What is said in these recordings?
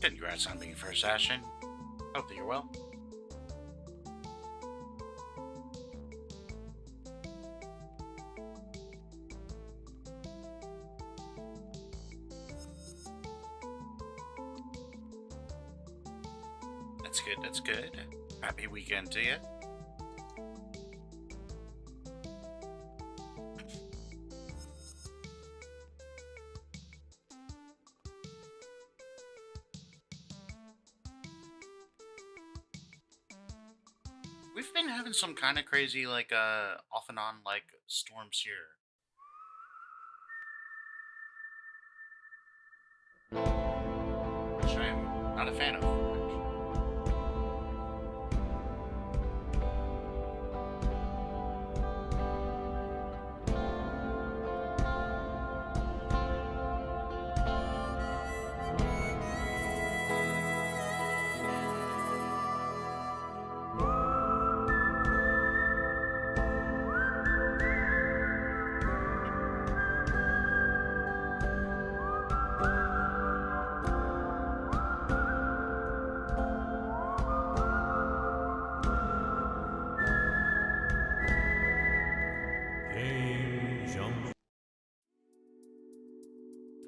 Congrats on being first, Ashton. Hope that you're well. That's good, that's good. Happy weekend to you. We've been having some kind of crazy, off and on, storms here. Which I'm not a fan of.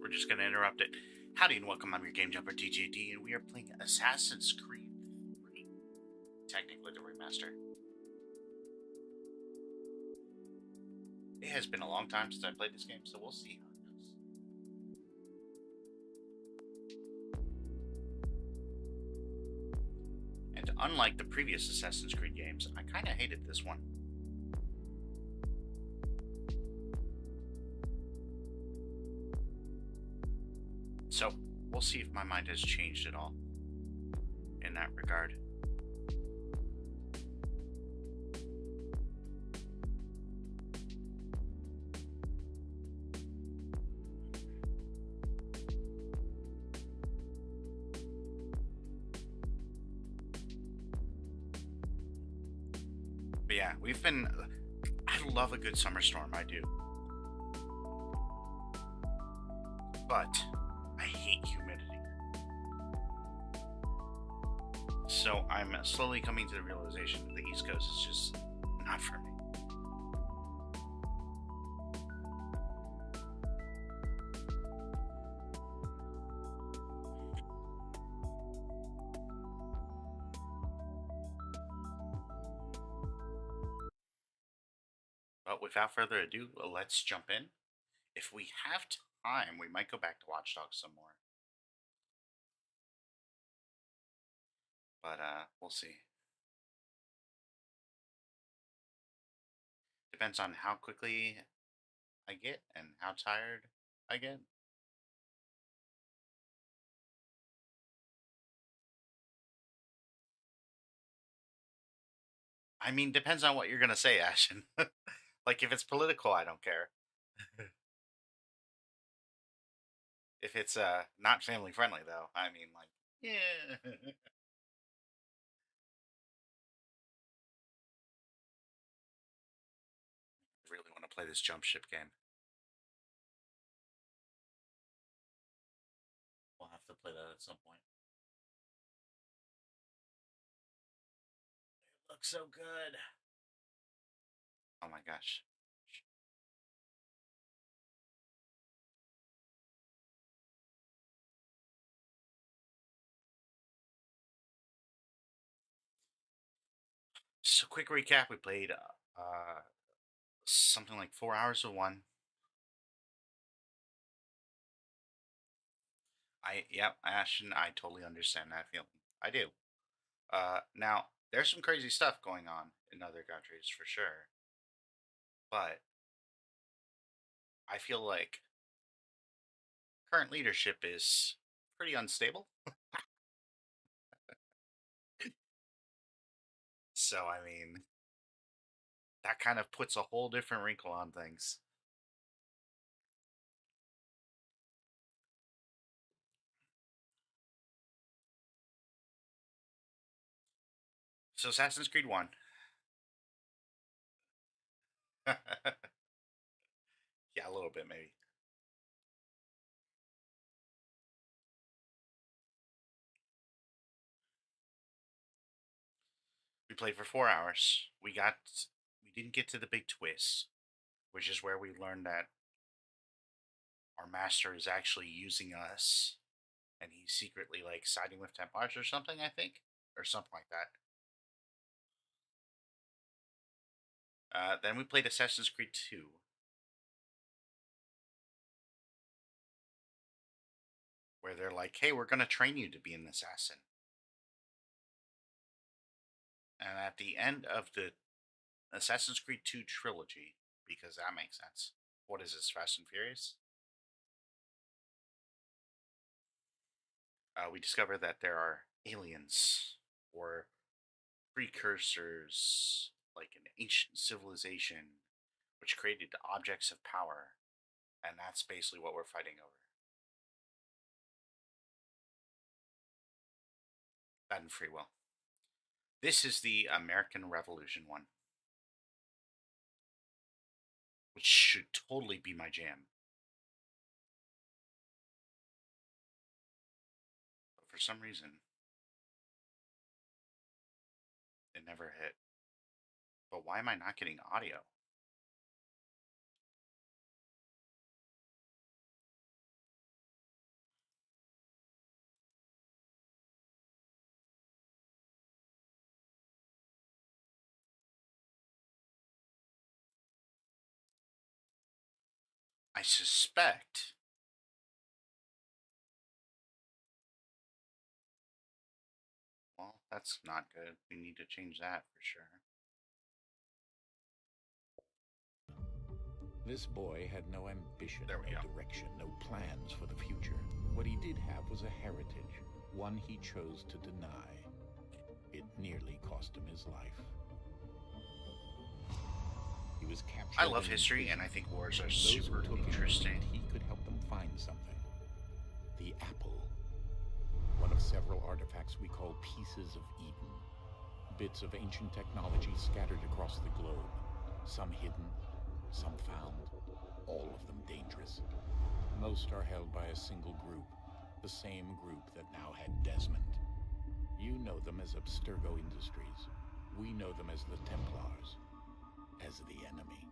We're just going to interrupt it. Howdy and welcome. I'm your game jumper DiJaDi, and we are playing Assassin's Creed 3. Technically the remaster. It has been a long time since I played this game, so we'll see how it goes. And unlike the previous Assassin's Creed games, I kind of hated this one. So, we'll see if my mind has changed at all in that regard. But yeah, I love a good summer storm, I do. But I hate humidity. So I'm slowly coming to the realization that the East Coast is just not for me. But without further ado, let's jump in. If we have time, we might go back to Watch Dogs some more. But we'll see. Depends on how quickly I get and how tired I get. I mean, depends on what you're gonna say, Ashton. Like, if it's political, I don't care. If it's not family friendly, though, I mean, like, yeah. I really want to play this jump ship game. We'll have to play that at some point. It looks so good. Oh my gosh. So, quick recap: we played something like 4 hours of one. Yep, Ashton, I totally understand that feeling. I do. Now there's some crazy stuff going on in other countries for sure, but I feel like current leadership is pretty unstable. So, I mean, that kind of puts a whole different wrinkle on things. So, Assassin's Creed 1. Yeah, a little bit maybe. We played for 4 hours. We didn't get to the big twist, which is where we learned that our master is actually using us, and he's secretly like siding with Templars or something. I think, or something like that. Then we played Assassin's Creed 2, where they're like, "Hey, we're gonna train you to be an assassin." And at the end of the Assassin's Creed 2 trilogy, because that makes sense. What is this, Fast and Furious? We discover that there are aliens or precursors, like an ancient civilization, which created objects of power, and that's basically what we're fighting over. That and free will. This is the American Revolution one, which should totally be my jam. But for some reason, it never hit. But why am I not getting audio? I suspect. Well, that's not good. We need to change that for sure. This boy had no ambition, There we no go. direction, no plans for the future. What he did have was a heritage, one he chose to deny. It nearly cost him his life. He was captured. I love history, and I think wars are super interesting. He could help them find something. The apple. One of several artifacts we call pieces of Eden. Bits of ancient technology scattered across the globe. Some hidden, some found, all of them dangerous. Most are held by a single group, the same group that now had Desmond. You know them as Abstergo Industries. We know them as the Templars, as the enemy.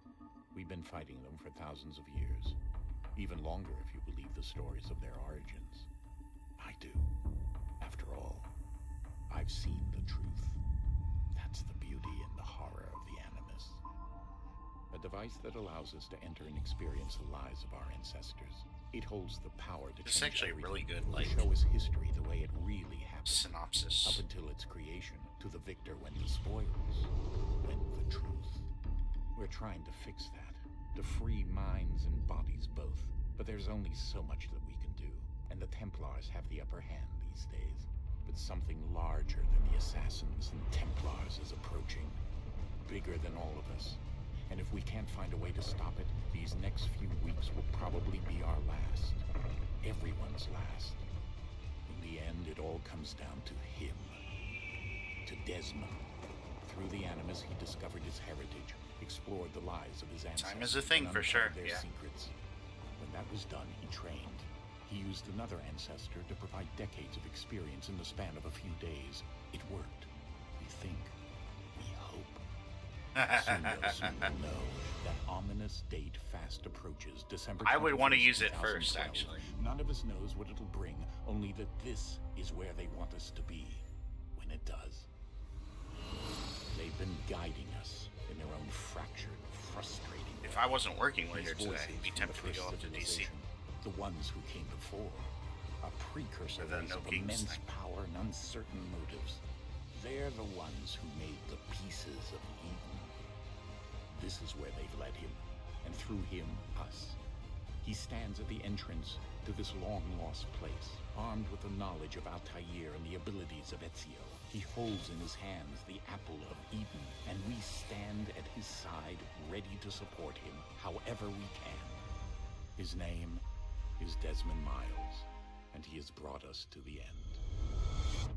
We've been fighting them for thousands of years, even longer if you believe the stories of their origins. I do. After all, I've seen the truth. That's the beauty and the horror of the Animus. A device that allows us to enter and experience the lives of our ancestors. It holds the power to This is actually a really good, to like, show us history the way it really happened. synopsis. Up until its creation, to the victor went the spoils, went the truth. We're trying to fix that, to free minds and bodies both. But there's only so much that we can do, and the Templars have the upper hand these days. But something larger than the Assassins and Templars is approaching, bigger than all of us. And if we can't find a way to stop it, these next few weeks will probably be our last. Everyone's last. In the end, it all comes down to him. To Desmond. Through the Animus, he discovered his heritage, explored the lives of his ancestors. Time is a thing for sure, their yeah. secrets. When that was done, he trained. He used another ancestor to provide decades of experience in the span of a few days. It worked. We think. We hope. Soon we'll know that ominous date fast approaches, December 21st, I would want to use it 2012. first, actually. None of us knows what it'll bring, only that this is where they want us to be when it does. They've been guiding us in their own fractured, frustrating way. If I wasn't working later These today, voices I'd be from the tempted to go first up to DC. civilization, the ones who came before, a precursor For the race No of Kings immense thing. power and uncertain motives. They're the ones who made the pieces of Eden. This is where they've led him, and through him, us. He stands at the entrance to this long-lost place, armed with the knowledge of Altair and the abilities of Ezio. He holds in his hands the apple of Eden, and we stand at his side, ready to support him however we can. His name is Desmond Miles, and he has brought us to the end.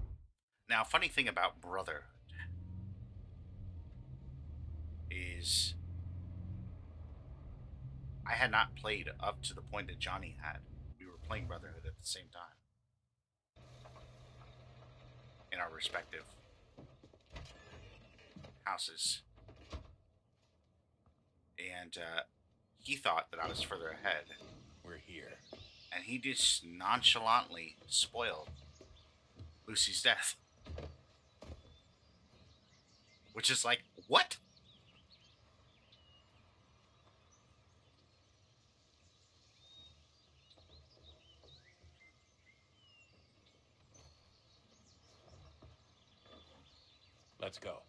Now, funny thing about Brotherhood is I had not played up to the point that Johnny had. We were playing Brotherhood at the same time. In our respective houses, and he thought that I was further ahead, We're here. and he just nonchalantly spoiled Lucy's death, which is like, what? Let's go.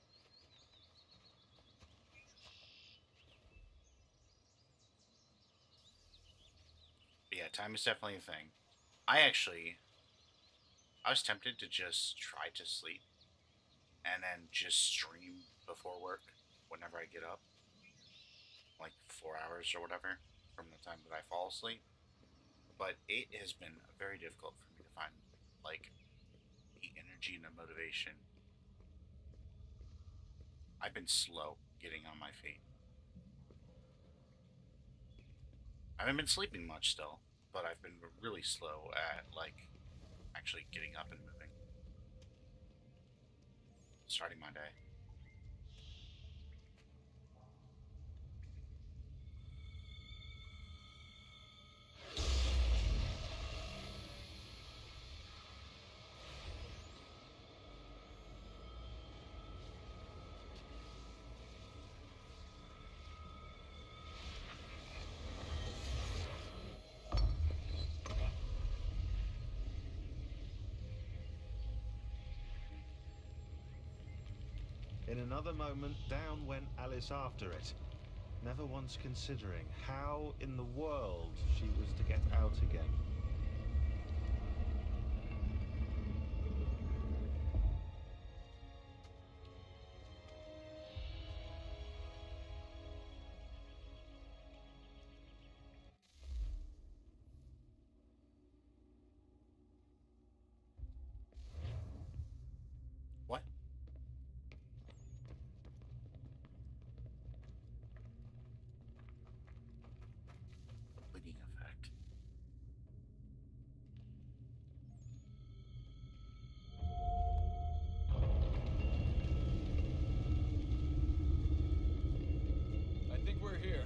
But yeah, time is definitely a thing. I was tempted to just try to sleep and then just stream before work whenever I get up, like 4 hours or whatever from the time that I fall asleep. But it has been very difficult for me to find like the energy and the motivation. I've been slow getting on my feet. I haven't been sleeping much still, but I've been really slow at like actually getting up and moving, starting my day. In another moment, down went Alice after it, never once considering how in the world she was to get out again. What? Bleeding effect. I think we're here.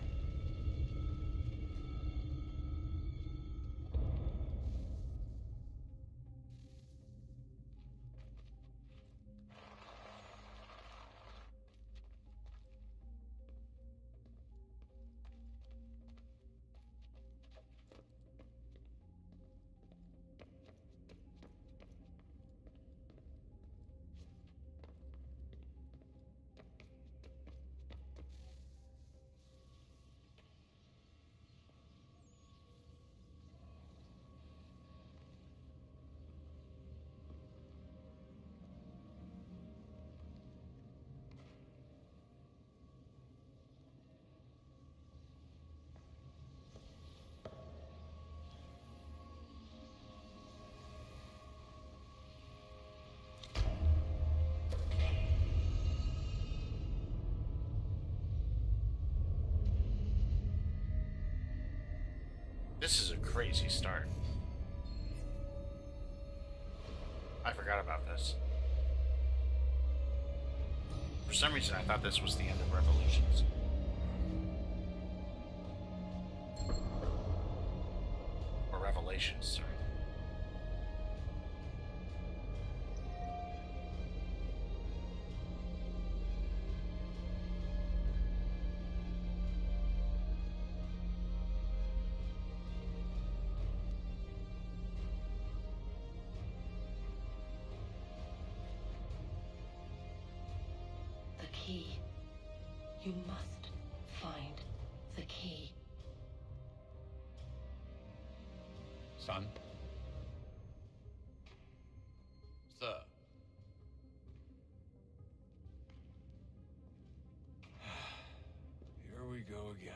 This is a crazy start. I forgot about this. For some reason, I thought this was the end of Revolutions. Or Revelations, sorry. The key. You must find the key. Son? Sir? Here we go again.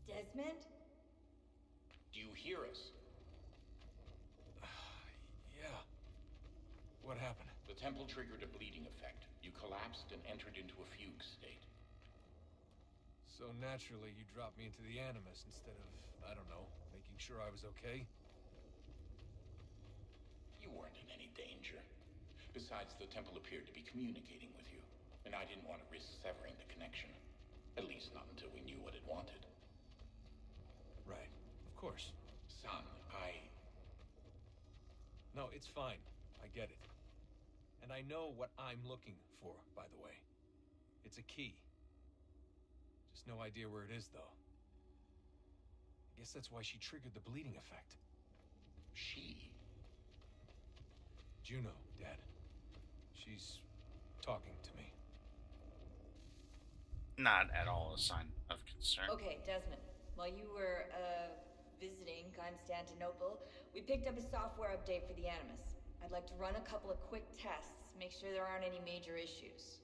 Desmond? Do you hear us? Yeah. What happened? The temple triggered a bleeding effect. You collapsed and entered into a fugue state. So naturally, you dropped me into the Animus instead of, I don't know, making sure I was okay? You weren't in any danger. Besides, the temple appeared to be communicating with you, and I didn't want to risk severing the connection. At least not until we knew what it wanted. Right. Of course. Son, No, it's fine. I get it. And I know what I'm looking for, by the way. It's a key. Just no idea where it is, though. I guess that's why she triggered the bleeding effect. She? Juno, Dad. She's talking to me. Not at all a sign of concern. Okay, Desmond. While you were, visiting Constantinople, we picked up a software update for the Animus. I'd like to run a couple of quick tests, make sure there aren't any major issues.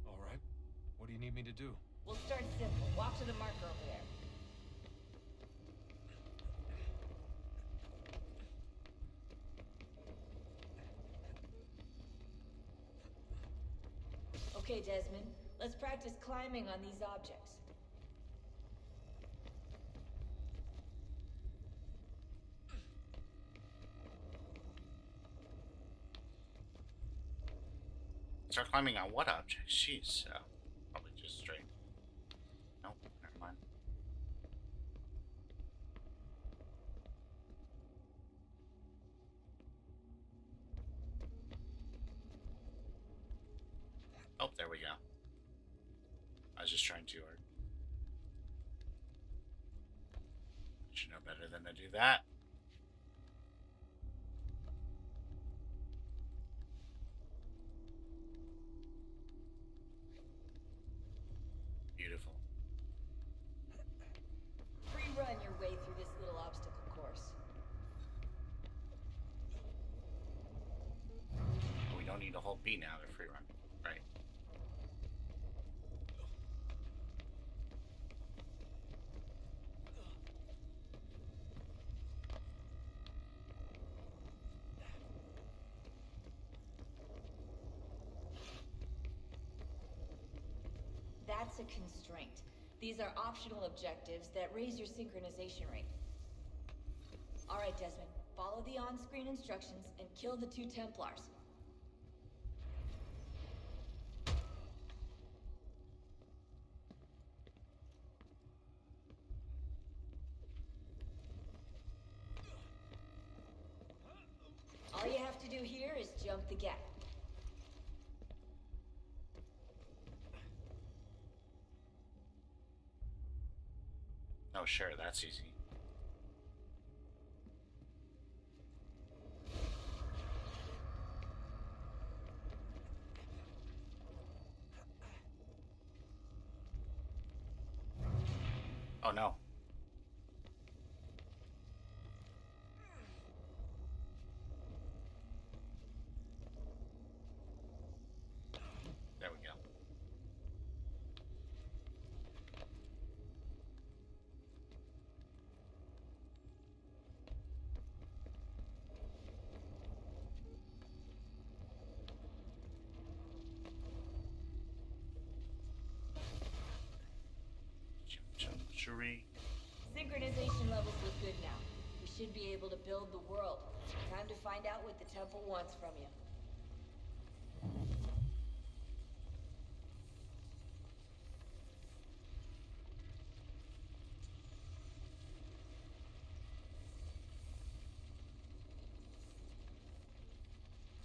All right. What do you need me to do? We'll start simple. Walk to the marker over there. Okay, Desmond. Let's practice climbing on these objects. Start climbing on what object? Jeez, probably just straight. Nope, never mind. Oh, there we go. I was just trying too hard. I should know better than to do that. Beautiful. Free run your way through this little obstacle course. We don't need a whole beat now to free run, right? That's a constraint. These are optional objectives that raise your synchronization rate. Alright, Desmond. Follow the on-screen instructions and kill the 2 Templars. All you have to do here is jump the gap. Oh, sure, that's easy. Oh no. There we go. Chum-chum-cheree. Synchronization levels look good now. We should be able to build the world. Time to find out what the temple wants from you.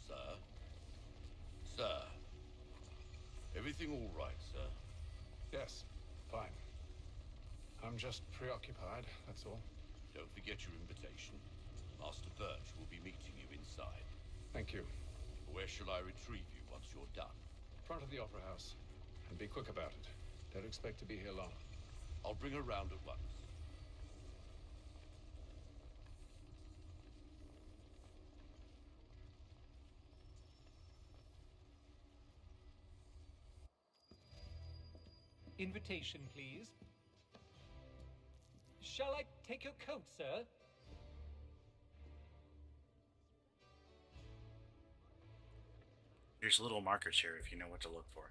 Sir? Sir? Everything all right, sir? Yes, fine. I'm just preoccupied, that's all. Don't forget your invitation. Master Birch will be meeting you inside. Thank you. Where shall I retrieve you once you're done? Front of the Opera House. And be quick about it. Don't expect to be here long. I'll bring her round at once. Invitation, please. Shall I take your coat, sir? Here's little markers here if you know what to look for.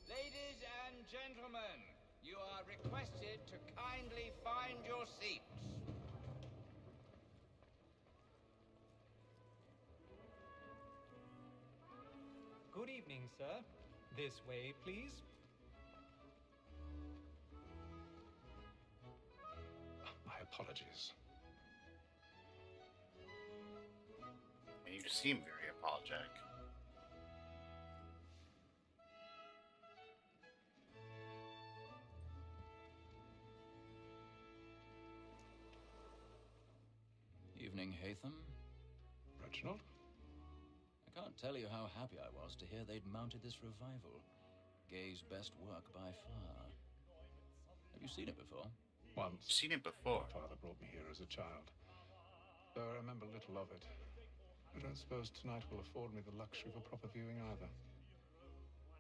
Ladies and gentlemen, you are requested to kindly find your seats. Good evening, sir. This way, please. My apologies. And you seem very apologetic. Evening, Hatham. Reginald? I can't tell you how happy I was to hear they'd mounted this revival. Gay's best work by far. Have you seen it before? Once. Seen it before. My father brought me here as a child. Though I remember little of it. I don't suppose tonight will afford me the luxury of a proper viewing either.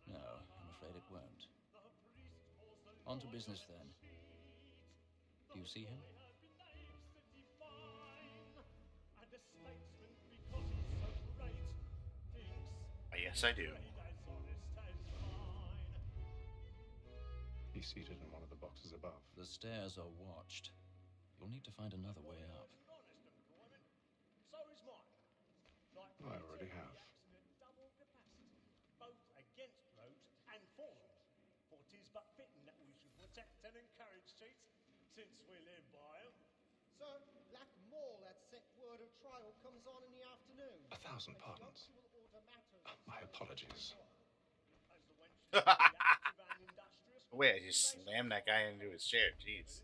No, I'm afraid it won't. On to business then. Do you see him? Yes, I do. He's seated in one of the boxes above. The stairs are watched. You'll need to find another way up. I already have. Both against roads and for them. For 'tis but fitting that we should protect and encourage cheats, since we live by 'em. Sir, Black Mall had sent word of trial comes on in the afternoon. 1,000 pardons. My apologies. Wait, I just slammed that guy into his chair. Jeez.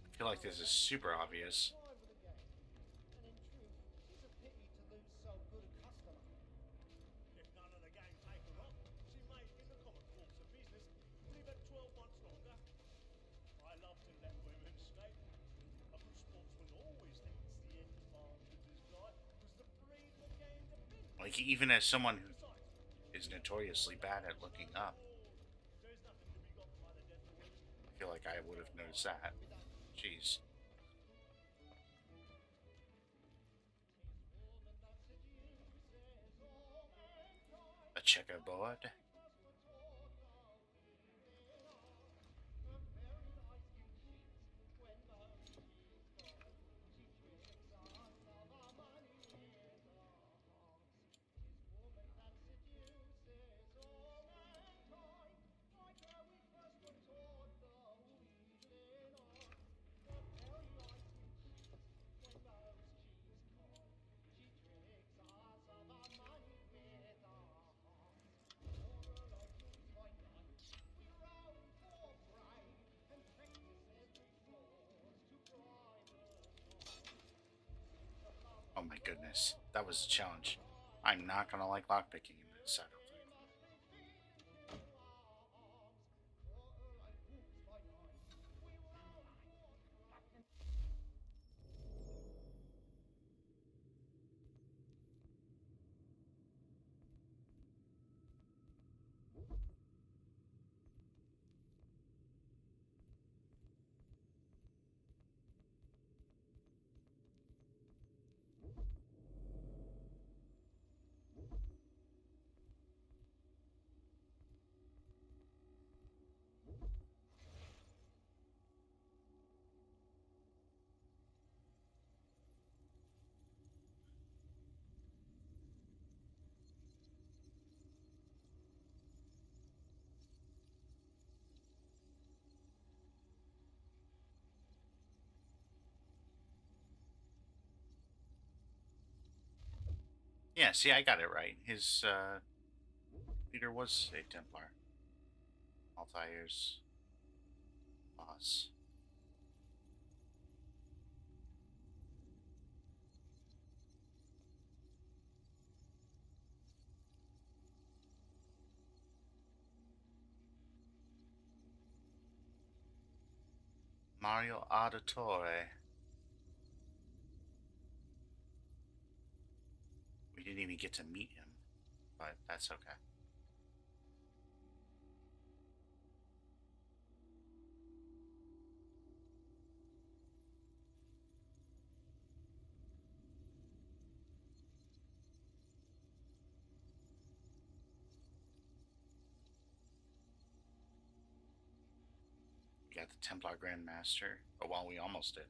I feel like this is super obvious. Like, even as someone who is notoriously bad at looking up, I feel like I would have noticed that. Jeez. A checkerboard. Oh my goodness, that was a challenge. I'm not gonna like lockpicking in this, I don't think. Yeah, see, I got it right. His leader was a Templar. Altair's boss. Mario Auditore. We didn't even get to meet him, but that's okay. We got the Templar Grandmaster. Oh, well, we almost did.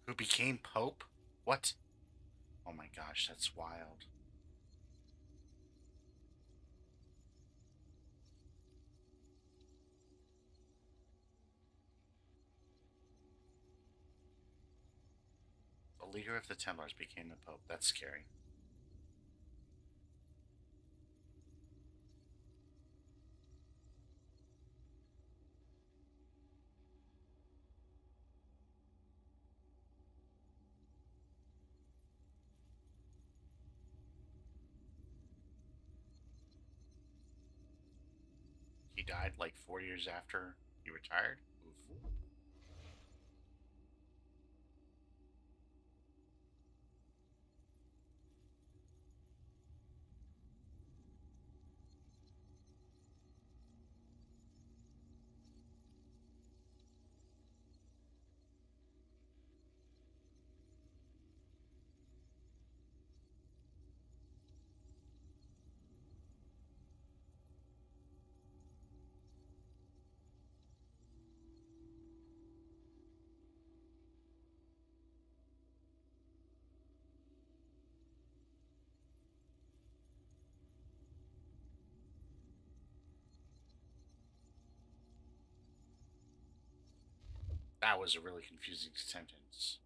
Who became Pope? What? Oh my gosh, that's wild. The leader of the Templars became the Pope. That's scary. He died like 4 years after he retired? Oof. That was a really confusing sentence.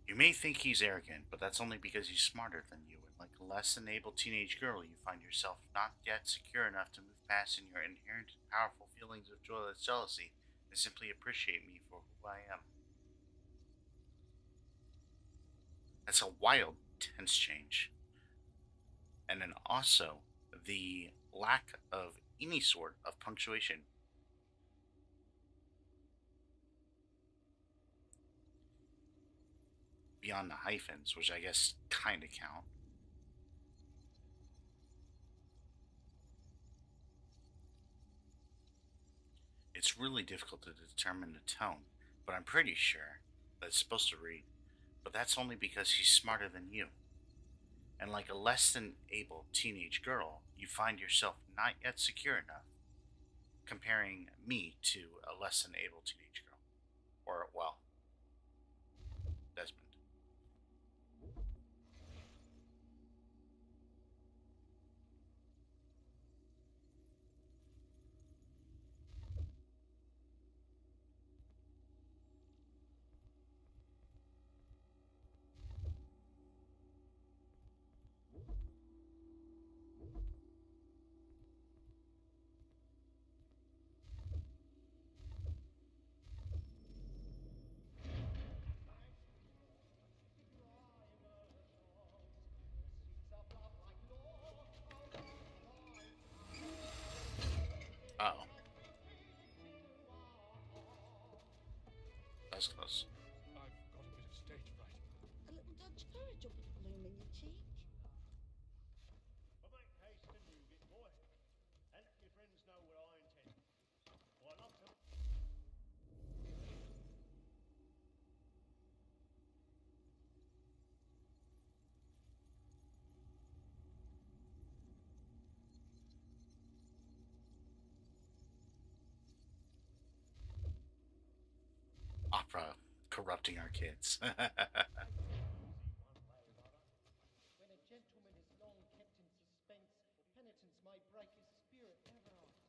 You may think he's arrogant, but that's only because he's smarter than you, and like a less than able teenage girl, you find yourself not yet secure enough to move past in your inherent powerful feelings of joyless jealousy and simply appreciate me for who I am. That's a wild tense change. And then also the lack of any sort of punctuation. Beyond the hyphens, which I guess kind of count. It's really difficult to determine the tone, but I'm pretty sure that it's supposed to read, but that's only because he's smarter than you. And like a less than able teenage girl, you find yourself not yet secure enough, comparing me to a less than able teenage girl. Or, well, Desmond. Uh-oh. That's close. I've got a bit of stage fright. A little Dutch courage or a bit of bloom in your cheek. But make haste and move it, boy. And let your friends know what I intend. I love to... Opera corrupting our kids. When a gentleman is long kept in suspense, penitence may break his spirit ever after.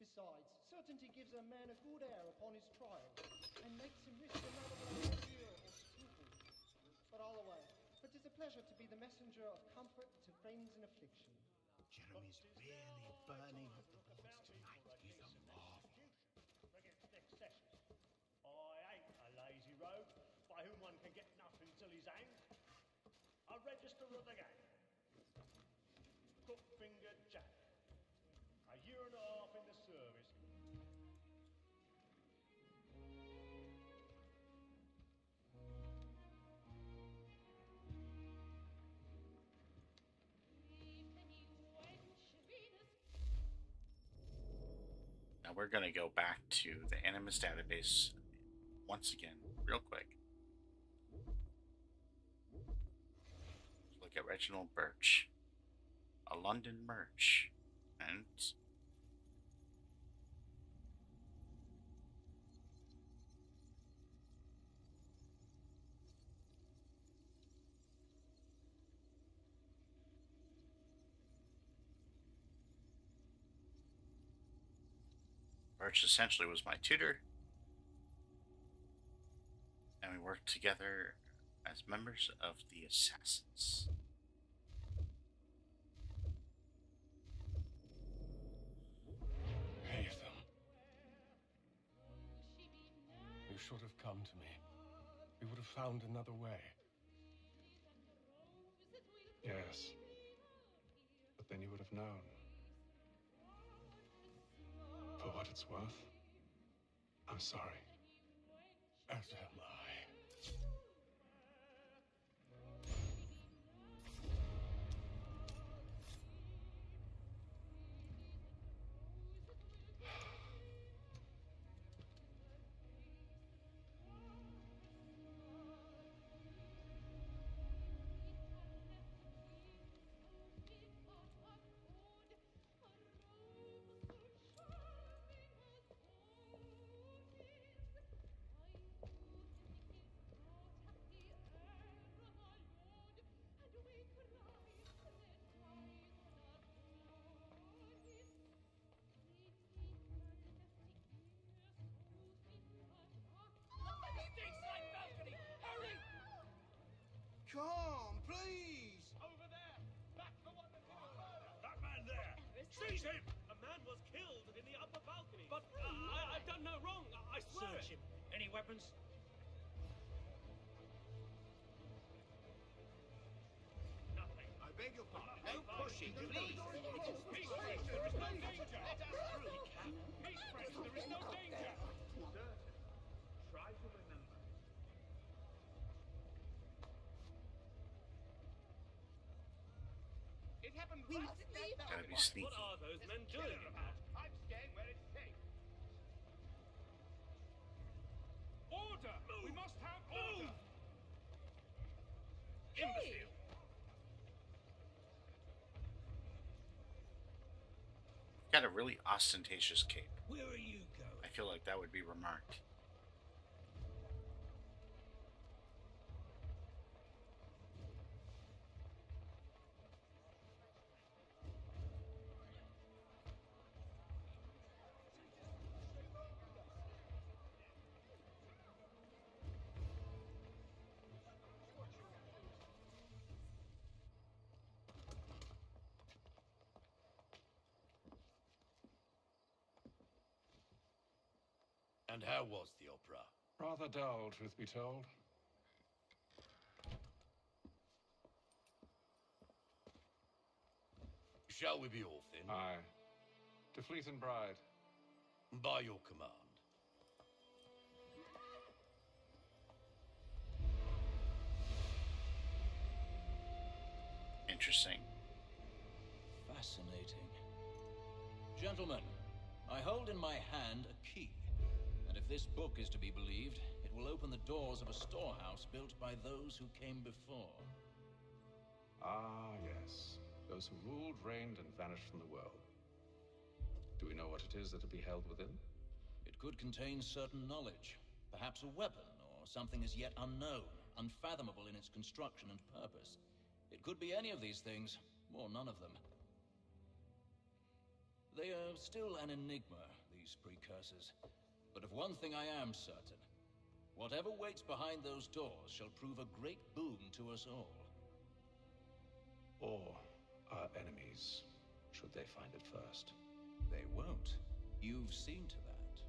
Besides, certainty gives a man a good air upon his trial, and makes him risk another without fear or scruple. But all away, for 'tis a pleasure to be the messenger of comfort to friends in affliction. Jeremy's really burning at the boards tonight. He's a marvel. Against next session. I ain't a lazy rogue by whom one can get nothing till he's hanged. A register of the gang. Crook-fingered Jack. A year and a half in the service. Now we're going to go back to the Animus database once again, real quick. Look at Reginald Birch, a London merch, and Birch essentially was my tutor, and we worked together as members of the Assassins. Haytham. You should have come to me. We would have found another way. Yes. But then you would have known. For what it's worth, I'm sorry. As am I. Come on, please! Over there! Back for what the murder! That man there! Seize him! A man was killed in the upper balcony. But I've done no wrong. I swear. Search him. Any weapons? Nothing. I beg your pardon. No pushing, please. Peace, friends. There is no danger. Let us through. Peace, friends. There is no danger. Sir, try to remember. It happened right at that Gotta be sneaky. What are those men doing? I'm staying where it's safe. Order! Move. We must have order! Imbecile! Got a really ostentatious cape. Where are you going? I feel like that would be remarked. And how was the opera? Rather dull, truth be told. Shall we be off then? Aye. To Fleet and Bride. By your command. Interesting. Fascinating. Gentlemen, I hold in my hand a key. And if this book is to be believed, it will open the doors of a storehouse built by those who came before. Ah, yes. Those who ruled, reigned, and vanished from the world. Do we know what it is that will be held within? It could contain certain knowledge. Perhaps a weapon, or something as yet unknown, unfathomable in its construction and purpose. It could be any of these things, or none of them. They are still an enigma, these precursors. But of one thing I am certain. Whatever waits behind those doors shall prove a great boon to us all. Or our enemies. should they find it first. They won't. You've seen to that.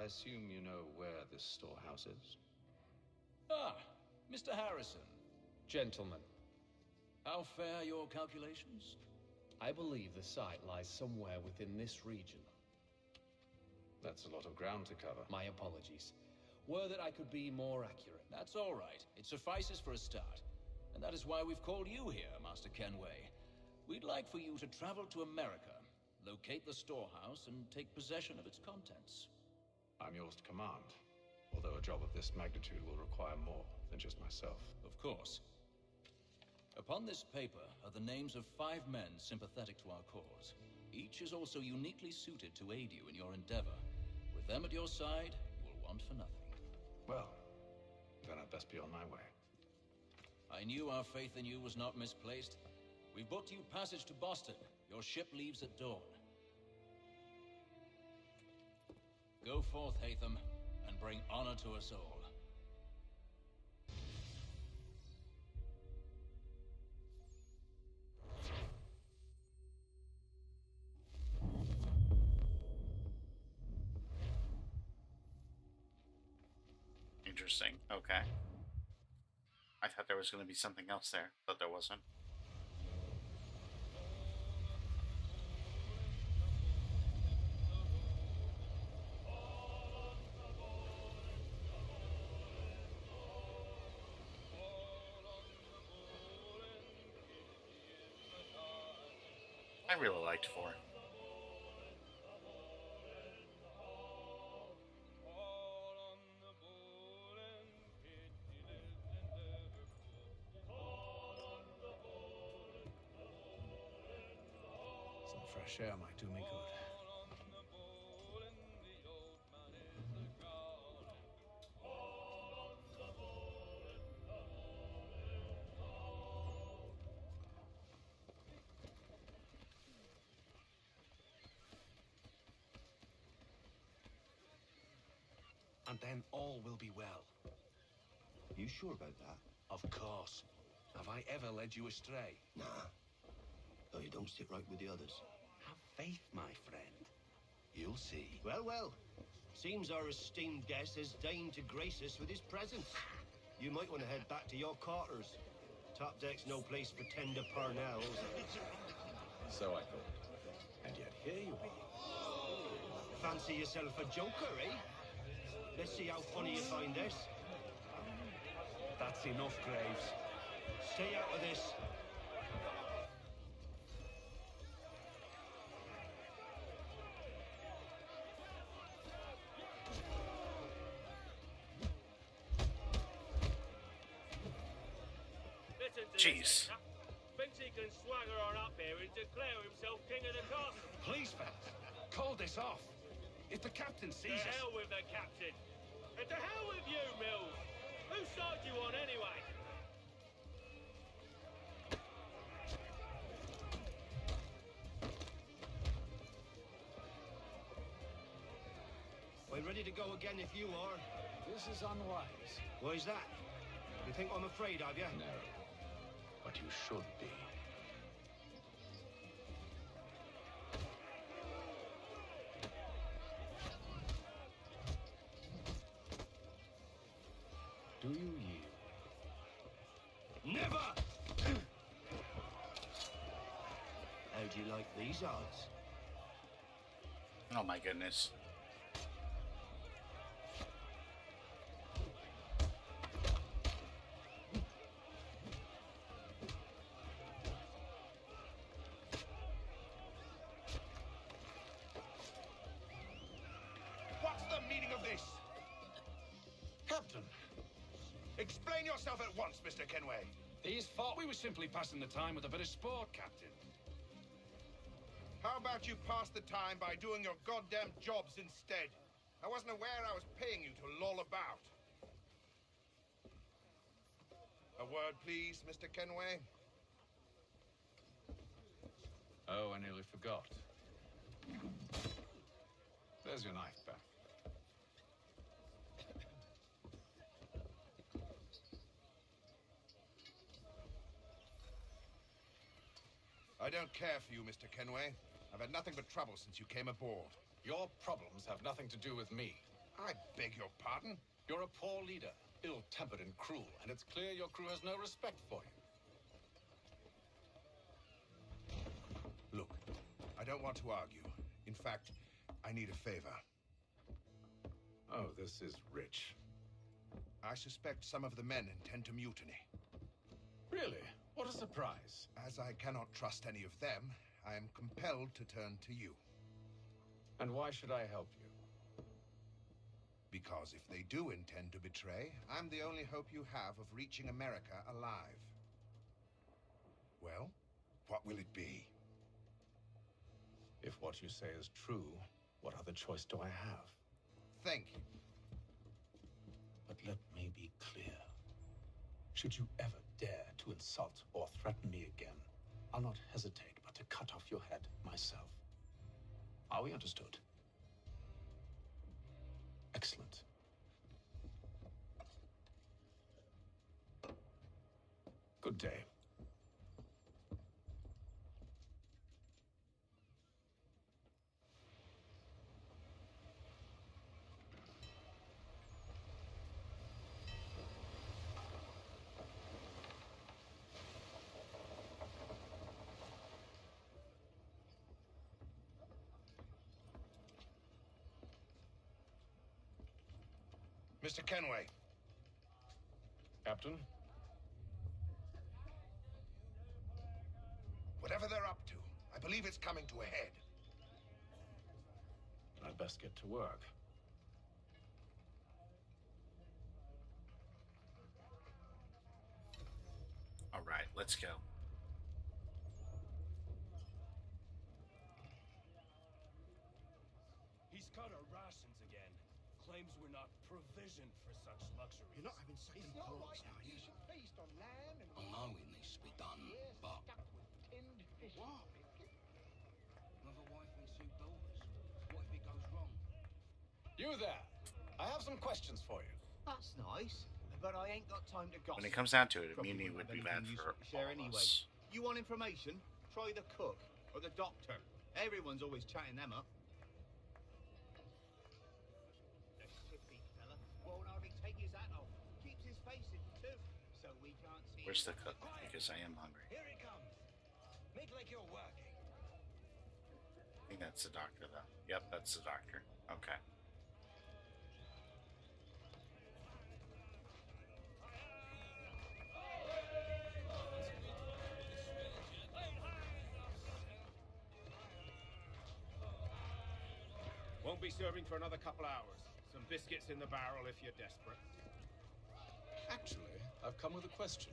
I assume you know where this storehouse is? Ah, Mr. Harrison. Gentlemen, How fair your calculations? I believe the site lies somewhere within this region. That's a lot of ground to cover. My apologies. Were that I could be more accurate. That's all right. It suffices for a start. And that is why we've called you here, Master Kenway. We'd like for you to travel to America, locate the storehouse, and take possession of its contents. I'm yours to command, although a job of this magnitude will require more than just myself. Of course. Upon this paper are the names of 5 men sympathetic to our cause. Each is also uniquely suited to aid you in your endeavor. With them at your side, you will want for nothing. Well, then I'd best be on my way. I knew our faith in you was not misplaced. We've booked you passage to Boston. Your ship leaves at dawn. Go forth, Hatham, and bring honor to us all. Interesting. Okay. I thought there was going to be something else there, but there wasn't. I really liked 4. Some fresh air might do me good. And then all will be well. You sure about that? Of course. Have I ever led you astray? Nah. No, you don't sit right with the others. Have faith, my friend. You'll see. Well, well. Seems our esteemed guest has deigned to grace us with his presence. You might want to head back to your quarters. Top deck's no place for tender parnells. So I thought. And yet here you be. Fancy yourself a joker, eh? Let's see how funny you find this. That's enough, Graves. Stay out of this. Jeez. Thinks he can swagger on up here and declare himself king of the castle. Please, fellas, call this off. If the captain sees To us... hell with the captain. And to hell with you, Mills. Whose side you on anyway? We're ready to go again if you are. This is unwise. Why's that? You think I'm afraid of you? No. But you should be. Do you yield? Never! How do you like these odds? Oh my goodness. What's the meaning of this? Captain! Explain yourself at once, Mr. Kenway. These thought we were simply passing the time with a bit of sport, Captain. How about you pass the time by doing your goddamn jobs instead? I wasn't aware I was paying you to loll about. A word, please, Mr. Kenway. Oh, I nearly forgot. There's your knife back. I don't care for you, Mr. Kenway. I've had nothing but trouble since you came aboard. Your problems have nothing to do with me. I beg your pardon? You're a poor leader, ill-tempered and cruel, and it's clear your crew has no respect for you. Look, I don't want to argue. In fact, I need a favor. Oh, this is rich. I suspect some of the men intend to mutiny. Really? What a surprise. As I cannot trust any of them, I am compelled to turn to you. And why should I help you? Because if they do intend to betray, I'm the only hope you have of reaching America alive. Well, what will it be? If what you say is true, what other choice do I have? Thank you. But let me be clear. Should you ever dare to insult or threaten me again, I'll not hesitate but to cut off your head myself. Are we understood? Excellent. Good day. Mr. Kenway. Captain? Whatever they're up to, I believe it's coming to a head. I'd best get to work. All right, let's go. He's cut our rations again. Claims we're not provisioned for such luxuries. You're not having second thoughts, are you? Feast on lamb and I know it needs to be done, but stuck with tinned fish. What? Another wife and two daughters. What if it goes wrong? You there! I have some questions for you. That's nice, but I ain't got time to gossip. When it comes down to it, Probably immunity won't would be have bad anything for useful to share all of anyway. us. You want information? Try the cook or the doctor. Everyone's always chatting them up. The shifty fella won't hardly take his hat off. Keeps his face in too, so we can't see. Where's the cook? Because I am hungry. Here he comes. Make like you're working. I think that's the doctor, though. Yep, that's the doctor. Okay. Won't be serving for another couple hours. Some biscuits in the barrel if you're desperate. Actually, I've come with a question.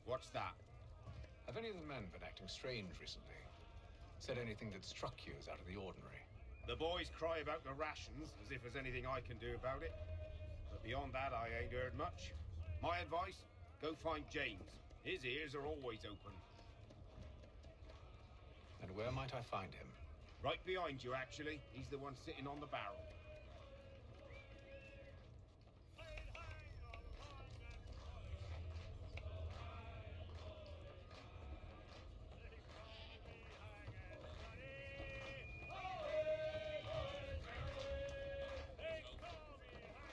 What's that? Have any of the men been acting strange recently? Said anything that struck you as out of the ordinary? The boys cry about the rations, as if there's anything I can do about it. But beyond that, I ain't heard much. My advice, go find James. His ears are always open. And where might I find him? Right behind you, actually. He's the one sitting on the barrel.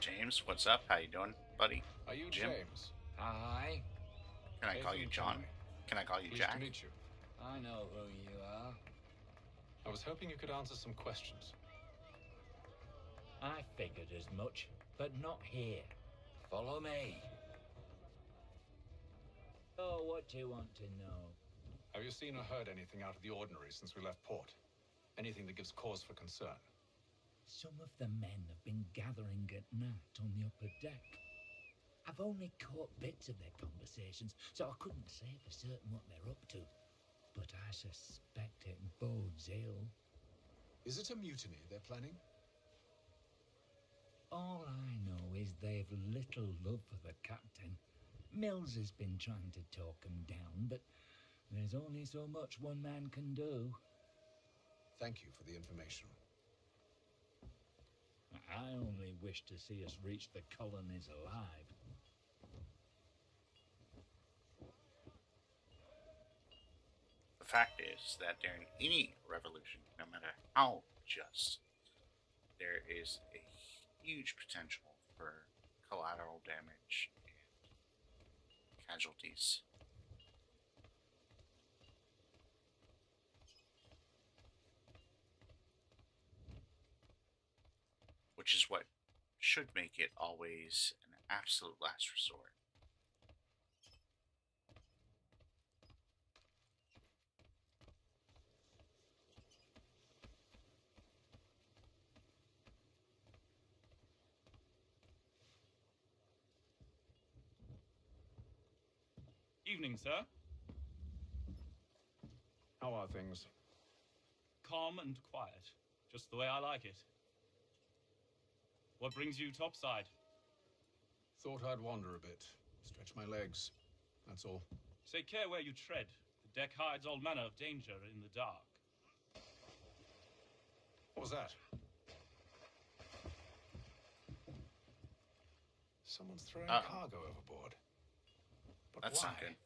James, what's up? How you doing, buddy? Are you Jim? James? Hi. Can I call you John? Can I call you Pleased Jack? to meet you. I know who you are. I was hoping you could answer some questions. I figured as much, but not here. Follow me. Oh, what do you want to know? Have you seen or heard anything out of the ordinary since we left port? Anything that gives cause for concern? Some of the men have been gathering at night on the upper deck. I've only caught bits of their conversations, so I couldn't say for certain what they're up to. But I suspect it bodes ill. Is it a mutiny they're planning? All I know is they've little love for the captain. Mills has been trying to talk him down, but there's only so much one man can do. Thank you for the information. I only wish to see us reach the colonies alive. fact is that during any revolution, no matter how just, there is a huge potential for collateral damage and casualties. Which is what should make it always an absolute last resort. Evening, sir. How are things? Calm and quiet, just the way I like it. What brings you topside? Thought I'd wander a bit, stretch my legs. That's all. Take care where you tread. The deck hides all manner of danger in the dark. What was that? Someone's throwing cargo overboard. But that's why? not good.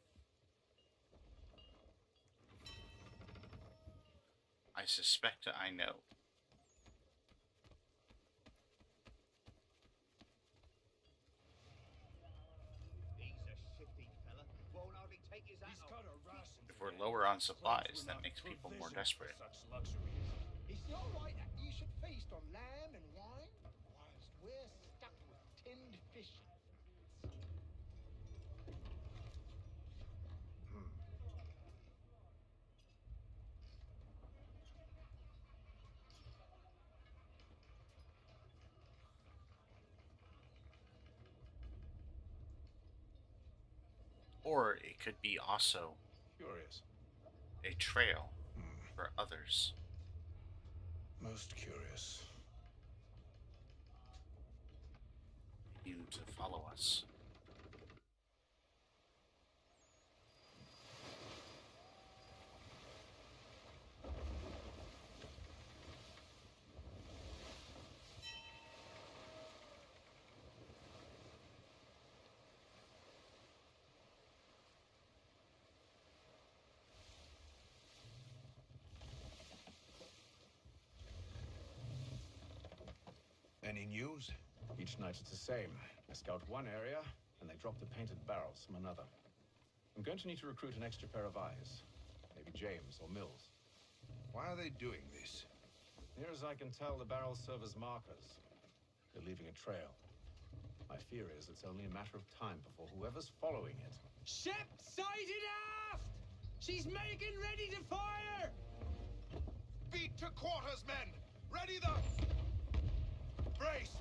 I suspect I know. If we're lower on supplies, that makes people more desperate. It's not right that you should feast on lamb and wine, whilst we're stuck with tinned fish. Or it could be also Curious. a trail for others. Most curious. You to follow us. Any news? Each night it's the same. I scout one area, and they drop the painted barrels from another. I'm going to need to recruit an extra pair of eyes. Maybe James or Mills. Why are they doing this? Near as I can tell, the barrels serve as markers. They're leaving a trail. My fear is it's only a matter of time before whoever's following it... Ship sighted aft! She's making ready to fire! Beat to quarters, men! Ready the... Brace!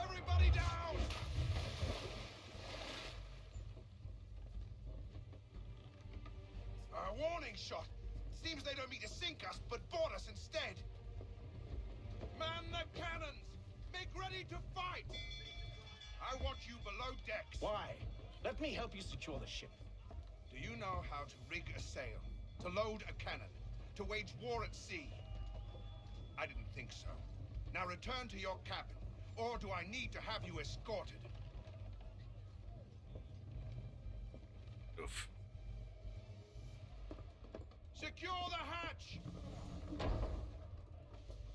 Everybody down! A warning shot! Seems they don't mean to sink us, but board us instead! Man the cannons! Make ready to fight! I want you below decks. Why? Let me help you secure the ship. Do you know how to rig a sail? To load a cannon? To wage war at sea? I didn't think so. Now return to your cabin. Or do I need to have you escorted? Oof. Secure the hatch!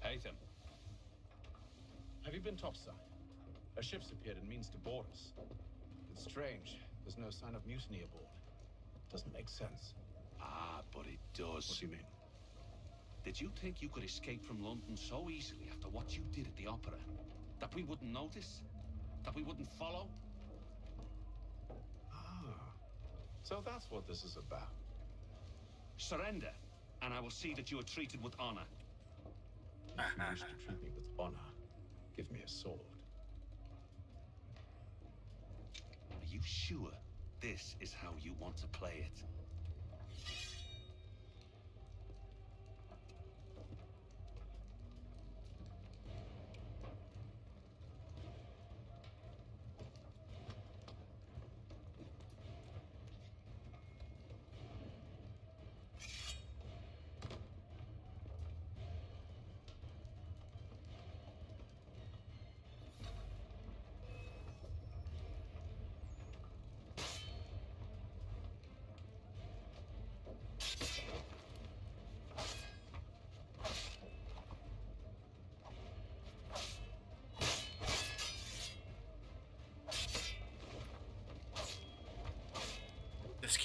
Haytham. Have you been topside? A ship's appeared and means to board us. It's strange. There's no sign of mutiny aboard. Doesn't make sense. Ah, but it does. What do you mean? Did you think you could escape from London so easily after what you did at the opera? That we wouldn't notice? That we wouldn't follow? Ah. So that's what this is about. Surrender, and I will see that you are treated with honor. If you wish to treat me with honor, give me a sword. Are you sure this is how you want to play it?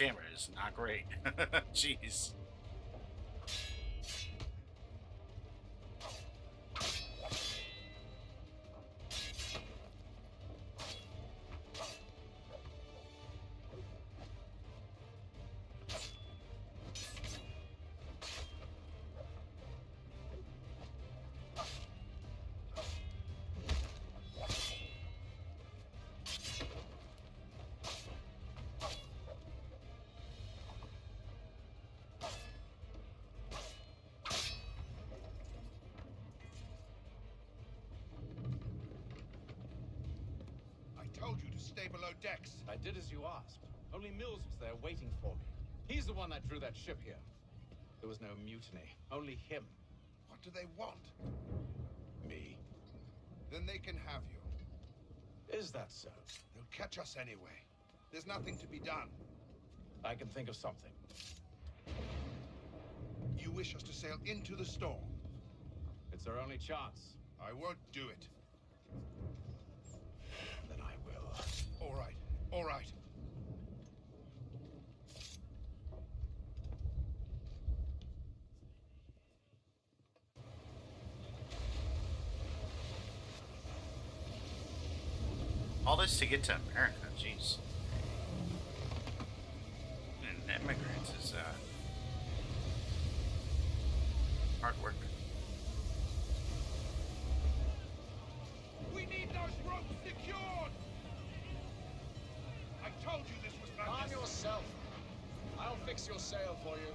camera is not great. Jeez. Told you to stay below decks. I did as you asked. Only Mills was there waiting for me. He's the one that drew that ship here. There was no mutiny, only him. What do they want? Me. Then they can have you. Is that so? They'll catch us anyway. There's nothing to be done. I can think of something. You wish us to sail into the storm? It's our only chance. I won't do it. Then I will. All right. All right. All this to get to America, jeez. And immigrants is hard work. We need those ropes secured! I told you this was madness. Calm yourself. I'll fix your sail for you.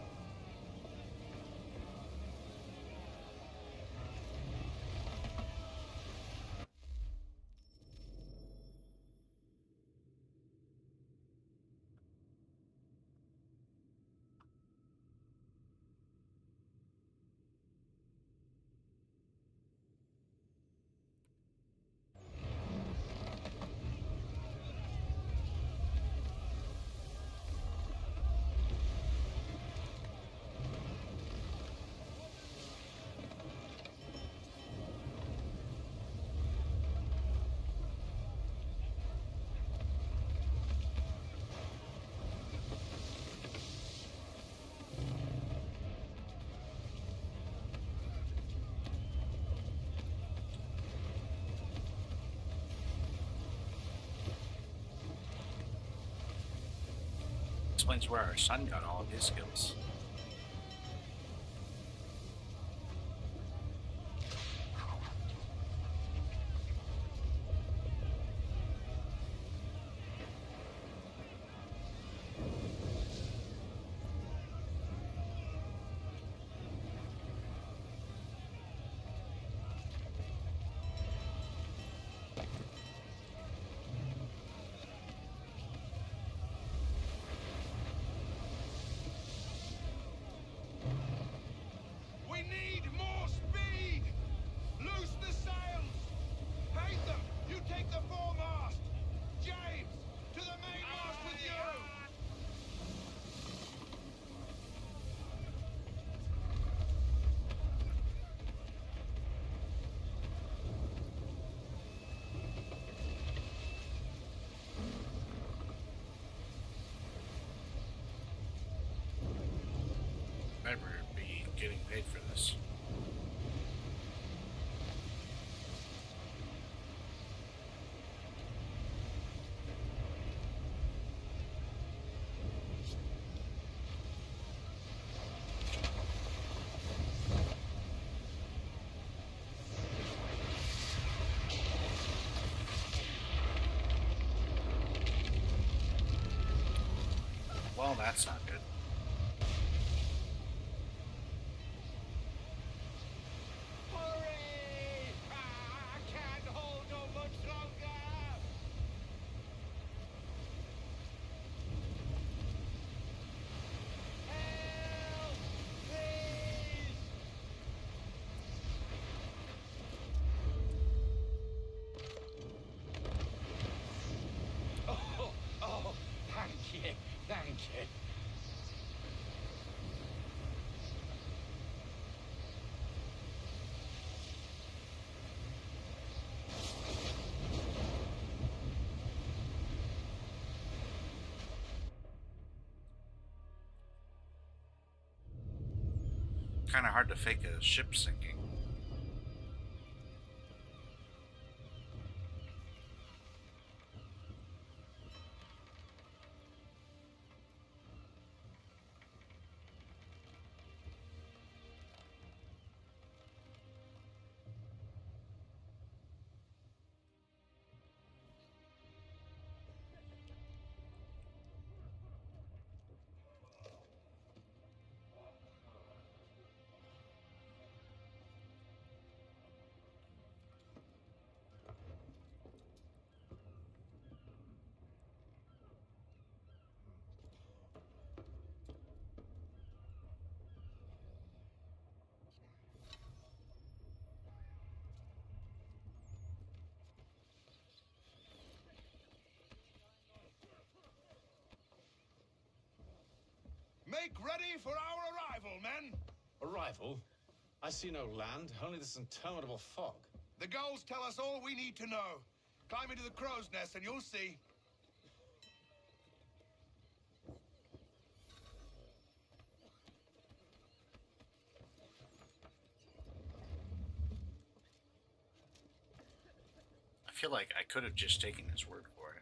Explains where our son got all of his skills. We need more speed! Loose the sails! Haytham, you take the foremast! James, to the mainmast with you! Never be getting paid for this. Well, that's not good. Hurry! I can't hold on much longer! Help! Please! Oh, thank you, thank you. kind of hard to fake a ship sinking. Make ready for our arrival, men! Arrival? I see no land, only this interminable fog. The gulls tell us all we need to know. Climb into the crow's nest and you'll see. I feel like I could have just taken his word for it.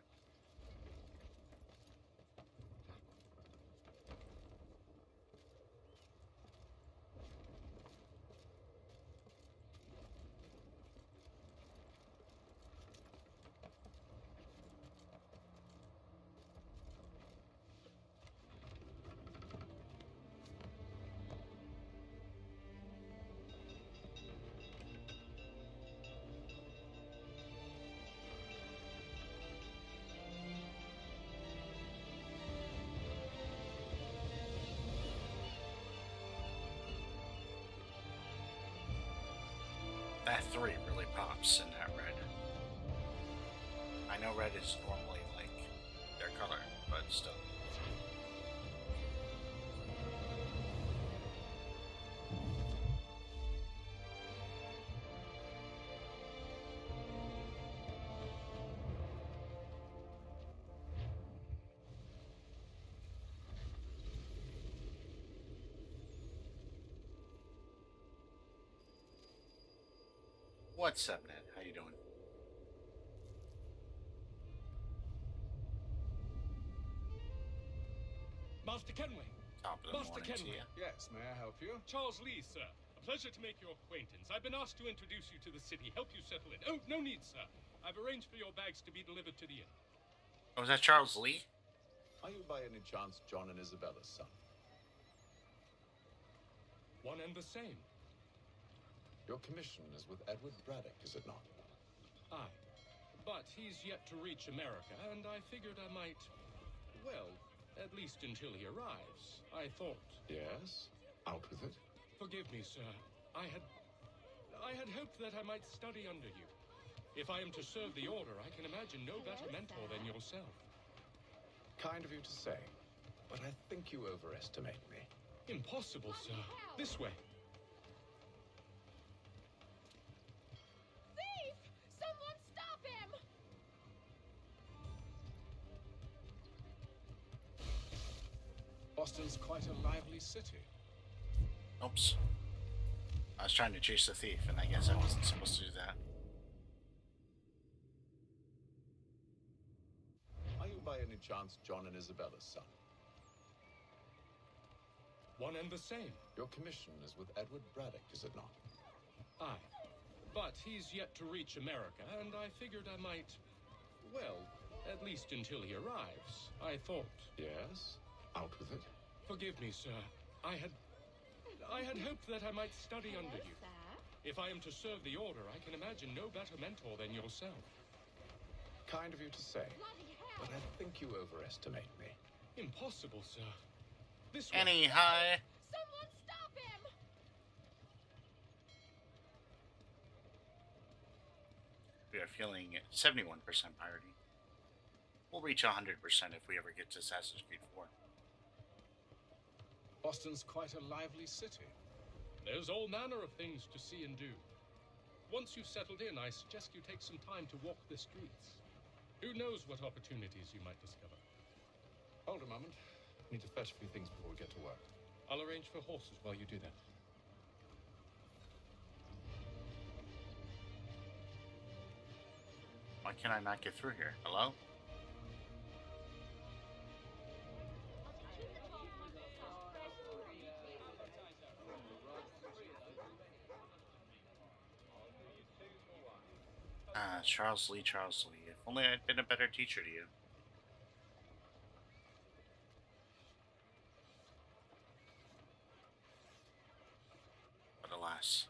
That 3 really pops in that red. I know red is normally like their color, but still. What's up, Ned? How you doing? Master Kenway. Top of the Master morning to Kenway. you. Yes, may I help you? Charles Lee, sir. A pleasure to make your acquaintance. I've been asked to introduce you to the city, help you settle in. Oh, no need, sir. I've arranged for your bags to be delivered to the inn. Oh, is that Charles Lee? Are you by any chance John and Isabella's son? One and the same. Your commission is with Edward Braddock, is it not? Aye. But he's yet to reach America, and I figured I might, well, at least until he arrives. I thought. Yes? Out with it. Forgive me, sir. I had hoped that I might study under you. If I am to serve the order, I can imagine no better mentor than yourself. Kind of you to say, but I think you overestimate me. Impossible, sir. This way. Thief! Someone stop him! Boston's quite a lively city. Oops. I was trying to chase the thief, and I guess I wasn't supposed to do that. Are you by any chance John and Isabella's son? One and the same. Your commission is with Edward Braddock, is it not? Aye. But he's yet to reach America, and I figured I might, well, at least until he arrives. I thought. Yes? Out with it. Forgive me, sir. I had hoped that I might study under you. If I am to serve the order, I can imagine no better mentor than yourself. Kind of you to say, but I think you overestimate me. Impossible, sir. This way. Annie, hi. Someone stop him! We are feeling 71% priority. We'll reach 100% if we ever get to Assassin's Creed 4. Boston's quite a lively city. There's all manner of things to see and do. Once you've settled in, I suggest you take some time to walk the streets. Who knows what opportunities you might discover. Hold a moment. I need to fetch a few things before we get to work. I'll arrange for horses while you do that. Why can I not get through here? Hello? Ah, Charles Lee, Charles Lee. If only I'd been a better teacher to you. But alas.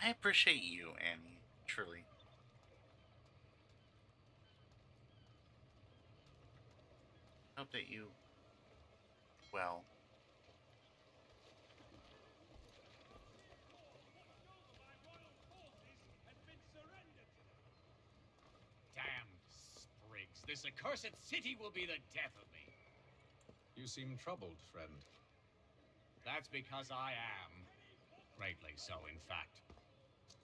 I appreciate you, Annie. Truly. Hope that you... well... Damn sprigs. This accursed city will be the death of me. You seem troubled, friend. That's because I am. Greatly so, in fact.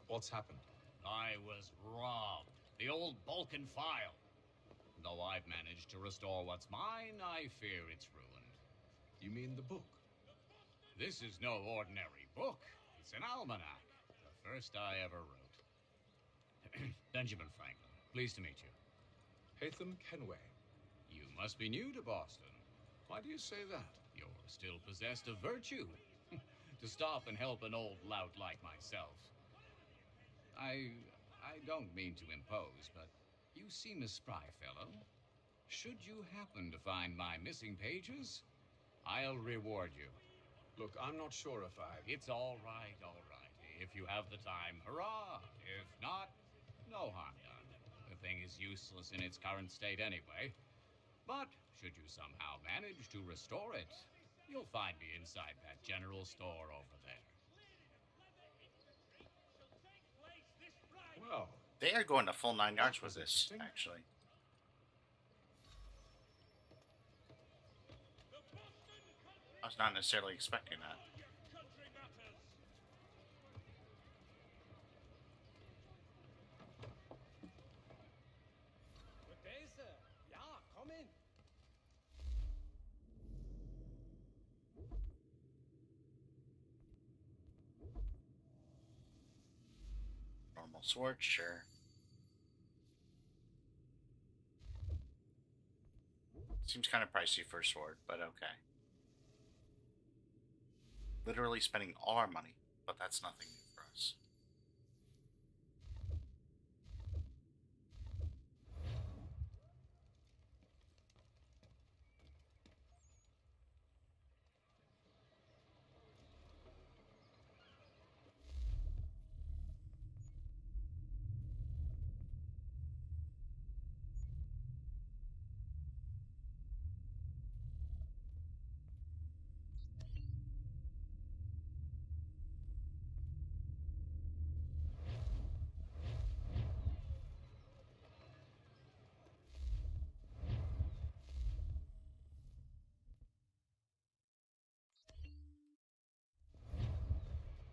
What's happened? I was robbed. The old Balkan file. Though I've managed to restore what's mine, I fear it's ruined. You mean the book? This is no ordinary book. It's an almanac. The first I ever wrote. Benjamin Franklin, pleased to meet you. Hatham Kenway. You must be new to Boston. Why do you say that? You're still possessed of virtue. To stop and help an old lout like myself. I don't mean to impose, but you seem a spry fellow. Should you happen to find my missing pages, I'll reward you. Look, I'm not sure if I... It's all right, all right. If you have the time, hurrah! If not, no harm done. The thing is useless in its current state anyway. But should you somehow manage to restore it, you'll find me inside that general store over there. Well, they are going to full 9 yards with this, actually. I was not necessarily expecting that. Good day, sir. Yeah, come in. Normal sword, sure. Seems kind of pricey for a sword, but okay. Literally spending all our money, but that's nothing new for us.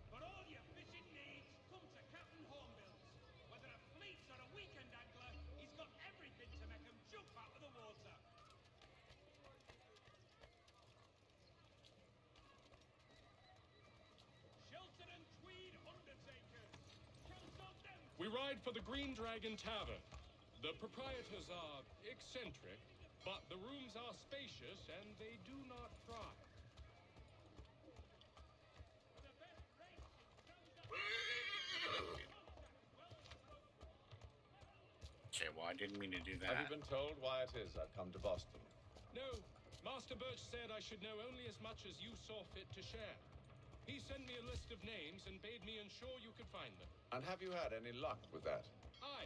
For all your fishing needs, come to Captain Hornbill's. Whether a fleet or a weekend angler, he's got everything to make 'em jump out of the water. Shelter and Tweed Undertakers. Count on them. We ride for the Green Dragon Tavern. The proprietors are eccentric, but the rooms are spacious and they do not fry. Okay, well, I didn't mean to do that. Have you been told why it is I've come to Boston? No, Master Birch said I should know only as much as you saw fit to share. He sent me a list of names and bade me ensure you could find them. And have you had any luck with that? Aye.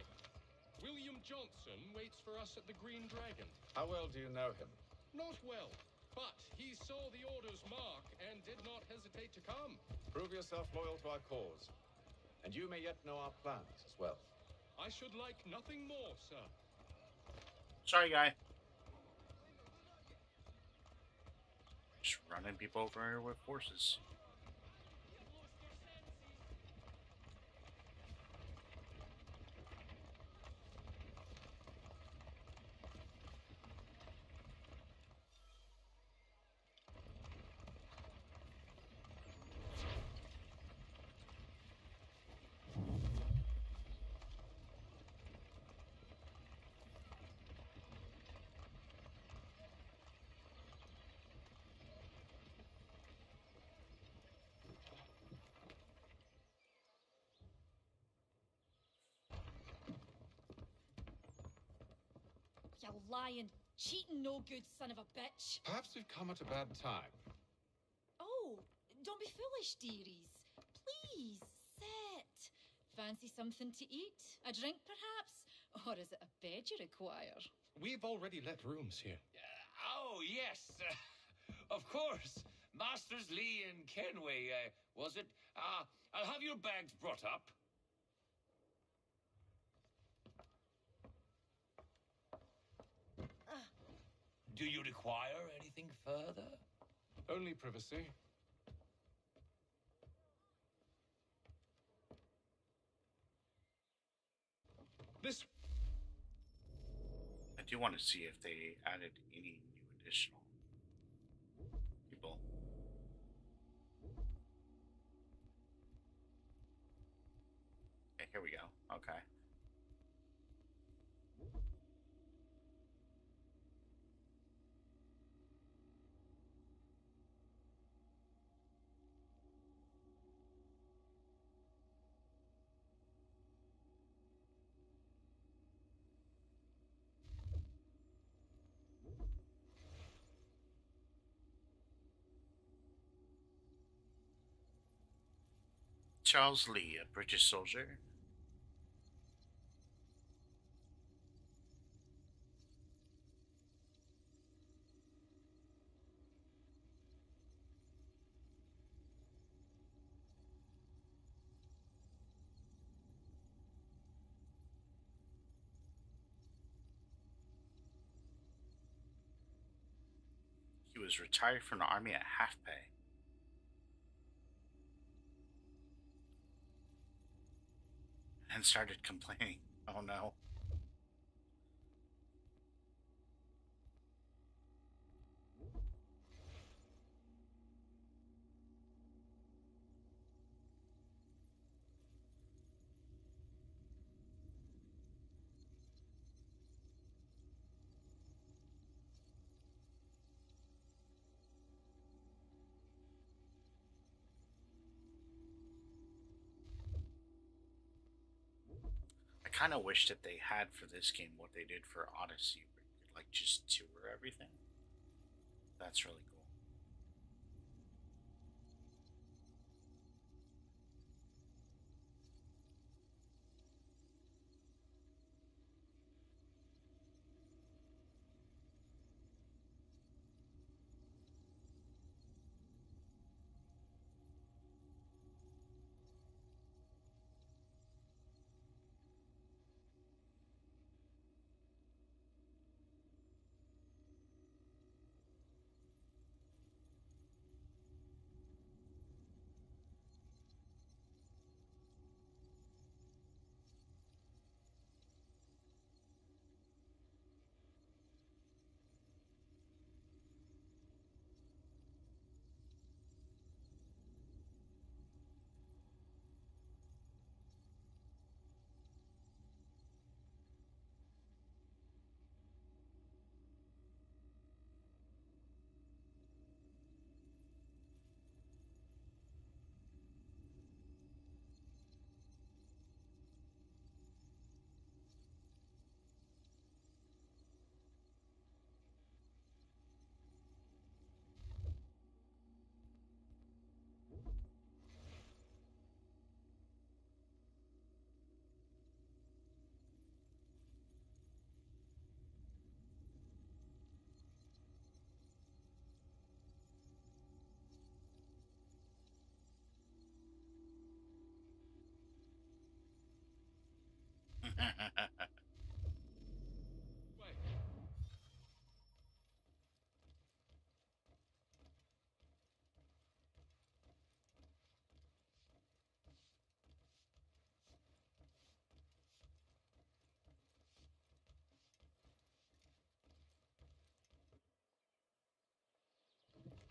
William Johnson waits for us at the Green Dragon. How well do you know him? Not well, but he saw the order's mark and did not hesitate to come. Prove yourself loyal to our cause. And you may yet know our plans as well. I should like nothing more, sir. Sorry, guy. Just running people over with horses. lying, cheating, no good son of a bitch. Perhaps we've come at a bad time. Oh, don't be foolish, dearies. Please, sit. Fancy something to eat? A drink, perhaps? Or is it a bed you require? We've already let rooms here. Oh, yes. Of course. Masters Lee and Kenway, was it? I'll have your bags brought up. Do you require anything further? Only privacy. This. I do want to see if they added any new additional people. Okay, here we go. Okay. Charles Lee, a British soldier. He was retired from the army at half pay. And started complaining. Oh no. I kind of wish that they had for this game what they did for Odyssey, where you could like just tour everything. That's really cool.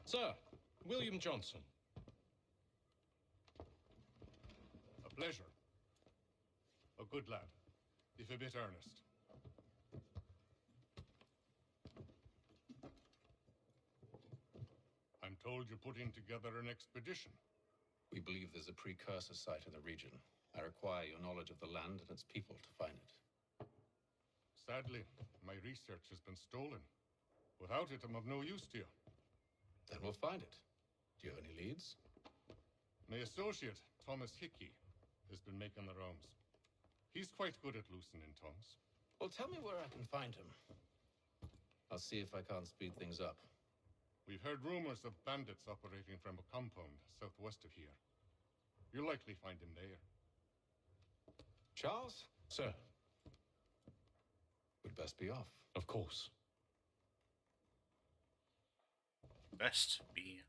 Sir, William Johnson. A pleasure. A good lad, if a bit earnest. I'm told you're putting together an expedition. We believe there's a precursor site in the region. I require your knowledge of the land and its people to find it. Sadly, my research has been stolen. Without it, I'm of no use to you. Then we'll find it. Do you have any leads? My associate, Thomas Hickey, has been making the rounds. He's quite good at loosening tongues. Well, tell me where I can find him. I'll see if I can't speed things up. We've heard rumors of bandits operating from a compound southwest of here. You'll likely find him there. Charles? Sir. We'd best be off. Of course. Best be.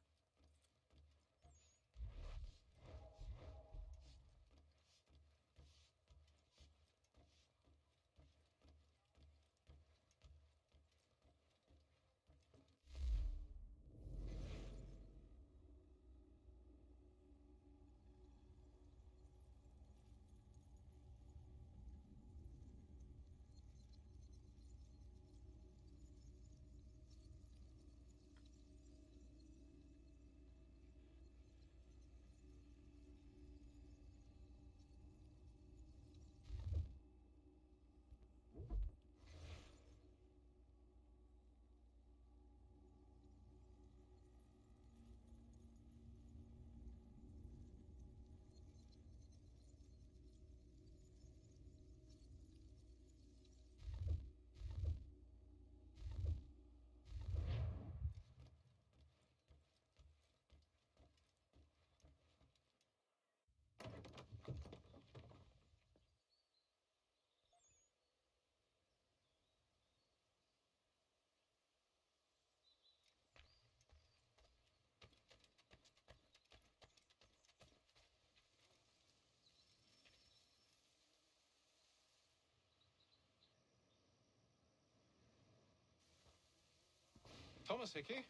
Thomas Hickey?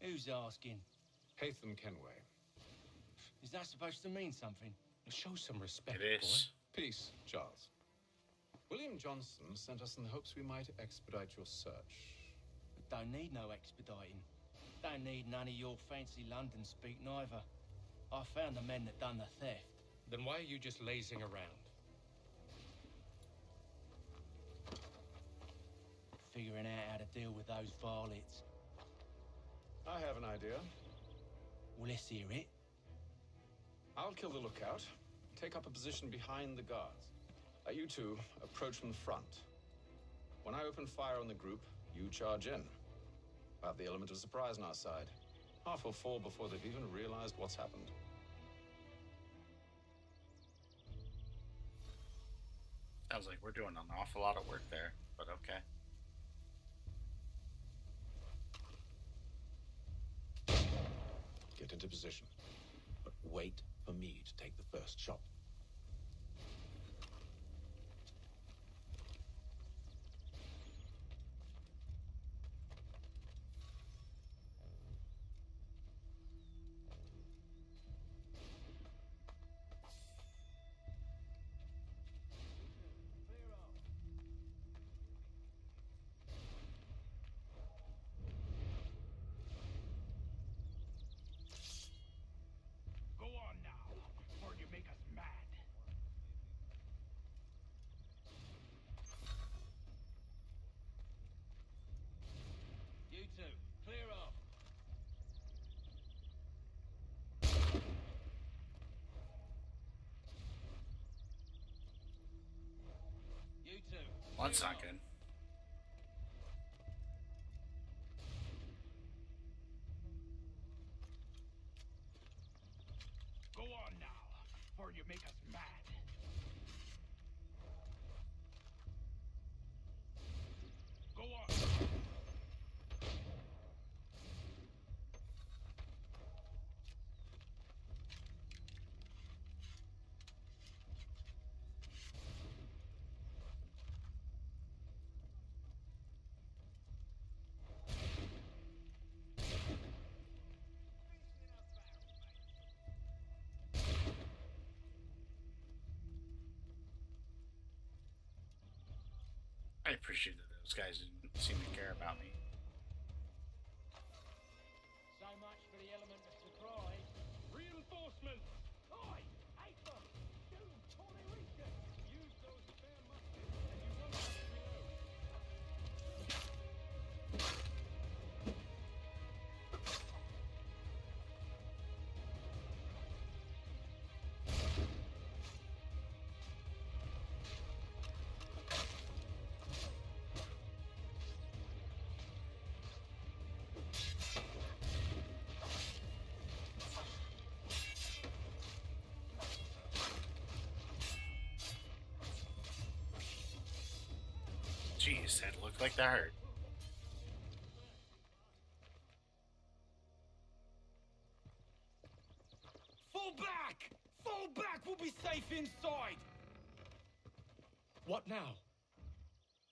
Who's asking? Hatham Kenway. Is that supposed to mean something? Show some respect, It is. boy. Peace, Charles. William Johnson sent us in the hopes we might expedite your search. But don't need no expediting. Don't need none of your fancy London speak neither. I found the men that done the theft. Then why are you just lazing around? Figuring out how to deal with those varlets. I have an idea. Well, let's hear it. I'll kill the lookout, take up a position behind the guards. You two approach from the front. When I open fire on the group, you charge in. We'll have the element of surprise on our side. Half will fall before they've even realized what's happened. Sounds like we're doing an awful lot of work there, but okay. Get into position. But wait for me to take the first shot. Go on now, or you make us mad. You two, clear off. You two. Well, that's clear not off. good. Go on now, or you make us mad. Go on. I appreciate that those guys didn't seem to care about me. So much for the element of surprise. Reinforcements! Oi! Aper! You Tory Richard! Use those spare muskets and you won't have to reload. Jeez, that looked like that hurt. Fall back! Fall back! We'll be safe inside! What now?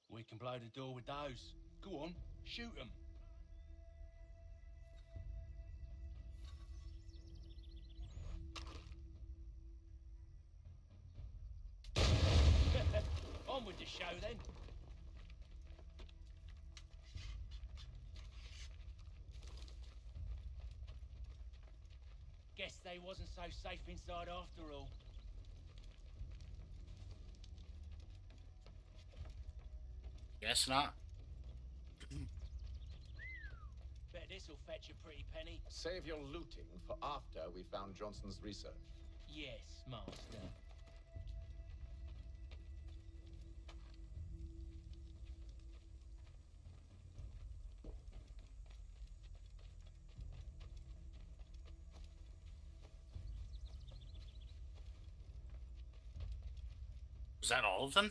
We can blow the door with those. Go on, shoot them. On with the show then. Guess they wasn't so safe inside after all. Guess not. Bet this'll fetch a pretty penny. Save your looting for after we found Johnson's research. Yes, master. Was that all of them?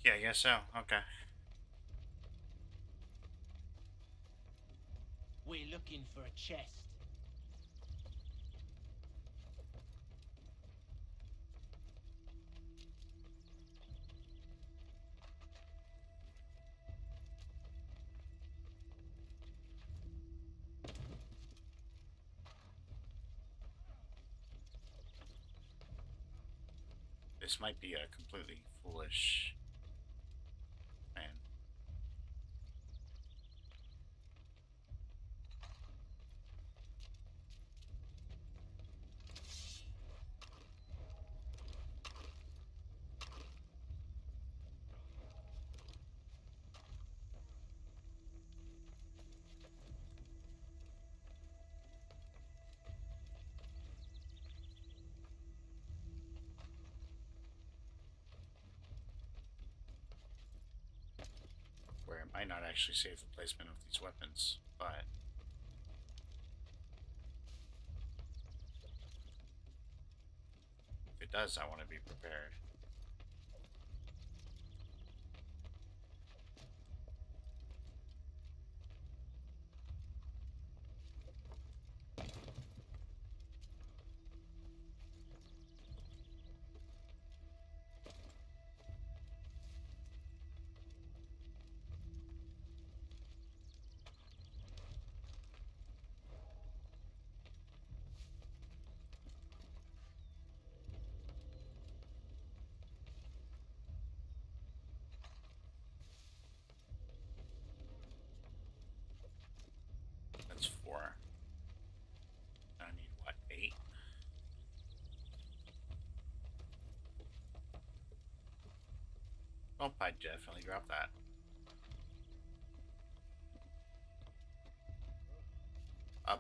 Yeah, I guess so. Okay. We're looking for a chest. This might be a completely foolish man. Where it might not actually save the placement of these weapons, but if it does, I want to be prepared. That's 4. I need what, 8? Oh, I definitely dropped that.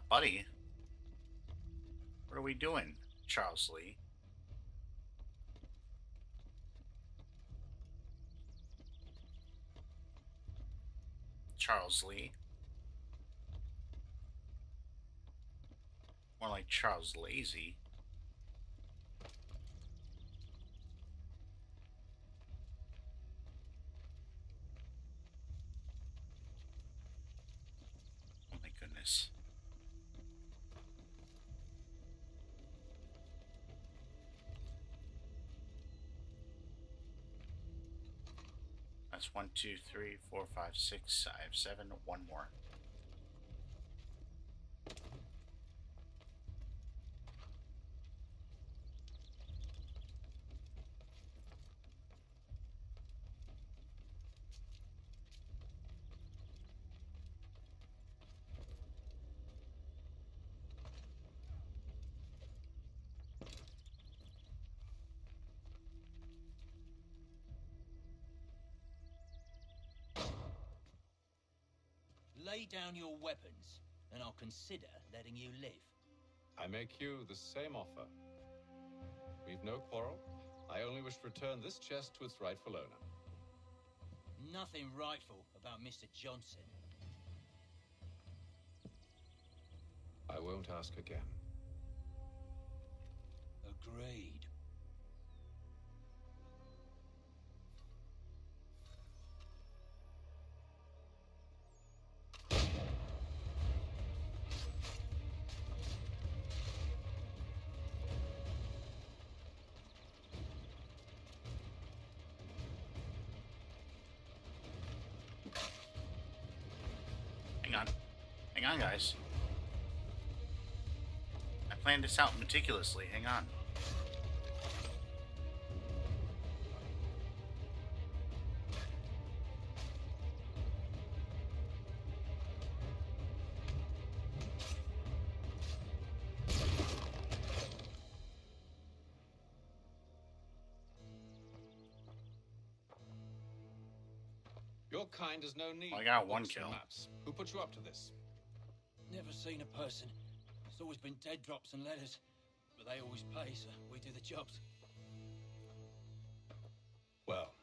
Buddy, what are we doing, Charles Lee? Charles Lee? More like Charles Lazy. Oh my goodness. That's 1, 2, 3, 4, 5, 6. I have 7. One more. Lay down your weapons, and I'll consider letting you live. I make you the same offer. We've no quarrel. I only wish to return this chest to its rightful owner. Nothing rightful about Mr. Johnson. I won't ask again. Agreed. Hang on, guys. I planned this out meticulously. Hang on. Your kind has no need. Well, I got one Books and kill. Maps. Who put you up to this? Never seen a person. It's always been dead drops and letters. But they always pay, so we do the jobs. Well,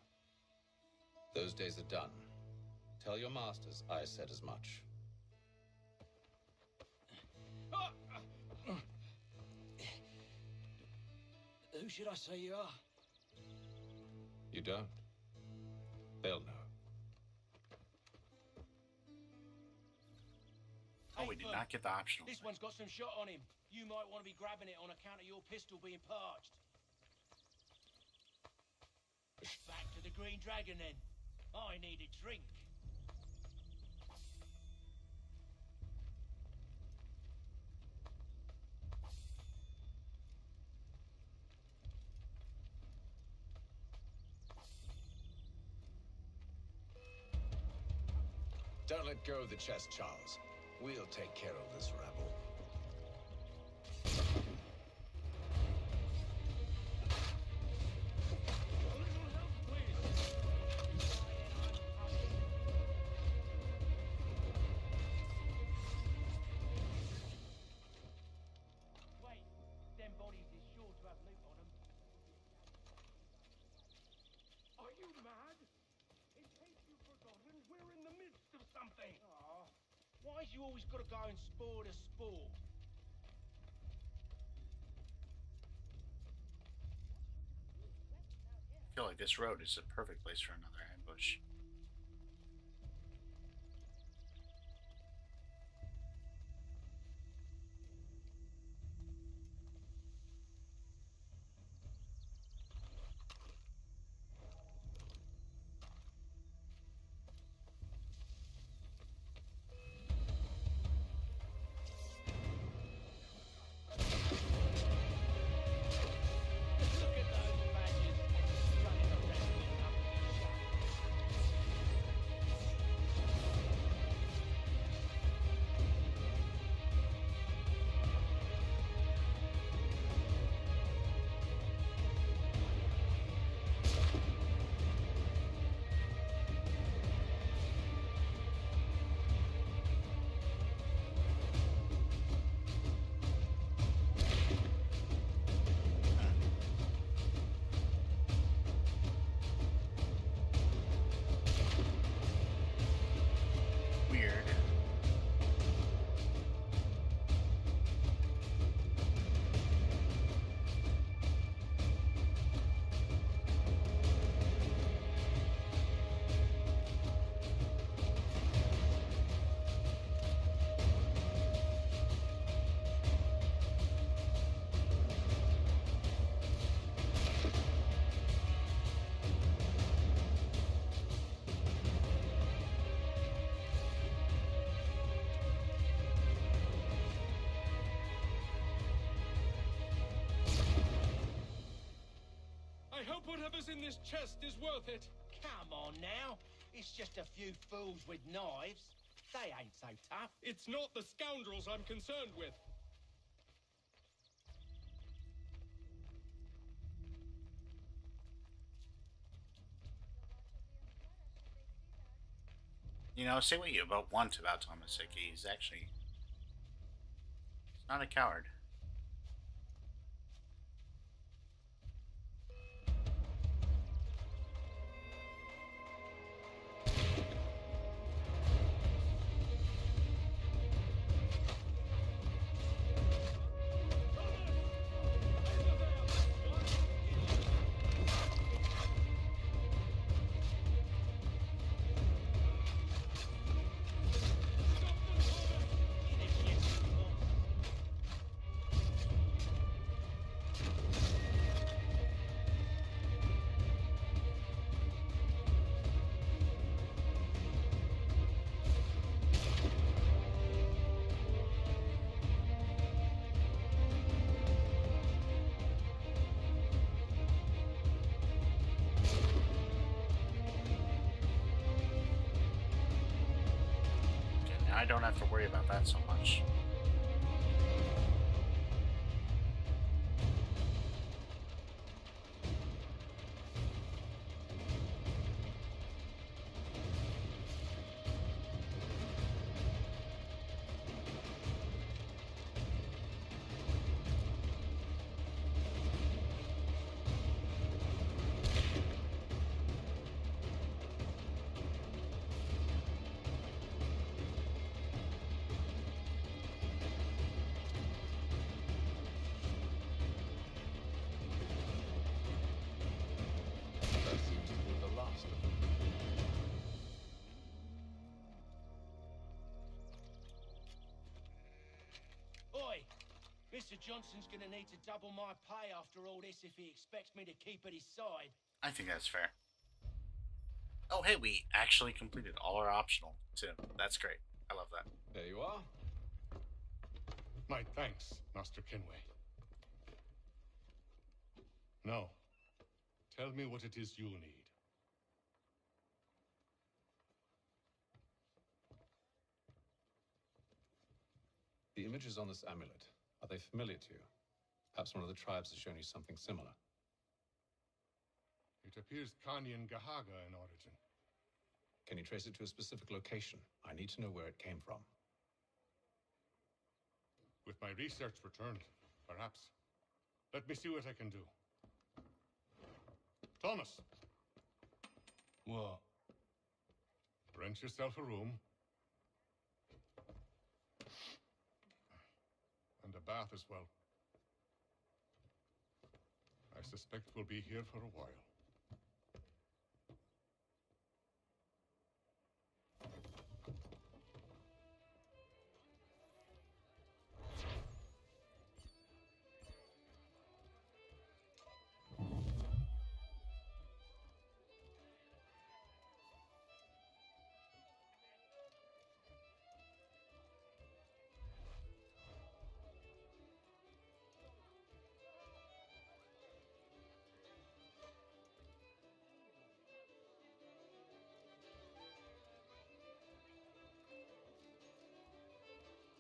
those days are done. Tell your masters I said as much. Who should I say you are? You don't? They'll know. Oh, we did not get the optional. This one's got some shot on him. You might want to be grabbing it on account of your pistol being parched. Back to the Green Dragon then. I need a drink. Don't let go of the chest, Charles. We'll take care of this rabble. Wait, them bodies is sure to have loot on them. Are you mad? In case you've forgotten, we're in the midst of something. Why's you always got to go and spore the spore? I feel like this road is a perfect place for another ambush. Weird. I hope whatever's in this chest is worth it. Come on now. It's just a few fools with knives. They ain't so tough. It's not the scoundrels I'm concerned with. You know, say what you want about Thomas Hickey. He's not a coward. I don't have to worry about that so much. That seems to be the last of them. Oi! Mr. Johnson's gonna need to double my pay after all this if he expects me to keep at his side. I think that's fair. Oh, hey, we actually completed all our optional, too. That's great. I love that. There you are. My thanks, Master Kenway. Now, tell me what it is you need. The images on this amulet, are they familiar to you? Perhaps one of the tribes has shown you something similar. It appears Kanyan Gahaga in origin. Can you trace it to a specific location? I need to know where it came from. With my research returned, perhaps. Let me see what I can do. Thomas! What? Rent yourself a room. And a bath as well. I suspect we'll be here for a while.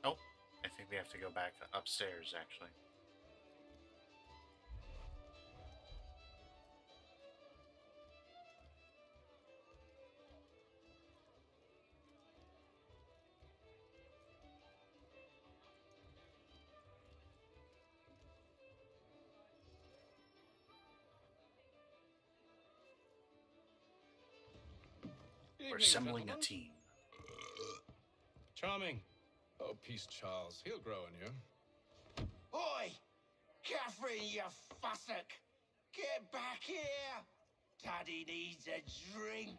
Oh, I think we have to go back upstairs, actually. We're assembling a team. Charming. Oh, peace, Charles. He'll grow on you. Oi! Catherine, you fussock! Get back here! Daddy needs a drink!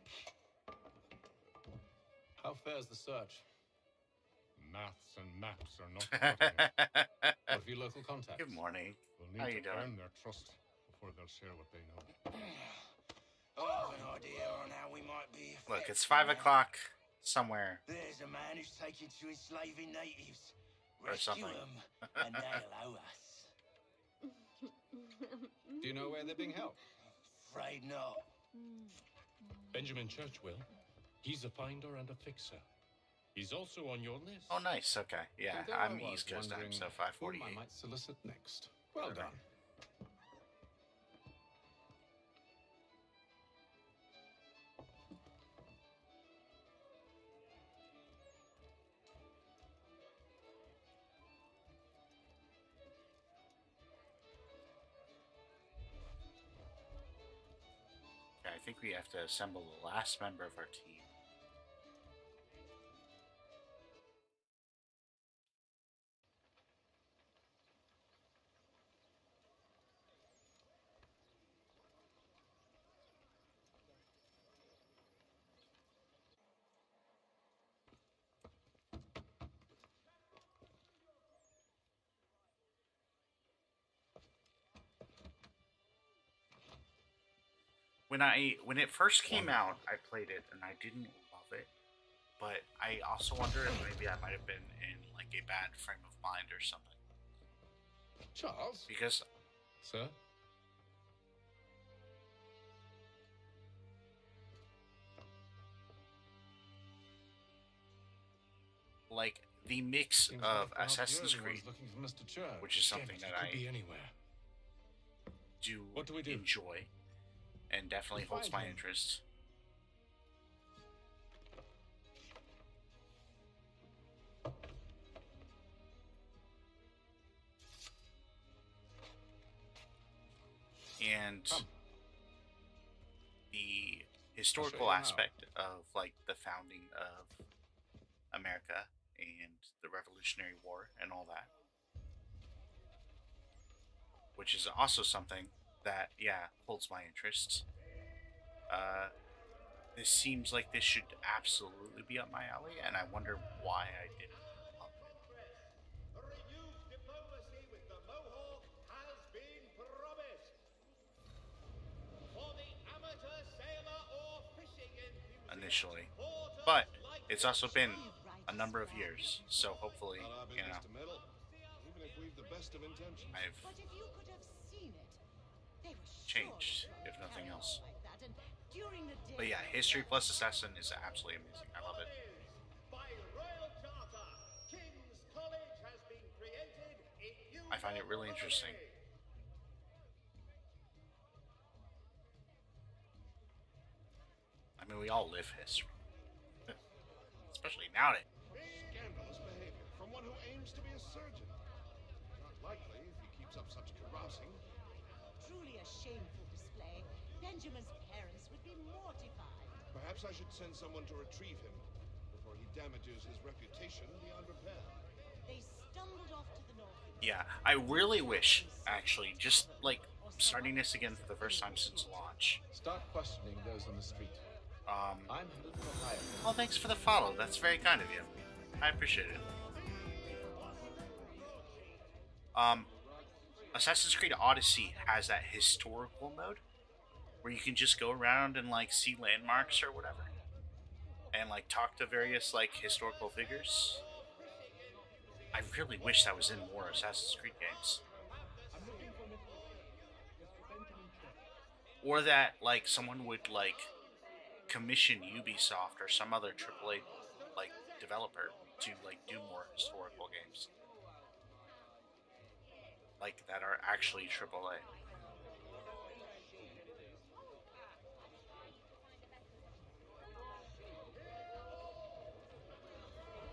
How fares the search? Maths and maps are not cutting it. What of your local contacts? Good morning. We'll How need you to doing? earn their trust before they'll share what they know. I have an idea on how we might be Look, it's effective 5 now. o'clock somewhere. There's a man who's taken to enslaving natives. Or Rescue something. them, and they'll owe us. Do you know where they're being held? Afraid not. Benjamin Churchwill. He's a finder and a fixer. He's also on your list. Oh, nice. Okay. Yeah, And there I'm I was East Coast time, wondering so whom 5:48. I might solicit next. Well done. Okay, I think we have to assemble the last member of our team. When it first came out, I played it and I didn't love it. But I also wonder if maybe I might have been in like a bad frame of mind or something. Charles? Because Sir? like the mix Seems of like perhaps Assassin's you're the ones Creed, looking for Mr. Church. which is Damn something it, that he could I be anywhere. What do we do? enjoy and definitely We holds find my him. interest. And the historical aspect of like the founding of America and the Revolutionary War and all that, which is also something that, yeah, holds my interest. Uh, this seems like this should absolutely be up my alley, and I wonder why I didn't. Initially, but it's also been a number of years, so hopefully, you know, Even if we've the best of intentions. I've But if you could have seen it, they were changed, if nothing else. like that, and during the day. But yeah, History plus Assassin is absolutely amazing. I love it. I find it really interesting. I mean, we all live history, especially nowadays. Scandalous behavior from one who aims to be a surgeon. Not likely if he keeps up such carousing. Truly a shameful display. Benjamin's parents would be mortified. Perhaps I should send someone to retrieve him before he damages his reputation beyond repair. They stumbled off to the north. Yeah, I really wish, actually, just like starting this again for the first time since launch. Start questioning those on the street. I'm headed for hire. Oh, thanks for the follow. That's very kind of you. I appreciate it. Assassin's Creed Odyssey has that historical mode where you can just go around and like see landmarks or whatever, and like talk to various like historical figures. I really wish that was in more Assassin's Creed games. Or that like someone would like commission Ubisoft or some other AAA like developer to like do more historical games like that are actually AAA.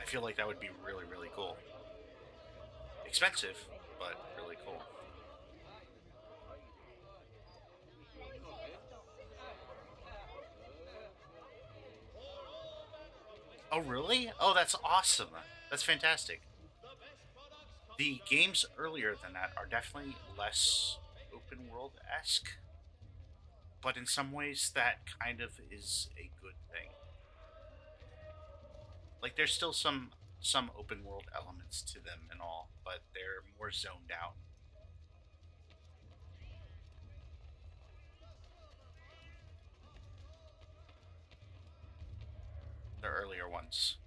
I feel like that would be really, really cool. Expensive, but really cool. Oh, really? Oh, that's awesome. That's fantastic. The games earlier than that are definitely less open world-esque, but in some ways that kind of is a good thing. Like, there's still some open world elements to them and all, but they're more zoned out. The earlier ones.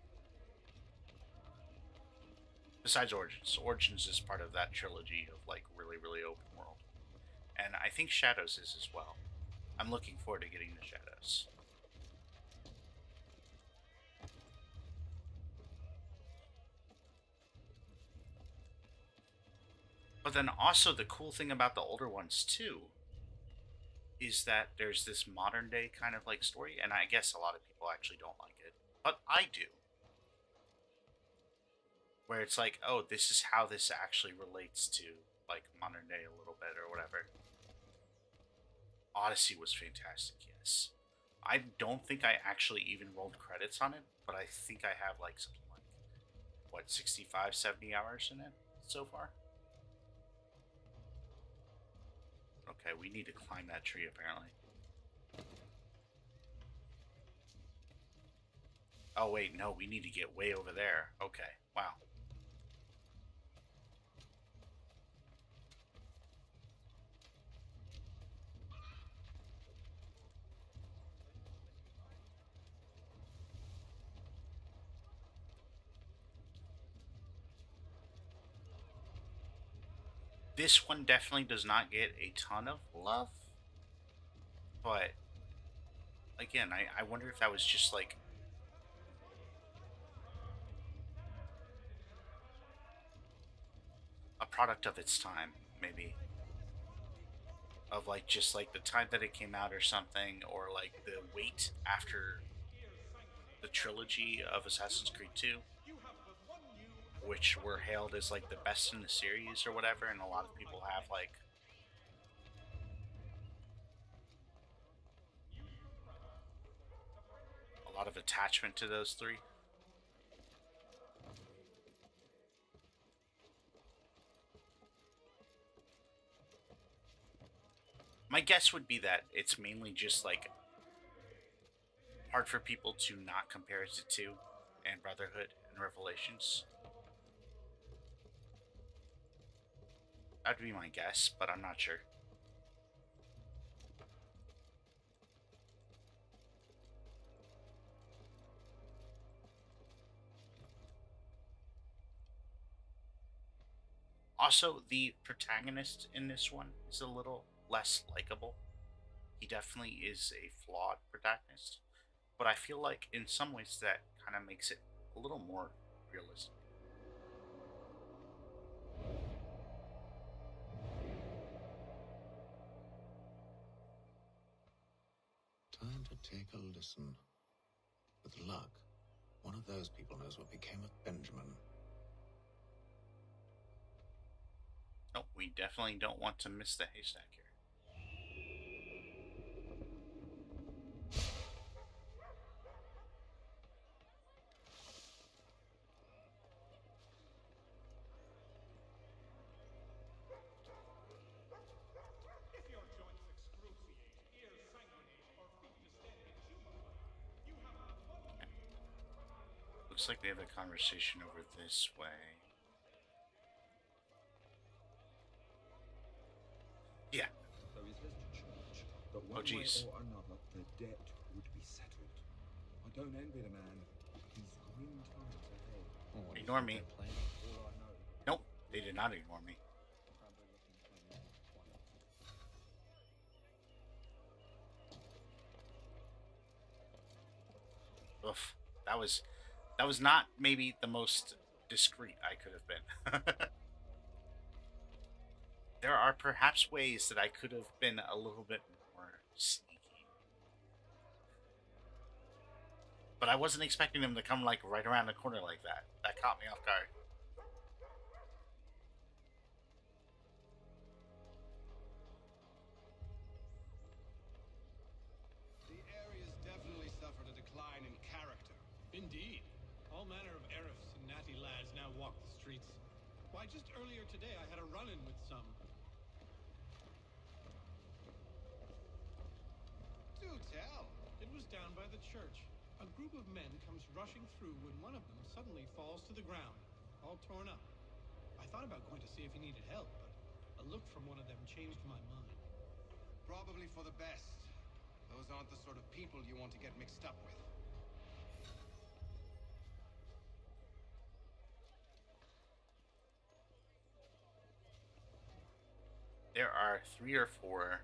Besides Origins. Origins is part of that trilogy of, like, really, really open world. And I think Shadows is as well. I'm looking forward to getting the Shadows. But then also the cool thing about the older ones, too, is that there's this modern day kind of, like, story, and I guess a lot of people actually don't like it. But I do. Where it's like, oh, this is how this actually relates to, like, modern day a little bit or whatever. Odyssey was fantastic, yes. I don't think I actually even rolled credits on it, but I think I have, like, something like, what, 65, 70 hours in it so far? Okay, we need to climb that tree, apparently. Oh, wait, no, we need to get way over there. Okay, wow. This one definitely does not get a ton of love, but again, I wonder if that was just like a product of its time, maybe. Of like just like the time that it came out or something, or like the wait after the trilogy of Assassin's Creed 2, which were hailed as like the best in the series or whatever, and a lot of people have like a lot of attachment to those three. My guess would be that it's mainly just like hard for people to not compare it to 2 and Brotherhood and Revelations. That'd be my guess, but I'm not sure. Also, the protagonist in this one is a little less likable. He definitely is a flawed protagonist, but I feel like in some ways that kind of makes it a little more realistic. Time to take a listen. With luck, one of those people knows what became of Benjamin. No, we definitely don't want to miss the haystack here. Looks like they have a conversation over this way. Yeah. So he says to church that Oh, one way geez. or another the debt would be settled. I don't envy the man. He's grim times ahead. Ignore me. Nope, they did not ignore me. Oof, that was not maybe the most discreet I could have been. There are perhaps ways that I could have been a little bit more sneaky. But I wasn't expecting them to come like right around the corner like that. That caught me off guard. The area's definitely suffered a decline in character. Indeed. All manner of Arifs and natty lads now walk the streets. Why, just earlier today I had a run-in with some. Do tell. It was down by the church. A group of men comes rushing through when one of them suddenly falls to the ground, all torn up. I thought about going to see if he needed help, but a look from one of them changed my mind. Probably for the best. Those aren't the sort of people you want to get mixed up with. There are 3 or 4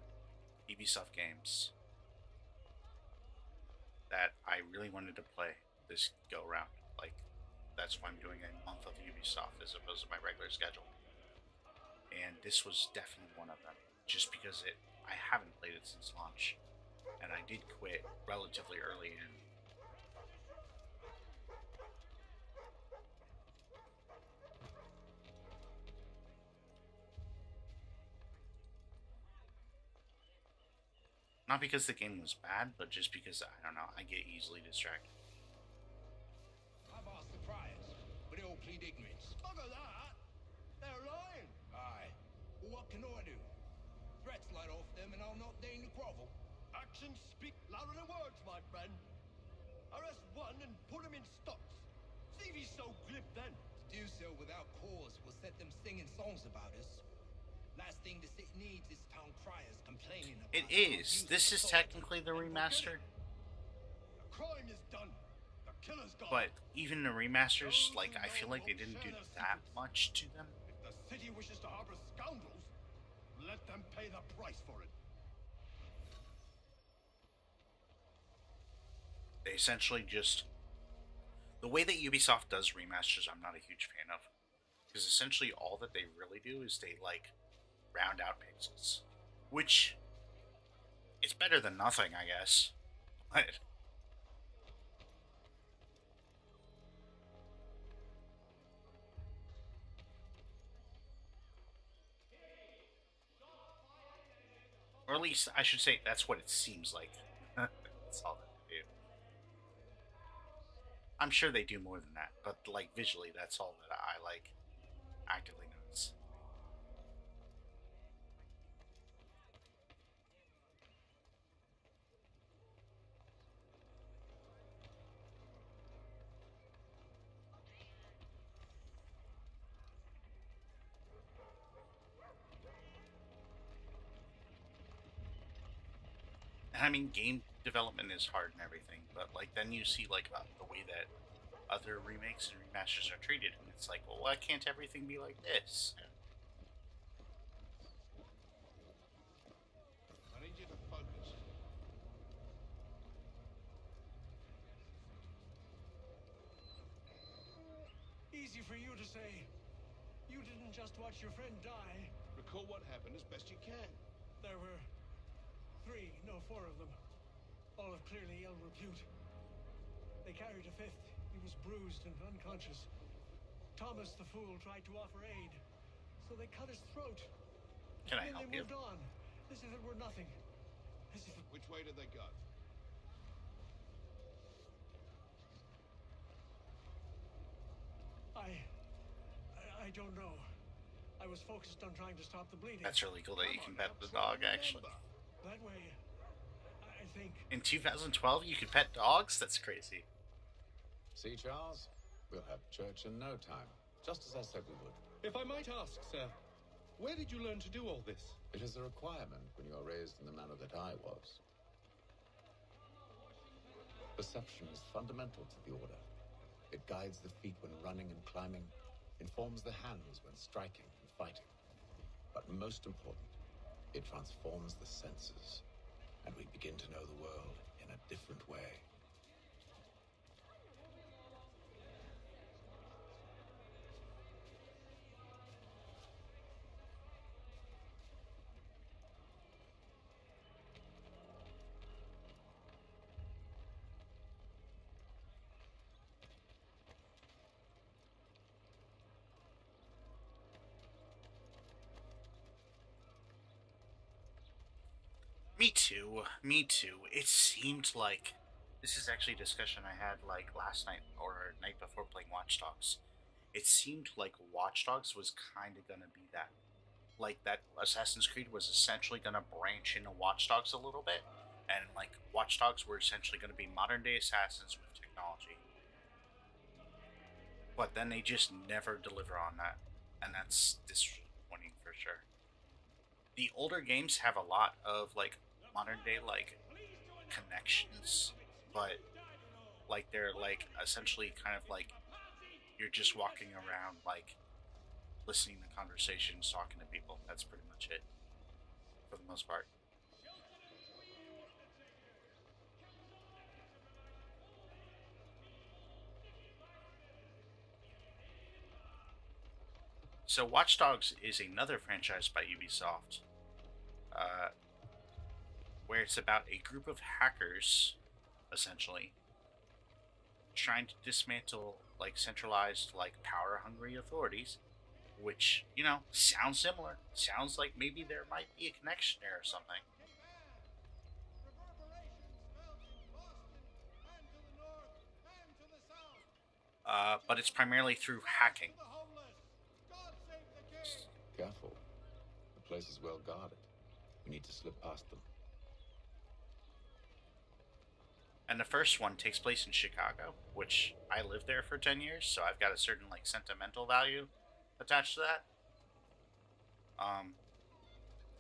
Ubisoft games that I really wanted to play this go round. Like, that's why I'm doing a month of Ubisoft as opposed to my regular schedule. And this was definitely one of them, just because I haven't played it since launch, and I did quit relatively early in. Not because the game was bad, but just because, I don't know, I get easily distracted. I've asked the priors, but they all plead ignorance. Bugger that! They're lying! Aye. Well, what can I do? Threats light off them and I'll not deign to grovel. Actions speak louder than words, my friend. Arrest one and put him in stocks. See if he's so glib then. To do so without cause will set them singing songs about us. Last thing the city needs is town criers complaining about It is. This is technically the remaster. The crime is done. The killer's gone. But even the remasters, like, I feel like they didn't do that much to them. If the city wishes to harbor scoundrels, let them pay the price for it. They essentially just... The way that Ubisoft does remasters, I'm not a huge fan of. Because essentially all that they really do is they, like, round out pixels. Which, it's better than nothing, I guess. But... Or at least, I should say, that's what it seems like. That's all that they do. I'm sure they do more than that, but, like, visually, that's all that I, like, actively notice. And I mean, game development is hard and everything, but, like, then you see, like, the way that other remakes and remasters are treated, and it's like, well, why can't everything be like this? I need you to focus. Easy for you to say. You didn't just watch your friend die. Recall what happened as best you can. There were four of them. All of clearly ill repute. They carried a fifth. He was bruised and unconscious. Thomas the fool tried to offer aid, so they cut his throat. Can I then help they you? moved on, as if it were nothing. As if it... Which way did they go? I don't know. I was focused on trying to stop the bleeding. That's really cool that you can pet the dog, actually. That way, I think... In 2012, you could pet dogs? That's crazy. See, Charles? We'll have church in no time, just as I said we would. If I might ask, sir, where did you learn to do all this? It is a requirement when you are raised in the manner that I was. Perception is fundamental to the order. It guides the feet when running and climbing, informs the hands when striking and fighting. But most important, it transforms the senses, and we begin to know the world in a different way. Me too. Me too. It seemed like this is actually a discussion I had like last night or night before playing Watch Dogs. It seemed like Watch Dogs was kind of gonna be that, like that Assassin's Creed was essentially gonna branch into Watch Dogs a little bit, and like Watch Dogs were essentially gonna be modern day assassins with technology. But then they just never deliver on that, and that's disappointing for sure. The older games have a lot of like modern day like connections, but like they're like essentially kind of like you're just walking around like listening to conversations, talking to people. That's pretty much it for the most part. So Watch Dogs is another franchise by Ubisoft, where it's about a group of hackers, essentially, trying to dismantle like centralized, like power-hungry authorities, which, you know, sounds similar. Sounds like maybe there might be a connection there or something. But it's primarily through hacking. Careful. The place is well guarded. We need to slip past them. And the first one takes place in Chicago, which I lived there for 10 years, so I've got a certain like sentimental value attached to that.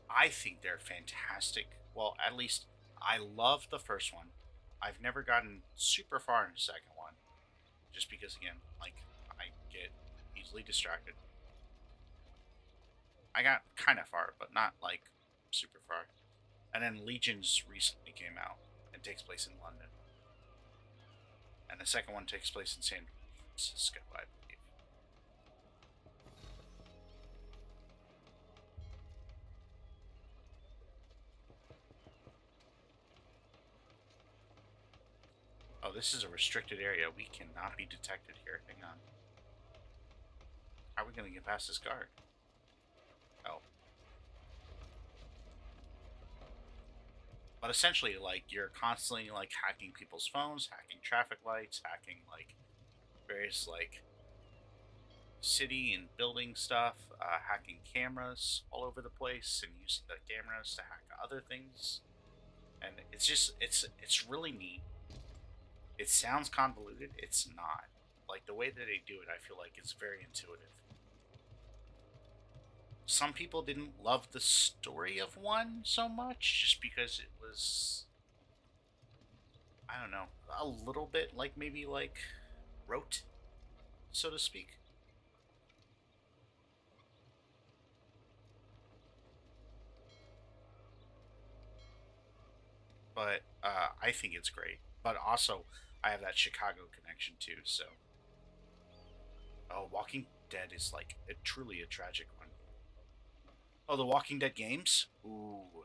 I think they're fantastic. Well, at least I love the first one. I've never gotten super far in the second one, just because again, like I get easily distracted. I got kind of far, but not like super far. And then Legions recently came out and takes place in London. And the second one takes place in San Francisco, I believe. this is a restricted area. We cannot be detected here. Hang on. How are we going to get past this guard? Oh. But essentially, like, you're constantly, like, hacking people's phones, hacking traffic lights, hacking, like, various, like, city and building stuff, hacking cameras all over the place, and using the cameras to hack other things. And it's just, it's really neat. It sounds convoluted. It's not. Like, the way that they do it, I feel like it's very intuitive. Some people didn't love the story of 1 so much, just because it was, I don't know, a little bit like, maybe like rote, so to speak. But I think it's great. But also, I have that Chicago connection too, so. Oh, Walking Dead is like truly a tragic one. Oh, the Walking Dead games? Ooh.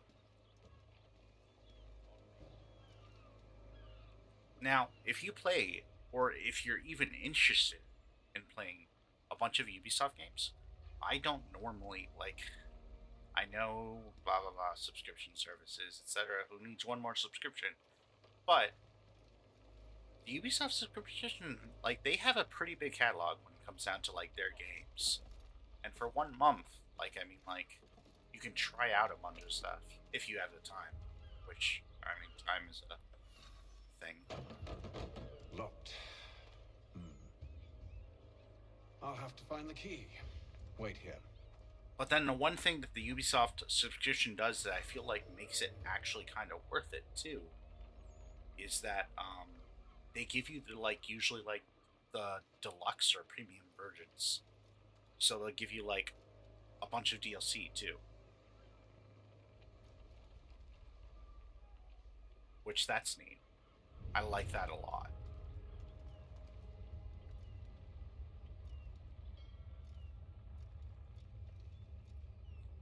Now, if you play, or if you're even interested in playing a bunch of Ubisoft games, I don't normally, like, I know, blah, blah, blah, subscription services, etc. Who needs one more subscription? But the Ubisoft subscription, like, they have a pretty big catalog when it comes down to, like, their games. And for 1 month, like, I mean, like, you can try out a bunch of stuff if you have the time. Which, I mean, time is a thing. Locked. I'll have to find the key. Wait here. But then the one thing that the Ubisoft subscription does that I feel like makes it actually kind of worth it too is that they give you the, like, usually like the deluxe or premium versions. So they'll give you like a bunch of DLC too. Which that's neat. I like that a lot.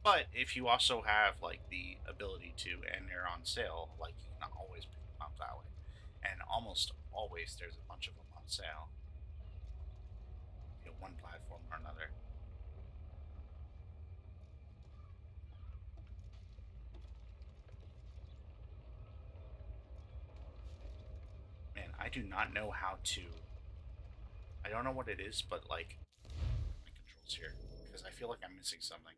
But if you also have like the ability to, and they're on sale, like you can always pick them up that way. And almost always there's a bunch of them on sale. You know, one platform or another. Man, I do not know how to. I don't know what it is, but like my controls here, because I feel like I'm missing something.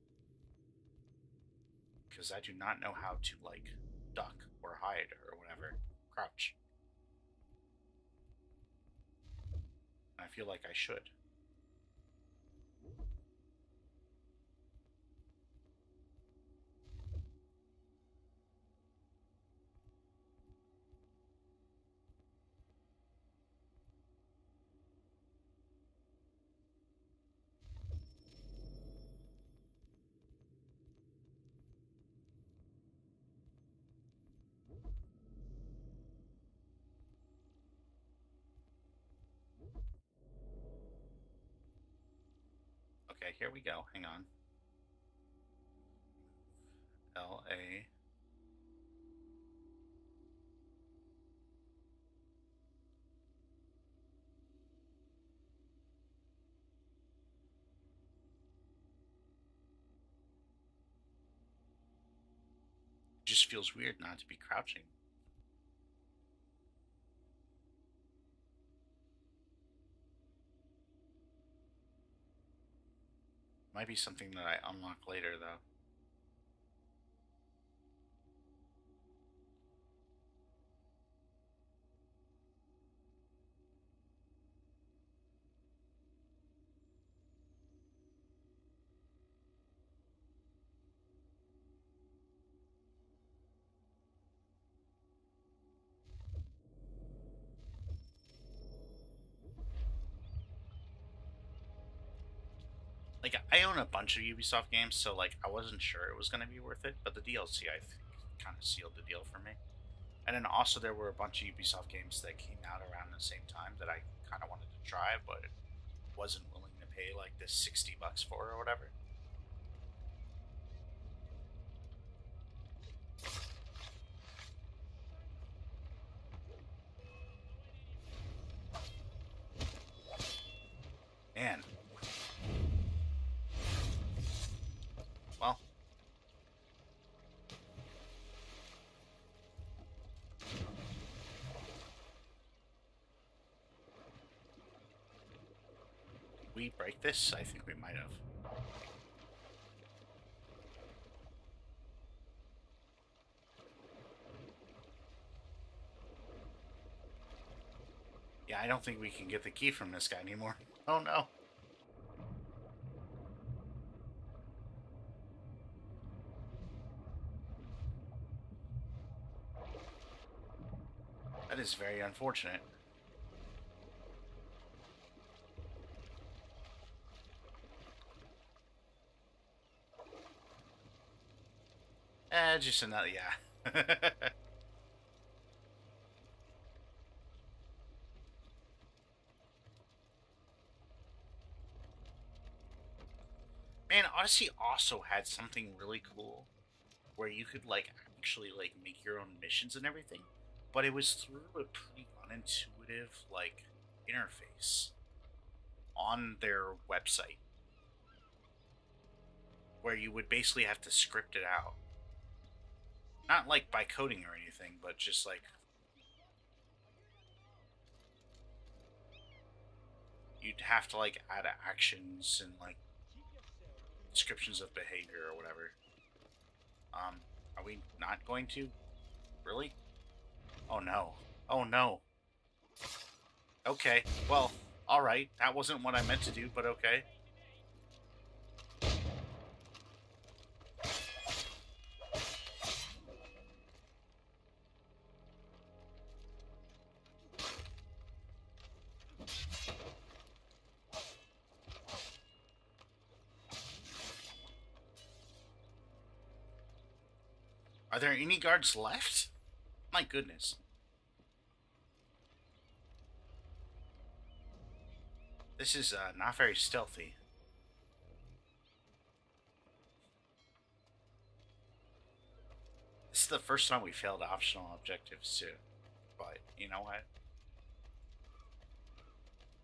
Because I do not know how to like duck or hide or whatever, crouch. And I feel like I should. Okay, here we go. Hang on. LA. It just feels weird not to be crouching. Might be something that I unlock later, though. Like, I own a bunch of Ubisoft games, so like I wasn't sure it was going to be worth it, but the DLC I think kind of sealed the deal for me. And then also there were a bunch of Ubisoft games that came out around the same time that I kind of wanted to try, but wasn't willing to pay like the $60 for or whatever. we break this? I think we might have. Yeah, I don't think we can get the key from this guy anymore. Oh no. That is very unfortunate. Just another, yeah. Man, Odyssey also had something really cool where you could, like, actually, like, make your own missions and everything, but it was through a pretty unintuitive, like, interface on their website where you would basically have to script it out. Not, like, by coding or anything, but just, like, you'd have to, like, add actions and, like, descriptions of behavior or whatever. Are we not going to? Really? Oh no. Oh no. Okay, well, alright. That wasn't what I meant to do, but okay. Are there any guards left? My goodness. This is not very stealthy. This is the first time we failed optional objectives too. But you know what?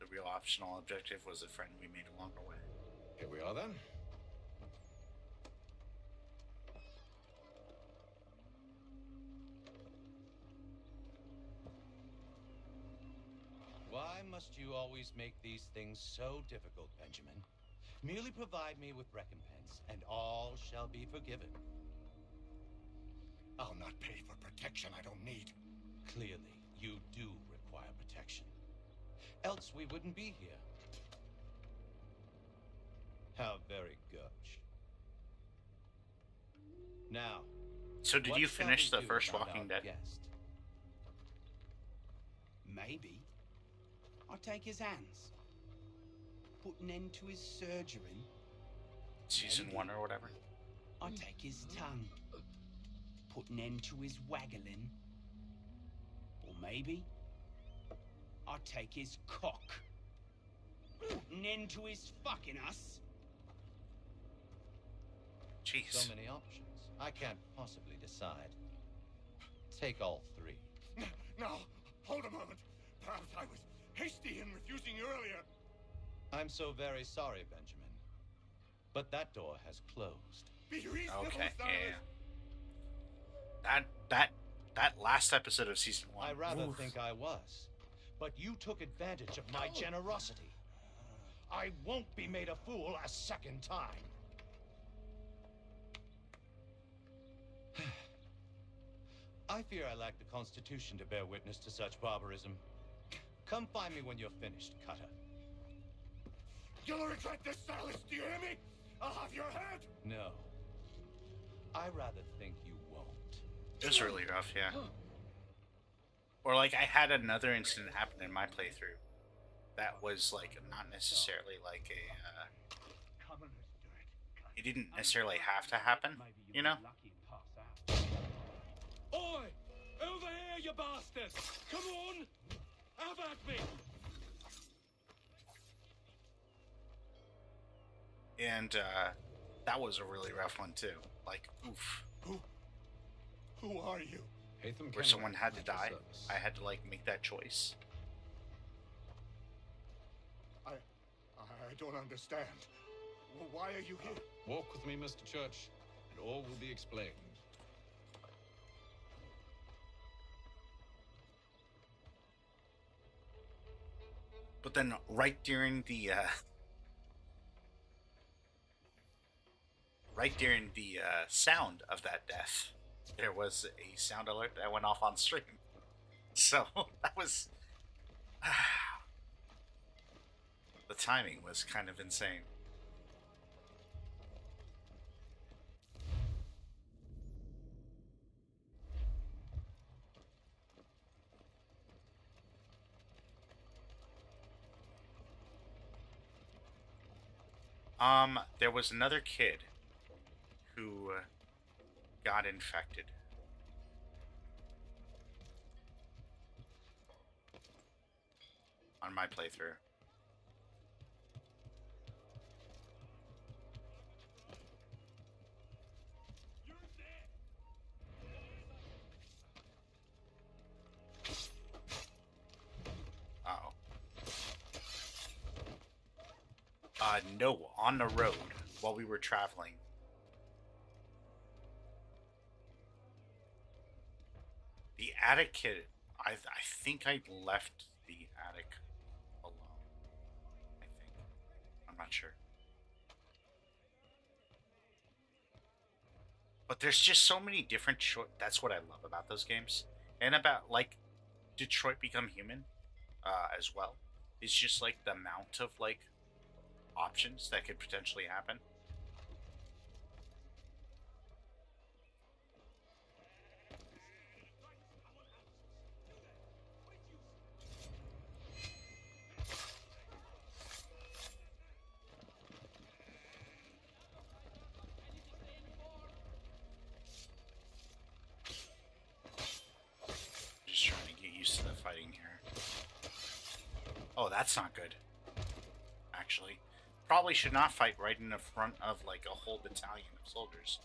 The real optional objective was a friend we made along the way. Here we are then. Why must you always make these things so difficult, Benjamin? Merely provide me with recompense, and all shall be forgiven. I'll not pay for protection I don't need. Clearly, you do require protection. Else we wouldn't be here. How very gauche. Now, so did you finish the first Walking Dead? Guest? Maybe. I'll take his hands. Put an end to his surgery. Season 1 or whatever. I'll take his tongue. Put an end to his waggling. Or maybe I'll take his cock. Put an end to his fucking us. Jeez. So many options. I can't possibly decide. Take all three. No, hold a moment. Perhaps I was hasty in refusing you earlier. I'm so very sorry, Benjamin. But that door has closed. Be reasonable, Okay, Silas. yeah. That last episode of season 1. I rather Oof. think I was. But you took advantage of my generosity. I won't be made a fool a second time. I fear I lack the constitution to bear witness to such barbarism. Come find me when you're finished, Cutter. You'll regret this, Silas. Do you hear me? I'll have your head. No. I rather think you won't. It was really rough, yeah. Or like I had another incident happen in my playthrough that was like not necessarily like a it didn't necessarily have to happen, you know? Oi! Over here, you bastard! Come on! Have at me! And that was a really rough one too. Like, oof. Who are you? Where someone had to die. I had to like make that choice. I don't understand. Why are you here? Walk with me, Mr. Church, and all will be explained. But then right during the right during the sound of that death, there was a sound alert that went off on stream. So that was the timing was kind of insane. There was another kid who got infected. On my playthrough. Uh-oh. No, on the road while we were traveling. The attic kid, I think I left the attic alone. I think. I'm not sure. But there's just so many different that's what I love about those games. And about, like, Detroit Become Human as well. It's just, like, the amount of, like, options that could potentially happen. Just trying to get used to the fighting here. Oh, that's not good. Actually. Probably should not fight right in the front of, like, a whole battalion of soldiers.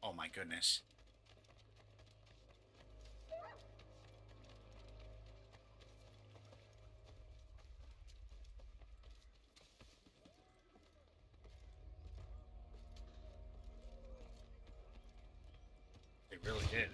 Oh my goodness. They really did.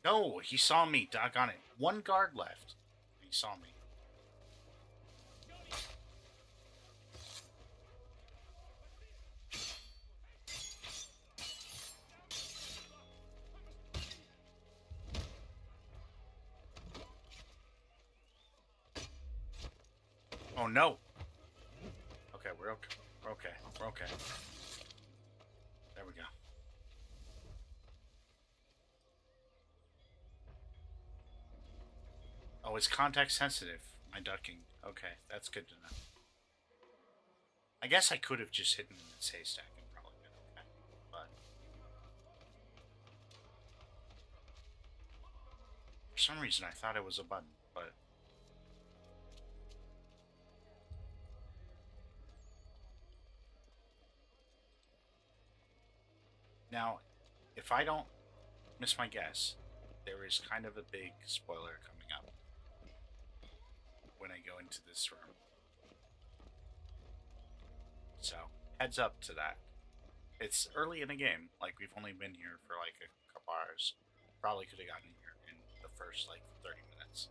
No, he saw me. Doggone it. One guard left. He saw me. Oh no. Okay, we're okay. We're okay. We're okay. There we go. Oh, it's context sensitive. My ducking. Okay, that's good to know. I guess I could have just hidden in this haystack and probably been okay. But for some reason I thought it was a button, but now, if I don't miss my guess, there is kind of a big spoiler coming up when I go into this room. So, heads up to that. It's early in the game. Like, we've only been here for like a couple hours. Probably could have gotten here in the first like 30 minutes.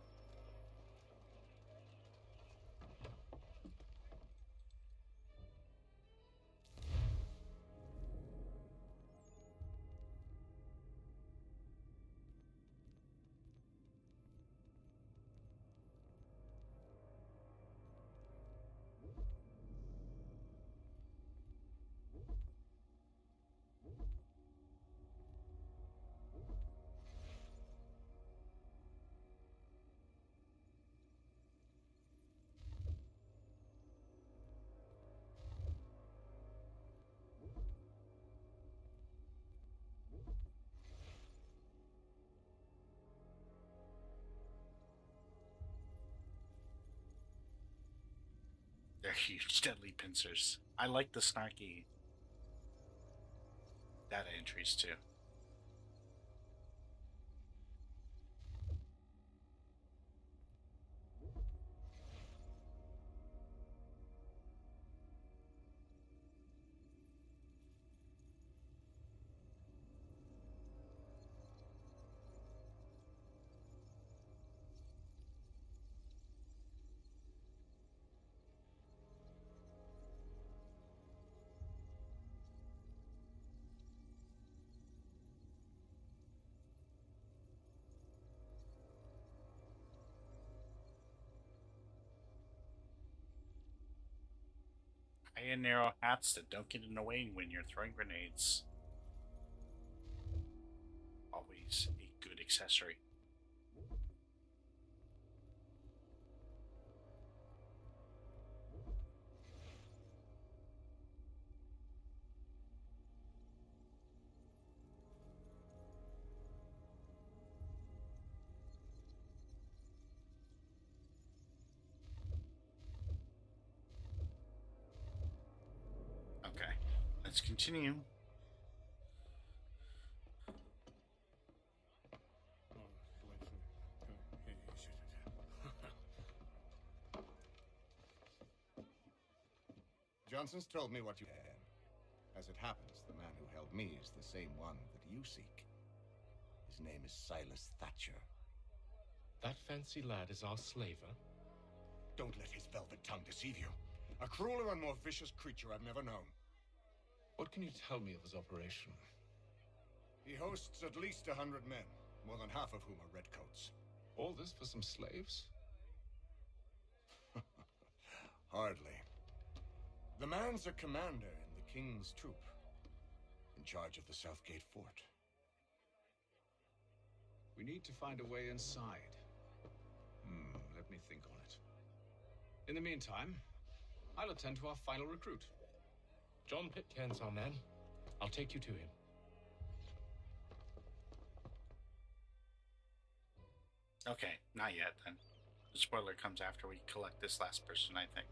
huge deadly pincers. I like the snarky data entries too. High and narrow hats that don't get in the way when you're throwing grenades. Always a good accessory. Okay, let's continue. Johnson's told me what you can. As it happens, the man who held me is the same one that you seek. His name is Silas Thatcher. That fancy lad is our slaver? Don't let his velvet tongue deceive you. A crueler and more vicious creature I've never known. What can you tell me of his operation? He hosts at least 100 men, more than half of whom are redcoats. All this for some slaves? Hardly. The man's a commander in the King's troop, in charge of the Southgate Fort. We need to find a way inside. Let me think on it. In the meantime, I'll attend to our final recruit. John Pitcairn's our man. I'll take you to him. Okay, not yet then. The spoiler comes after we collect this last person, I think.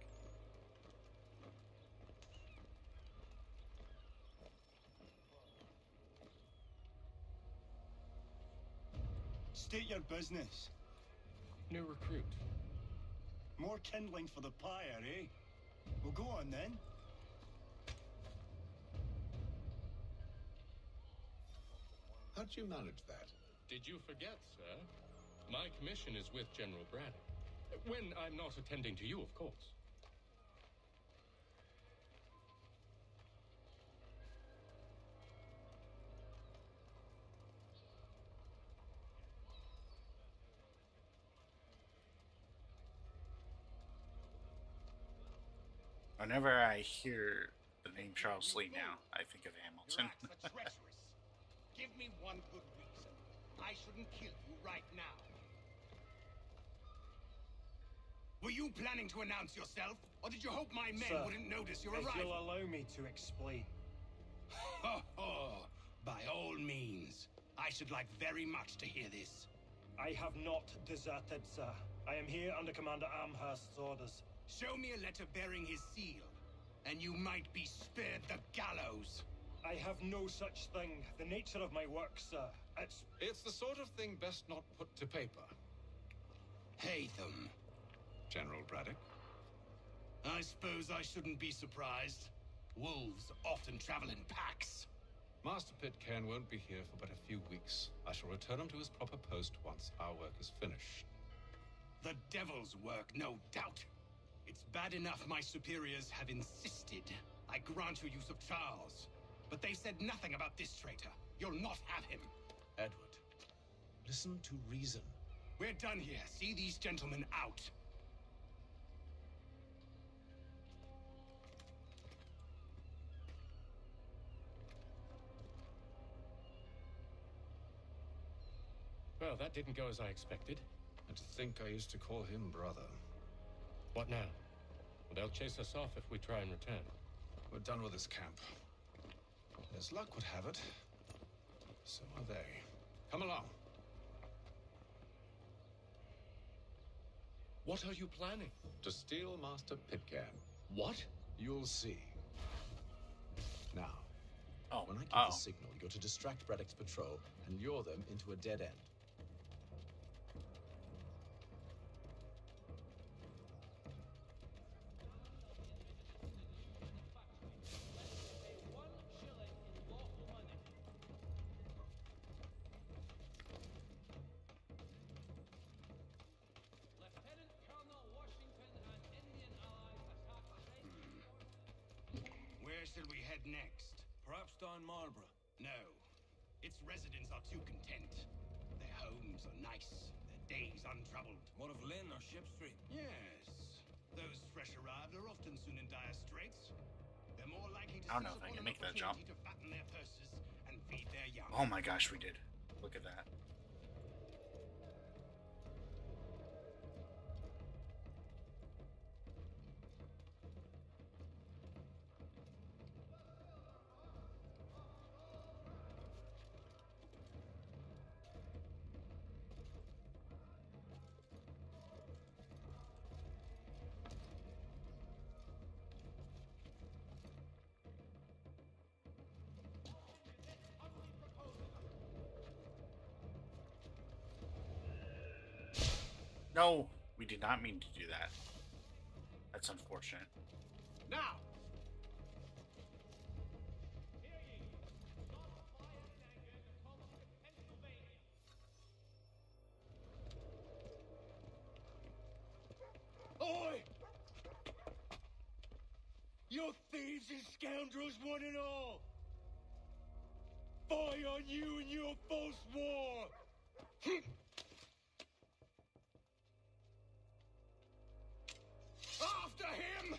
State your business. New recruit. More kindling for the pyre, eh? Well, go on then. How'd you manage that? Did you forget, sir? My commission is with General Braddock. When I'm not attending to you, of course. Whenever I hear the name Charles Lee now, I think of Hamilton. Your acts are treacherous. Give me one good reason. I shouldn't kill you right now. Were you planning to announce yourself? Or did you hope my men Sir, wouldn't notice your if arrival? you'll allow me to explain. By all means. I should like very much to hear this. I have not deserted, sir. I am here under Commander Amherst's orders. Show me a letter bearing his seal, and you might be spared the gallows. I have no such thing. The nature of my work, sir. It's the sort of thing best not put to paper. Hatham. General Braddock? I suppose I shouldn't be surprised. Wolves often travel in packs. Master Pitcairn won't be here for but a few weeks. I shall return him to his proper post once our work is finished. The devil's work, no doubt. It's bad enough my superiors have insisted I grant you use of Charles. But they said nothing about this traitor. You'll not have him. Edward, listen to reason. We're done here. See these gentlemen out. Well, that didn't go as I expected. And to think I used to call him brother. What now? Well, they'll chase us off if we try and return. We're done with this camp. As luck would have it, so are they. Come along. What are you planning? To steal Master Pitcairn. What? You'll see. Now, when I give the signal, you're to distract Braddock's patrol and lure them into a dead end. Where shall we head next? Perhaps down Marlborough. No. Its residents are too content. Their homes are nice, their days untroubled. What of Lynn or Ship Street? Yes. Those fresh arrived are often soon in dire straits. They're more likely to I don't know seize if I upon can an make that jump. opportunity to fatten their purses and feed their young. Oh my gosh, we did. Look at that. No, we did not mean to do that. That's unfortunate. Now! Oi! You thieves and scoundrels, one and all! Fie on you and your false war! After him!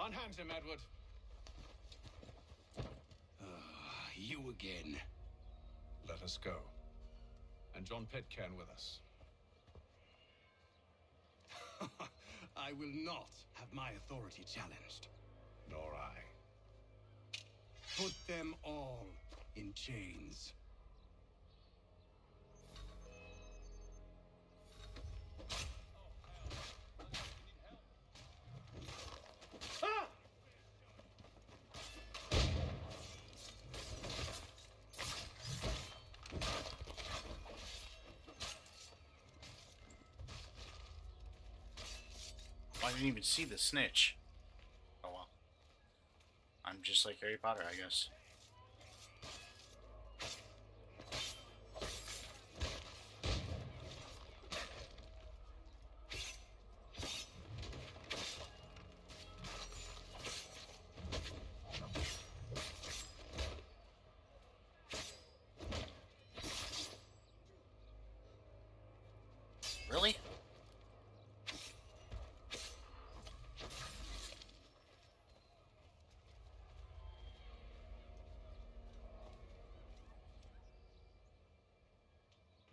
Unhand him, Edward. You again. Let us go. And John Pitcairn with us. I will not have my authority challenged. Nor I. Put them all in chains. I didn't even see the snitch. Oh well. I'm just like Harry Potter, I guess. Really?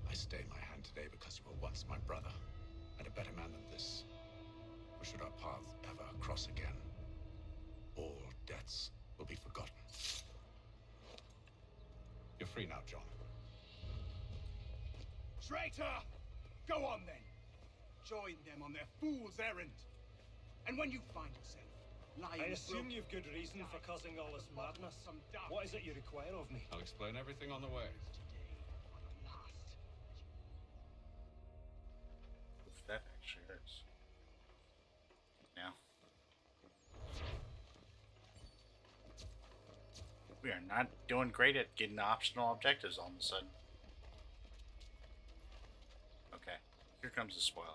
I stay my hand today because you were once my brother, and a better man than this. For should our paths ever cross again, all debts will be forgotten. You're free now, John. Traitor! Go on then! Join them on their fool's errand! And when you find yourself lying... I assume you've good reason for causing all this madness. What is it you require of me? I'll explain everything on the way. Oof, that actually hurts. Now. We are not doing great at getting optional objectives all of a sudden. Okay, here comes the spoiler.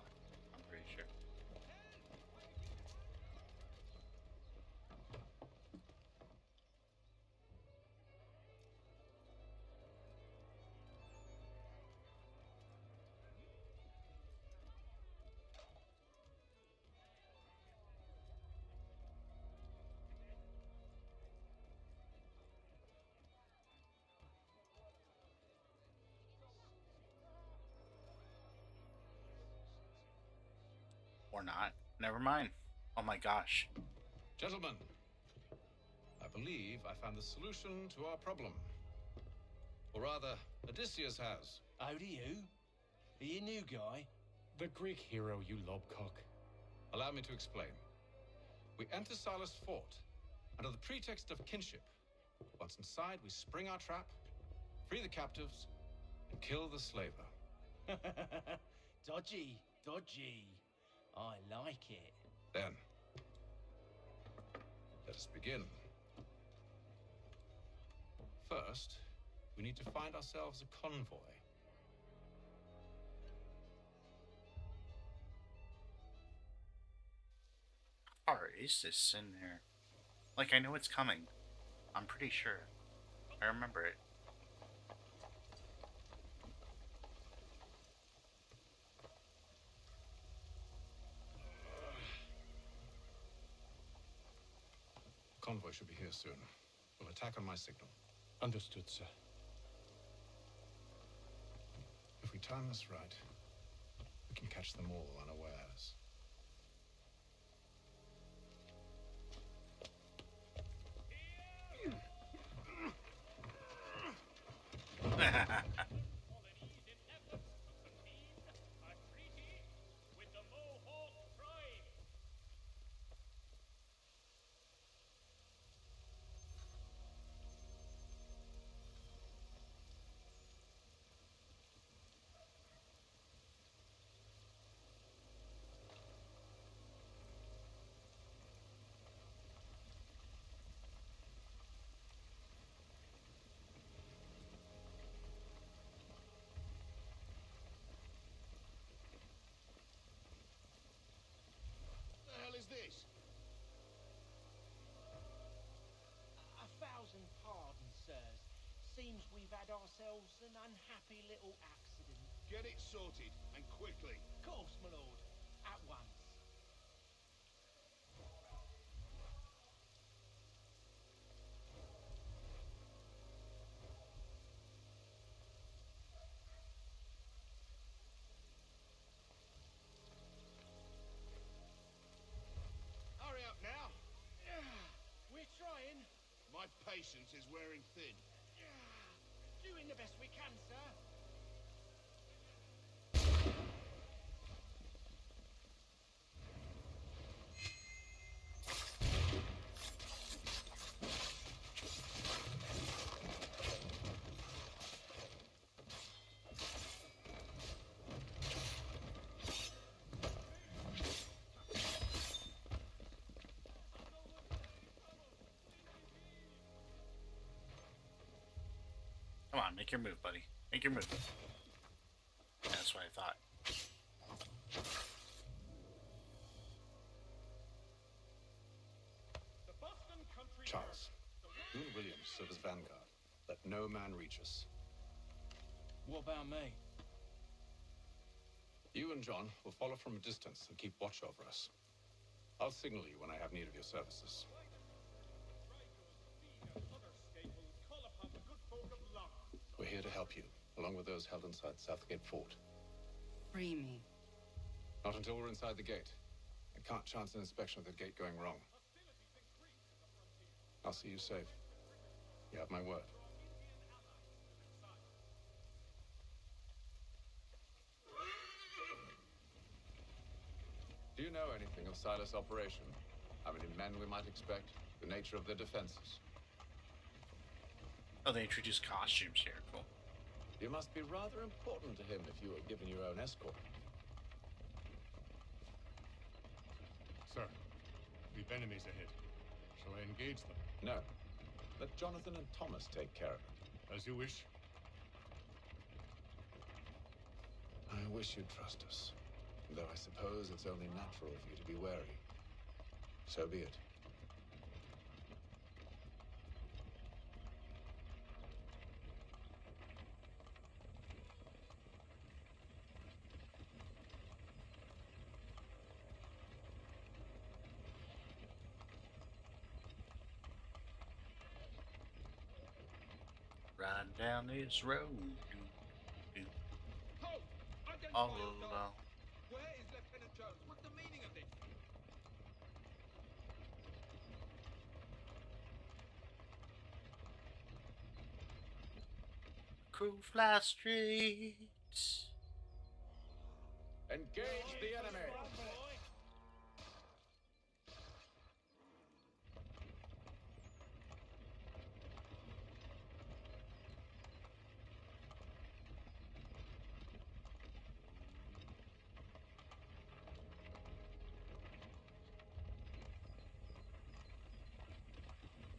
I'm pretty sure. Or not. Never mind. Oh my gosh. Gentlemen, I believe I found the solution to our problem. Or rather, Odysseus has. How do you? Are you a new guy? The Greek hero, you lobcock. Allow me to explain. We enter Silas' fort under the pretext of kinship. Once inside, we spring our trap, free the captives, and kill the slaver. Dodgy, dodgy. I like it. Then, let us begin. First, we need to find ourselves a convoy. How far is this in there? Like, I know it's coming. I'm pretty sure. I remember it. Convoy should be here soon. We'll attack on my signal. Understood, sir. If we time this right, we can catch them all unawares. The hell is this? A thousand pardons, sirs. Seems we've had ourselves an unhappy little accident. Get it sorted, and quickly. Course, my lord. At once. Hurry up now. We're trying. My patience is wearing thin. Doing the best we can, sir. Come on, make your move, buddy. Make your move. That's what I thought. Charles, you and Williams serve as vanguard. Let no man reach us. What about me? You and John will follow from a distance and keep watch over us. I'll signal you when I have need of your services. We're here to help you, along with those held inside Southgate Fort. Free me. Not until we're inside the gate. I can't chance an inspection of the gate going wrong. I'll see you safe. You have my word. Do you know anything of Silas' operation? How many men we might expect? The nature of their defenses? Oh, they introduced costumes here. Cool. You must be rather important to him if you are given your own escort. Sir, we've enemies ahead. Shall I engage them? No. Let Jonathan and Thomas take care of it. As you wish. I wish you'd trust us. Though I suppose it's only natural for you to be wary. So be it. Riding down this road. All alone. Where is Lieutenant Jones? What's the meaning of this? Crew fly streets. Engage the enemy.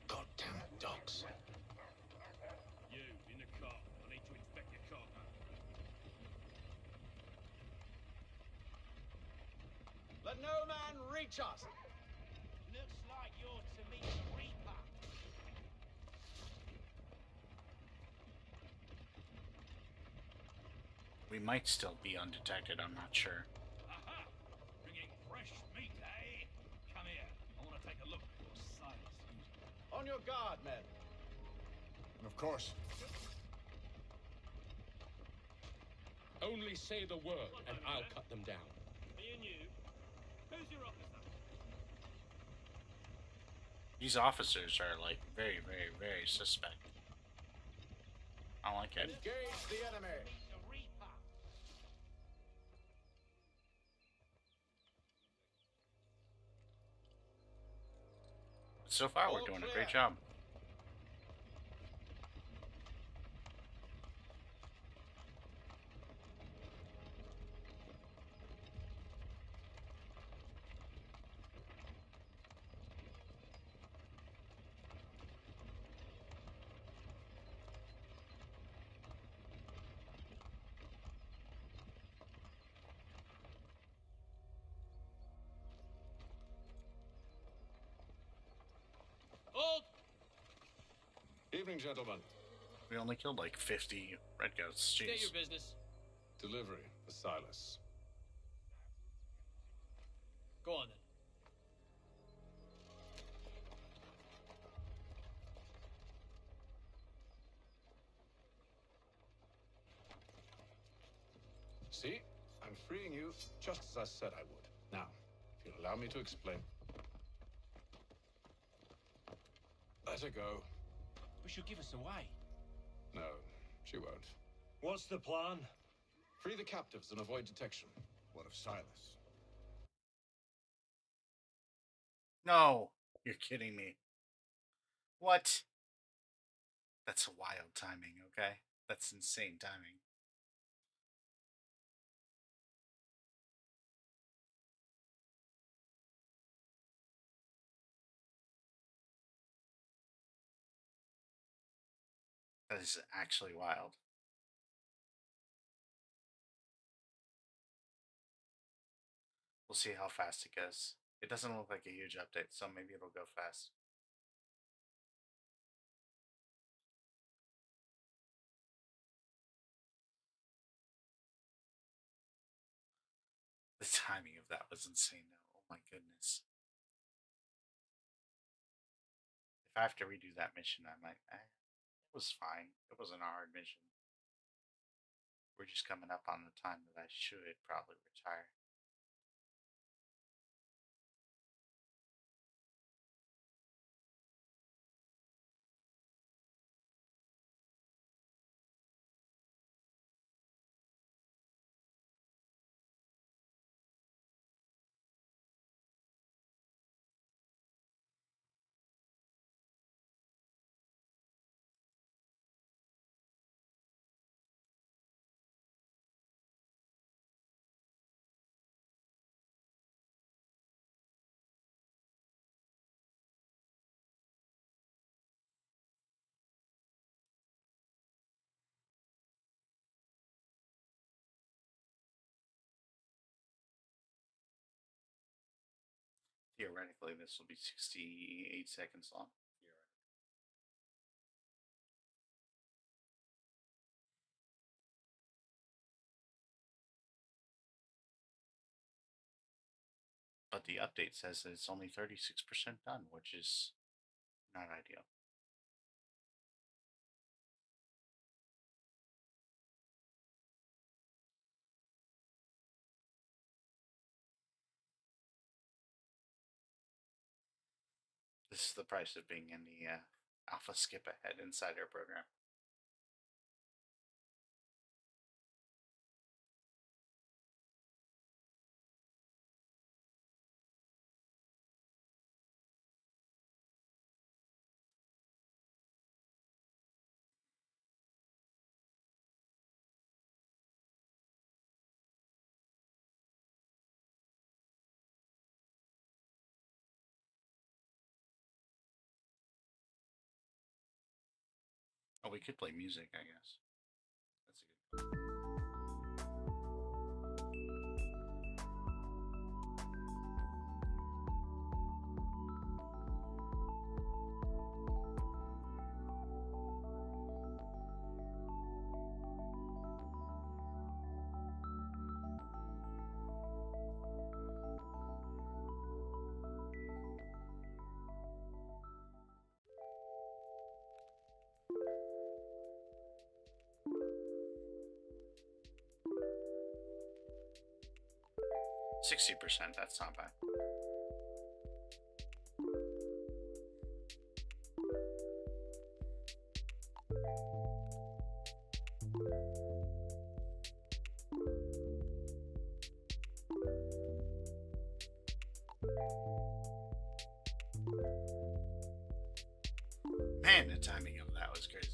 Goddamn dogs. You, in the car. I need to inspect your cargo. Let no man reach us. Looks like you're to meet the Reaper. We might still be undetected, I'm not sure. Aha! Bringing fresh meat, eh? Come here. I want to take a look at your Silas user. On your guard, men. Of course. Only say the word, and I'll cut them down. Me and you. Who's your officer? These officers are like very, very, very suspect. I don't like it. Engage the enemy. Meet the Reaper. So far, we're All doing a clear. great job. Hold! Evening, gentlemen. We only killed like 50 red goats. State Jeez. your business. Delivery for Silas. Go on then. See? I'm freeing you just as I said I would. Now, if you'll allow me to explain. Let her go. But she'll give us away. No, she won't. What's the plan? Free the captives and avoid detection. What of Silas? No, you're kidding me. What? That's wild timing, okay? That's insane timing. That is actually wild. We'll see how fast it goes. It doesn't look like a huge update, so maybe it'll go fast. The timing of that was insane, though. Oh my goodness. If I have to redo that mission, I might. It was fine. It wasn't a hard mission. We're just coming up on the time that I should probably retire. Theoretically, this will be 68 seconds long. But the update says that it's only 36% done, which is not ideal. This is the price of being in the Alpha Skip Ahead Insider program. Oh, we could play music, I guess. That's a good call. 60%, that's not bad. Man, the timing of that was crazy.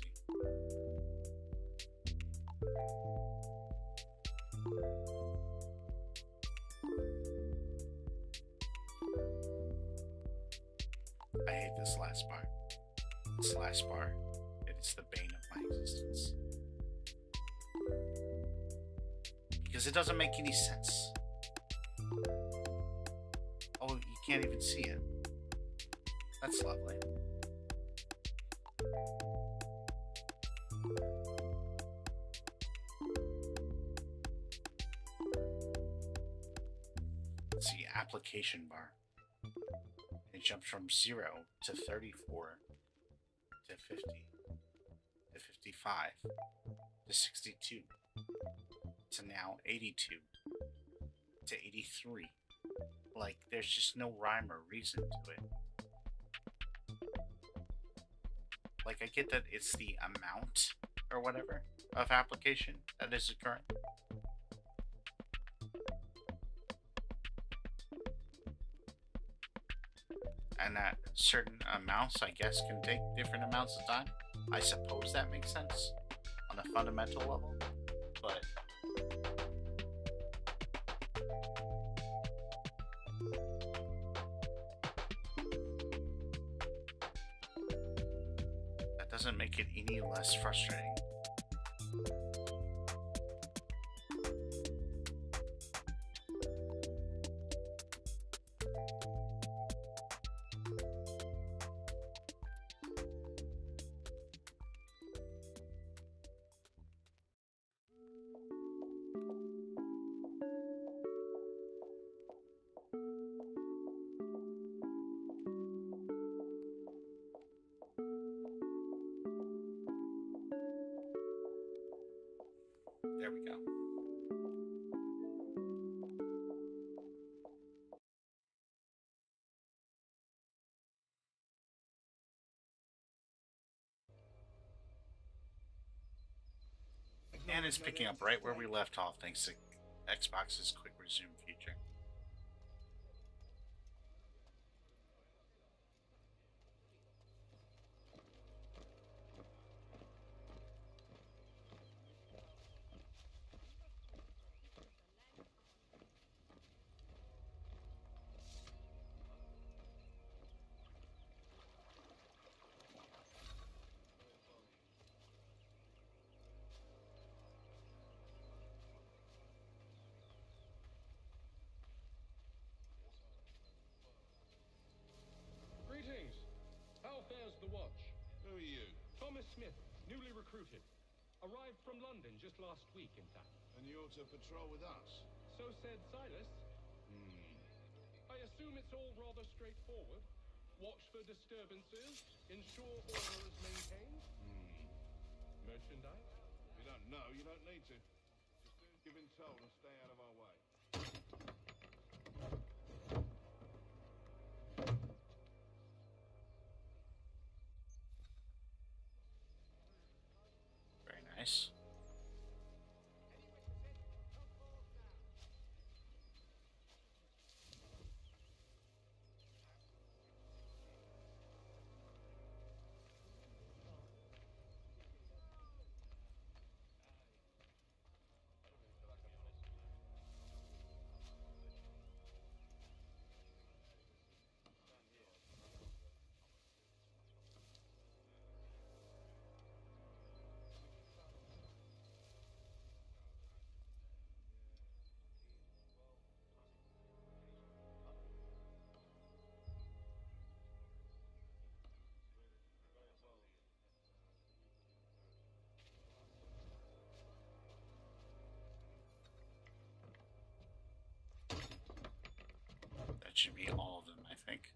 I hate this last bar. This last bar, it is the bane of my existence. Because it doesn't make any sense. Oh, you can't even see it. That's lovely. Let's see, application bar. It jumps from 0 to 34 to 50 to 55 to 62 to now 82 to 83. Like, there's just no rhyme or reason to it. Like, I get that it's the amount or whatever of application that is occurring. And that certain amounts, I guess, can take different amounts of time. I suppose that makes sense on a fundamental level, but that doesn't make it any less frustrating. There we go. And it's picking up right where we left off thanks to Xbox's quick resume feature. Greetings. How fares the watch? Who are you? Thomas Smith, newly recruited. Arrived from London just last week, in fact. And you're to patrol with us? So said Silas. I assume it's all rather straightforward. Watch for disturbances, ensure order is maintained. Merchandise? If you don't know, you don't need to. Just do as you've been told and stay out of our way. nice. That should be all of them, I think.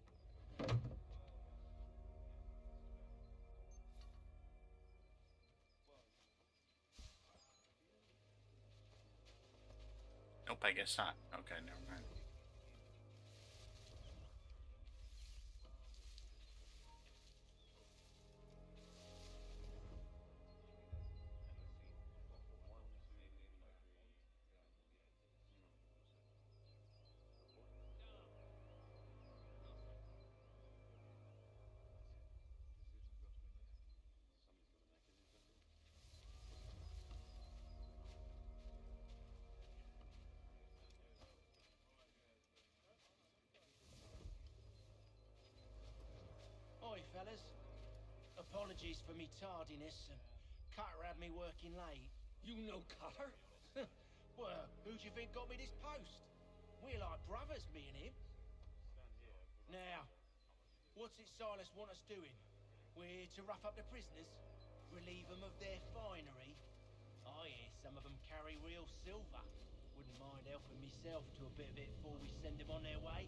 Nope, I guess not. Okay, never mind. Oi, fellas. Apologies for me tardiness. Cutter had me working late. You know Cutter? Well, who do you think got me this post? We're like brothers, me and him. Now, what's it Silas want us doing? We're here to rough up the prisoners? Relieve them of their finery? I hear some of them carry real silver. Wouldn't mind helping myself to a bit of it before we send them on their way.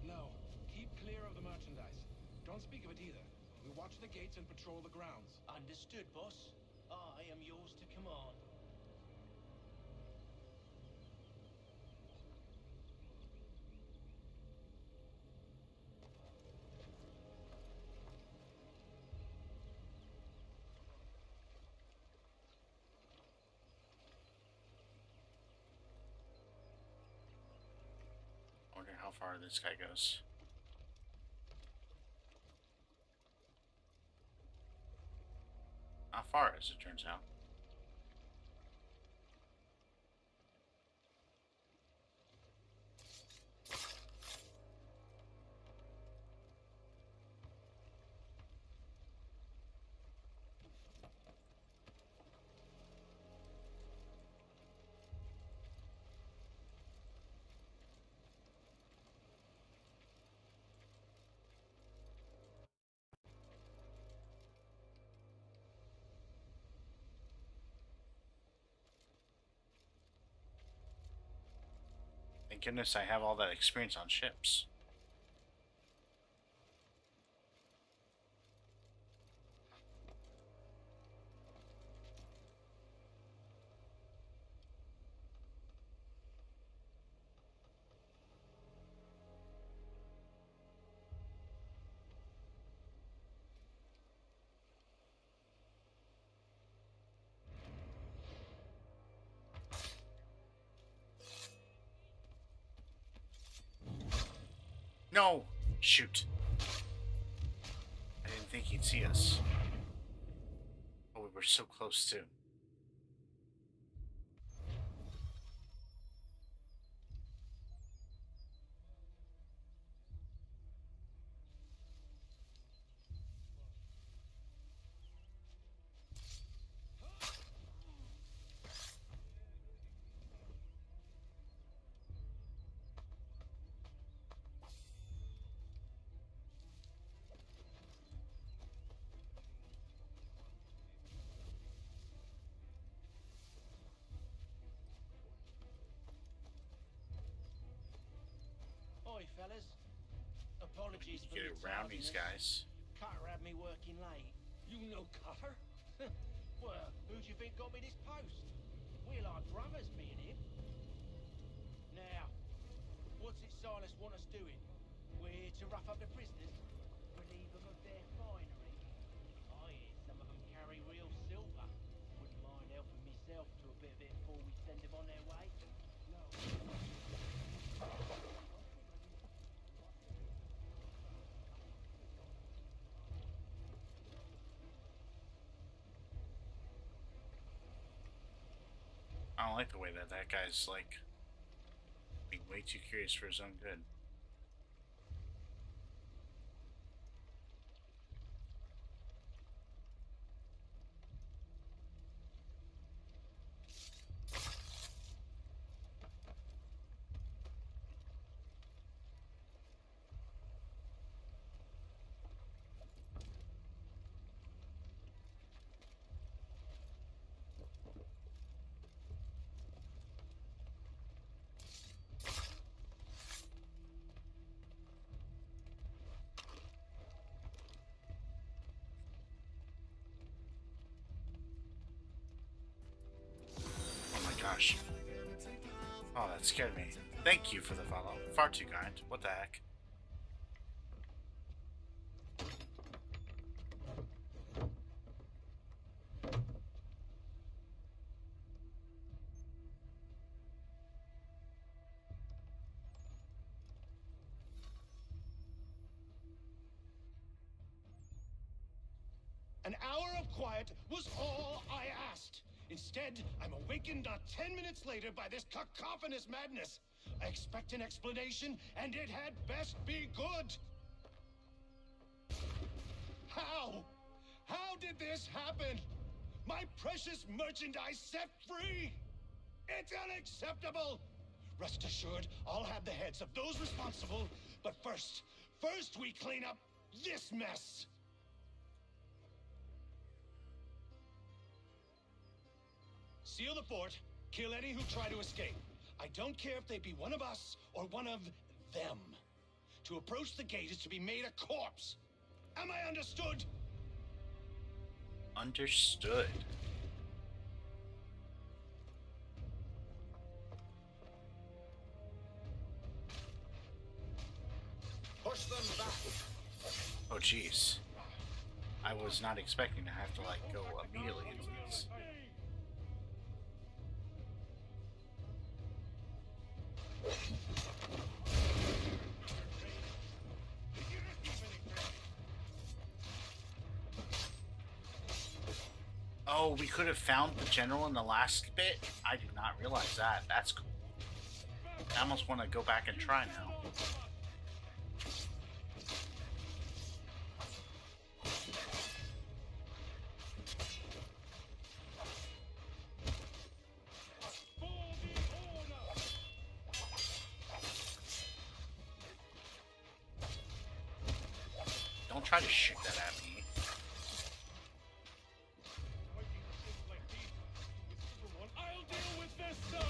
No, keep clear of the merchandise. Don't speak of it either. We watch the gates and patrol the grounds. Understood, boss. I am yours to command. I wonder how far this guy goes. Not far, as it turns out. Thank goodness I have all that experience on ships. No! Shoot. I didn't think he'd see us. Oh, we were so close too. Oi, fellas. Apologies for Get me around these tardiness. guys. Cutter had me working late. You know Cutter? Well, who do you think got me this post? We're like brothers, me and him. Now, what's it Silas want us doing? We're here to rough up the prisoners? Relieve them of their finery? I hear some of them carry real silver. Wouldn't mind helping yourself to a bit of it before we send them on their way? No. I don't like the way that that guy's like being way too curious for his own good. Gosh. Oh, that scared me. Thank you for the follow. Far too kind. What the heck? An hour of quiet was all I asked. Instead, I'm awakened not 10 minutes later by this cacophonous madness. I expect an explanation, and it had best be good. How? How did this happen? My precious merchandise set free! It's unacceptable! Rest assured, I'll have the heads of those responsible, but first we clean up this mess! Seal the fort, kill any who try to escape. I don't care if they be one of us or one of them. To approach the gate is to be made a corpse. Am I understood? Understood. Push them back. Oh, jeez. I was not expecting to have to, like, go immediately into this. Oh, we could have found the general in the last bit? I did not realize that. That's cool. I almost want to go back and try now. Don't try to shoot that at me. I'll deal with this, sir!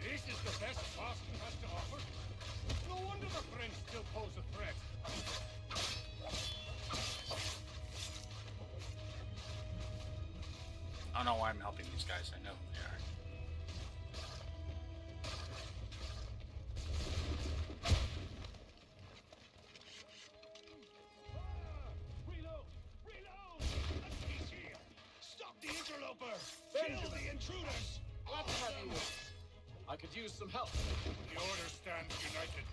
This is the best Boston has to offer. No wonder the French still pose a threat. I don't know why I'm helping these guys. I know who they are. Reload! Reload! He's here! Stop the interloper! Kill the intruders! Glad to have you. I could use some help. The Order stands united.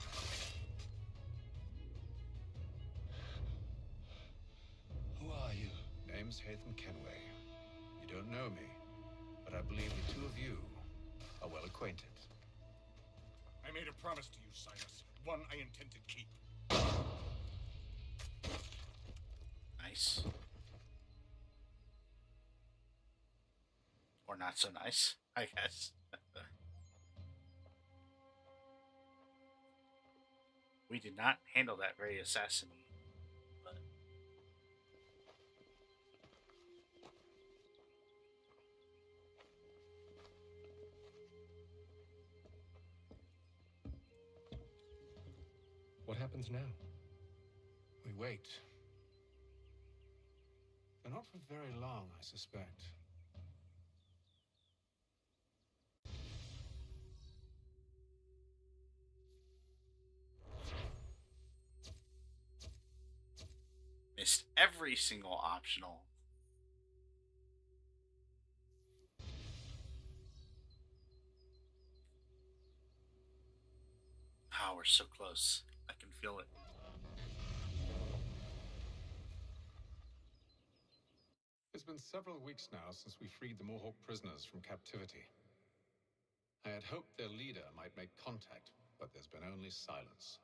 Who are you? Name's Hatham Kenway. You don't know me, but I believe the two of you are well acquainted. I made a promise to you, Silas. One I intend to keep. Nice. Or not so nice, I guess. We did not handle that very assassin-y. But What happens now? We wait. But not for very long, I suspect. every single optional. Oh, we're so close. I can feel it. It's been several weeks now since we freed the Mohawk prisoners from captivity. I had hoped their leader might make contact, but there's been only silence.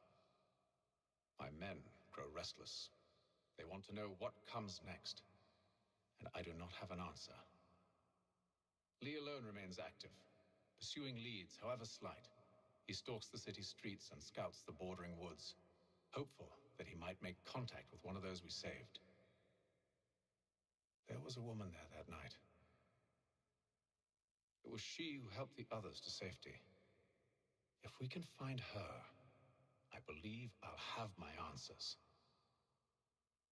My men grow restless. They want to know what comes next, and I do not have an answer. Lee alone remains active, pursuing leads, however slight. He stalks the city streets and scouts the bordering woods, hopeful that he might make contact with one of those we saved. There was a woman there that night. It was she who helped the others to safety. If we can find her, I believe I'll have my answers.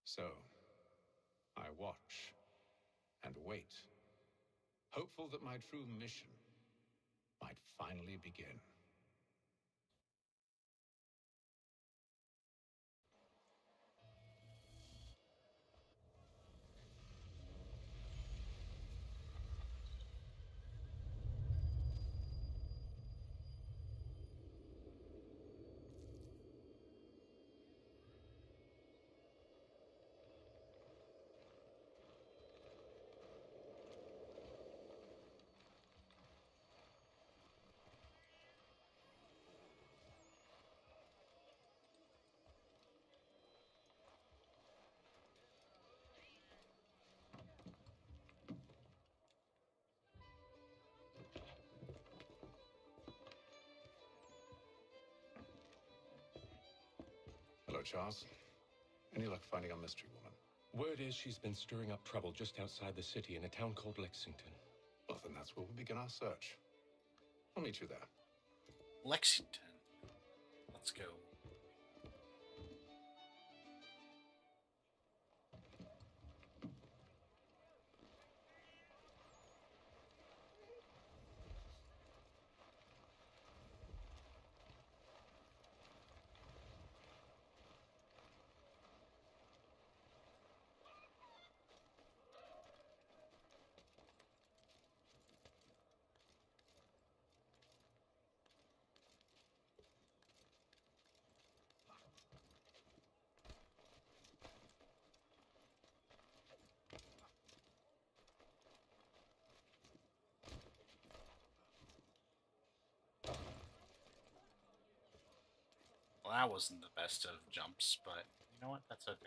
So, I watch and wait, hopeful that my true mission might finally begin. Hello, Charles. Any luck finding our mystery woman? Word is she's been stirring up trouble just outside the city in a town called Lexington. Well, then that's where we'll begin our search. I'll meet you there. Lexington. Let's go. Well, that wasn't the best of jumps, but you know what? That's okay.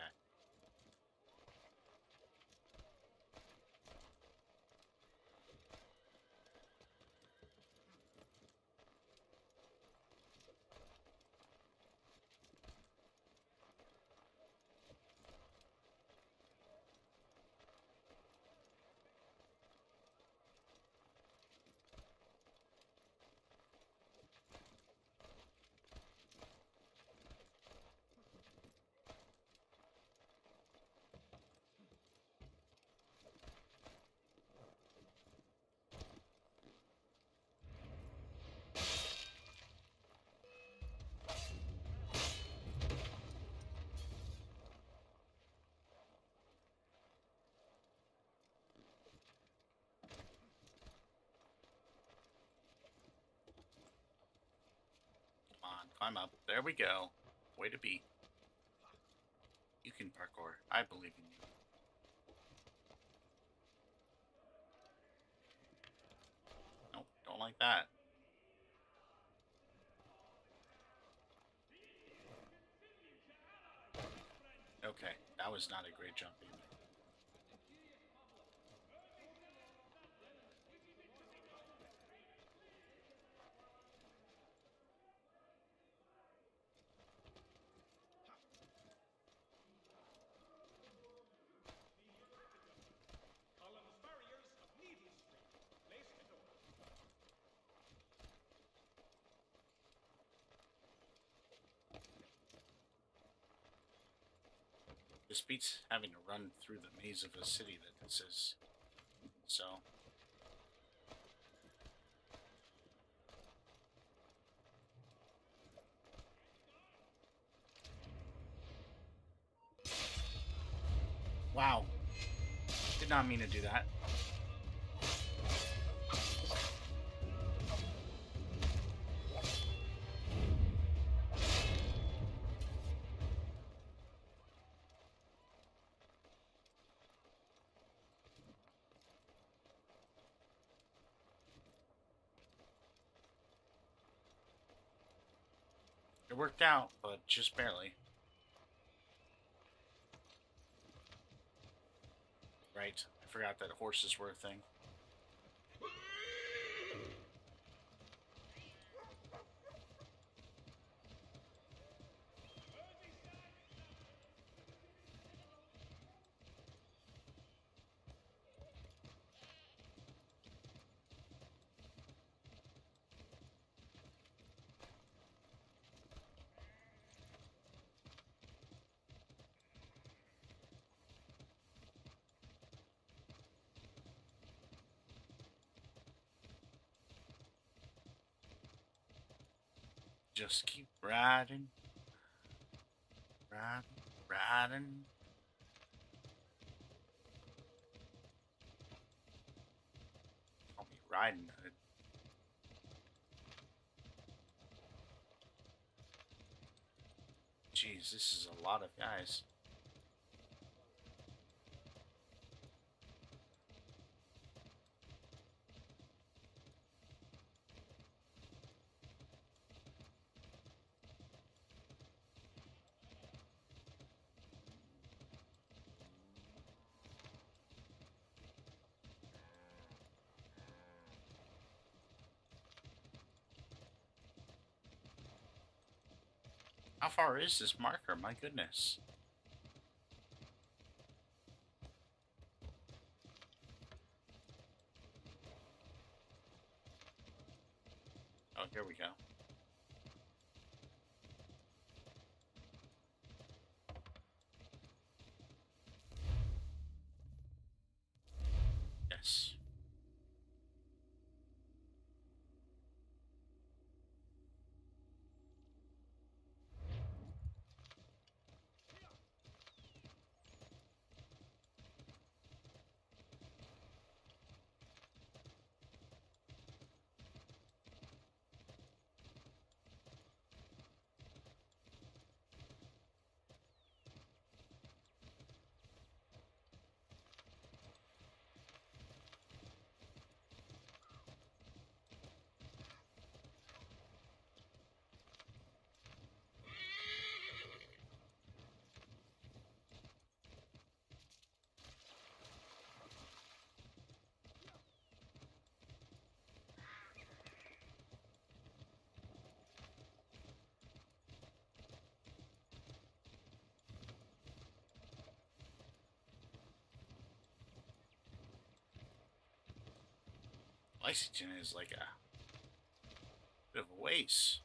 Come on, climb up. There we go. Way to be. You can parkour. I believe in you. Nope, don't like that. Okay, that was not a great jump either. Columns barriers of Needle Street. Place the door. This beats having to run through the maze of a city that this is. So. Wow. Did not mean to do that. It worked out, but just barely. Right. I forgot that horses were a thing. Just keep riding, riding, riding. I'll be riding Hood. Jeez, this is a lot of guys. How far is this marker? My goodness. Oh, here we go. Yes. Lexington is like a bit of a waste.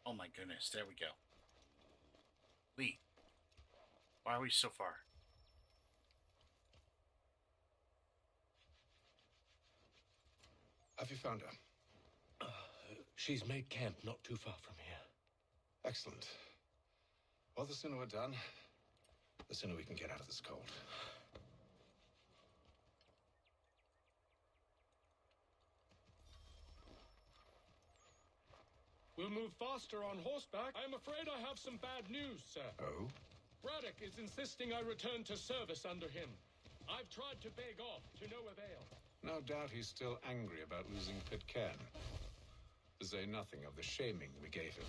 Oh my goodness, there we go. Lee, why are we so far? Have you found her? She's made camp not too far from here. Excellent. Well, the sooner we're done, the sooner we can get out of this cold. We'll move faster on horseback. I'm afraid I have some bad news, sir. Oh? Braddock is insisting I return to service under him. I've tried to beg off, to no avail. No doubt he's still angry about losing Pitcairn. To say nothing of the shaming we gave him.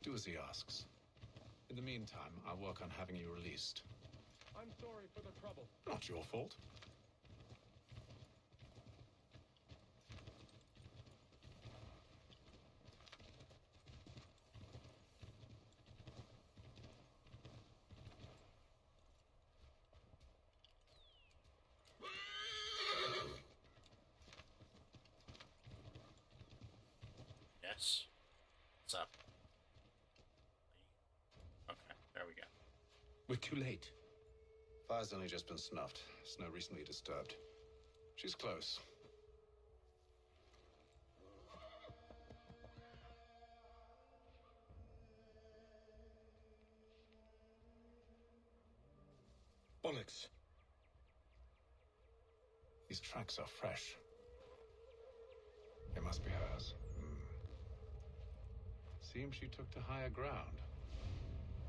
Do as he asks. In the meantime, I'll work on having you released. I'm sorry for the trouble. Not your fault. Yes. What's up? Okay, there we go. We're too late. Fire's only just been snuffed. Snow recently disturbed. She's close. Bollocks. These tracks are fresh. They must be hers. Seems she took to higher ground.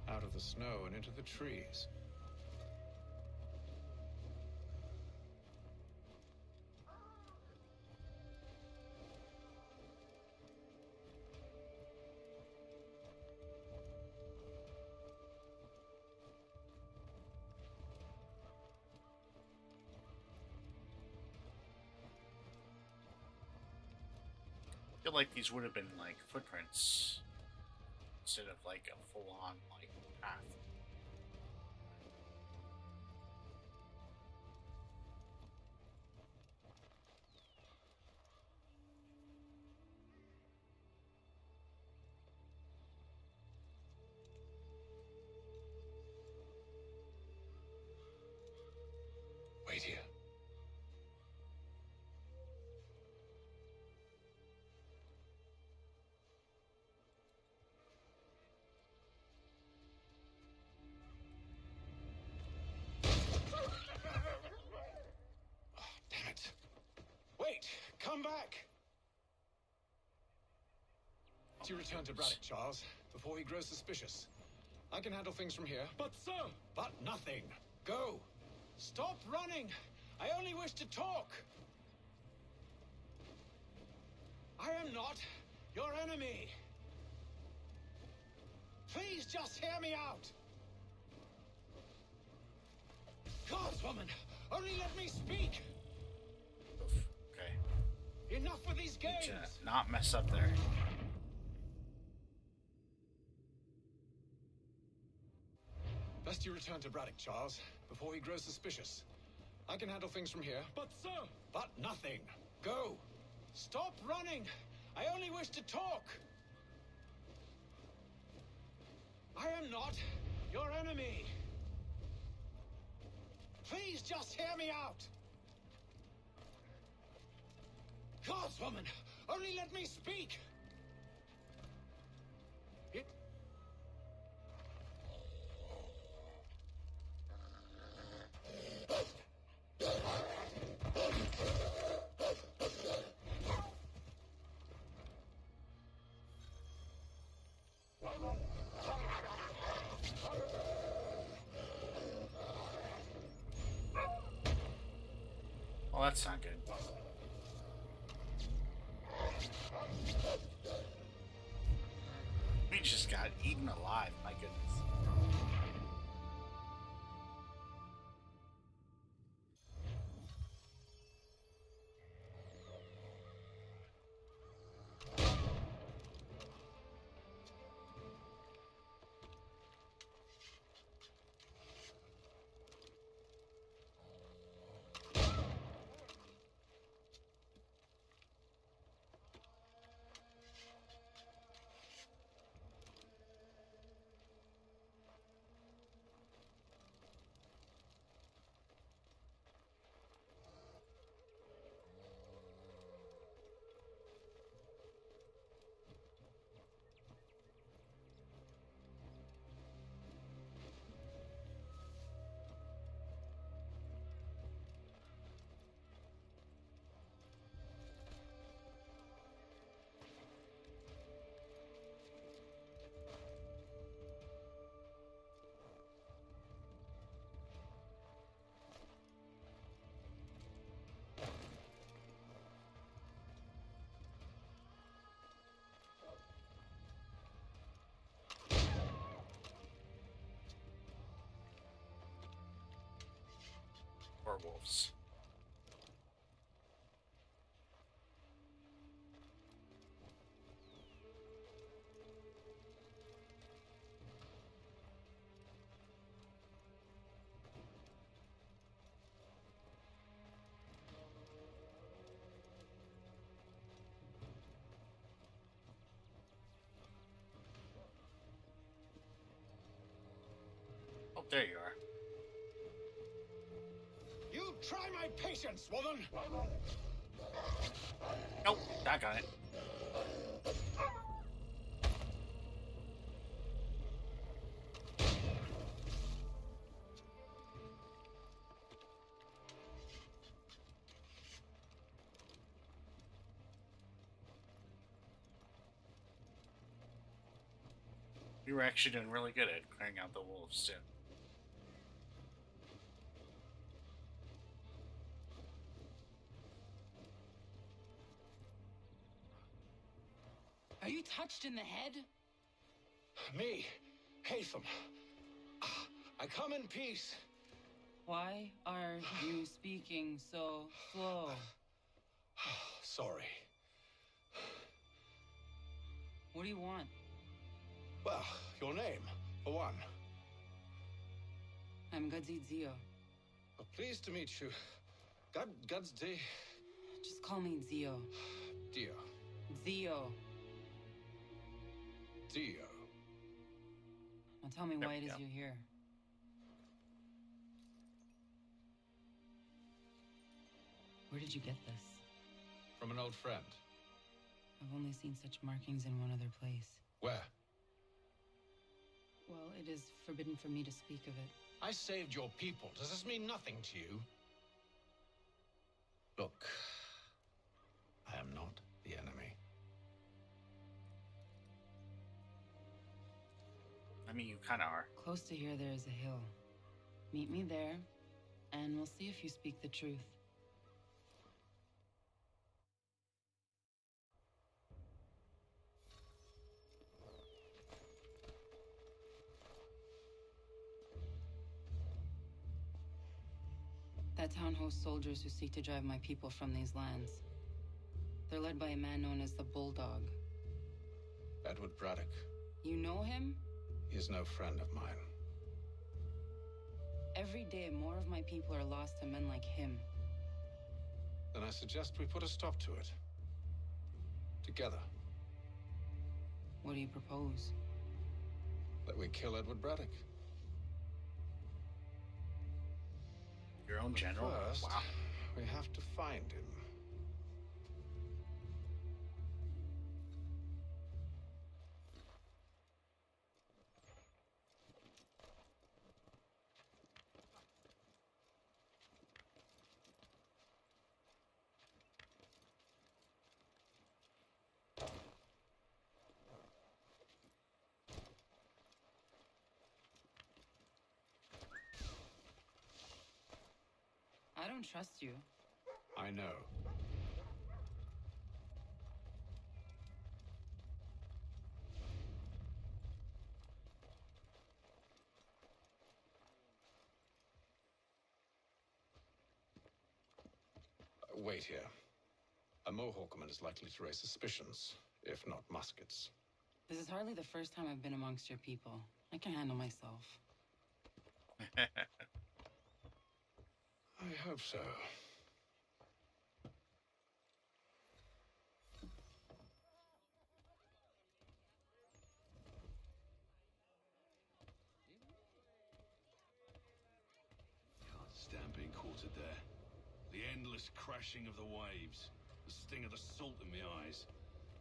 Out of the snow and into the trees. I feel like these would have been like footprints instead of like a full-on like path. Wait here. Damn it. Wait! Come back! To return to Braddock, Charles, before he grows suspicious. I can handle things from here. But, sir! But nothing. Go! Stop running! I only wish to talk! I am not your enemy! Please just hear me out! Guardswoman, only let me speak! Oof, okay. Enough with these games! Need to not mess up there. Best you return to Braddock, Charles, before he grows suspicious. I can handle things from here. But, sir! But nothing. Go! Stop running! I only wish to talk! I am not your enemy! Please just hear me out! Guardswoman, only let me speak! Well, that's not good. We just got eaten alive, my goodness. Or wolves. Oh, there you are. You try my patience, woman! Nope, I got it. You were actually doing really good at crying out the wolves, too. Are you touched in the head? Me, Hatham. I come in peace. Why are you speaking so slow? Sorry. What do you want? Well, your name, for one. I'm Gadzi Zio. Pleased to meet you. Gadzi. Just call me Zio. Dio. Zio. Dio. Now tell me why it is you're here. Where did you get this? From an old friend. I've only seen such markings in one other place. Where? Well, it is forbidden for me to speak of it. I saved your people. Does this mean nothing to you? Look, I am not the enemy. I mean, you kind of are. Close to here, there is a hill. Meet me there, and we'll see if you speak the truth. That town hosts soldiers who seek to drive my people from these lands. They're led by a man known as the Bulldog. Edward Braddock. You know him? He is no friend of mine. Every day, more of my people are lost to men like him. Then I suggest we put a stop to it. Together. What do you propose? That we kill Edward Braddock. Your own general? First, wow. We have to find him. I don't trust you. I know. Wait here. A Mohawkman is likely to raise suspicions, if not muskets. This is hardly the first time I've been amongst your people. I can handle myself. I hope so. Can't stand being quartered there. The endless crashing of the waves, the sting of the salt in my eyes,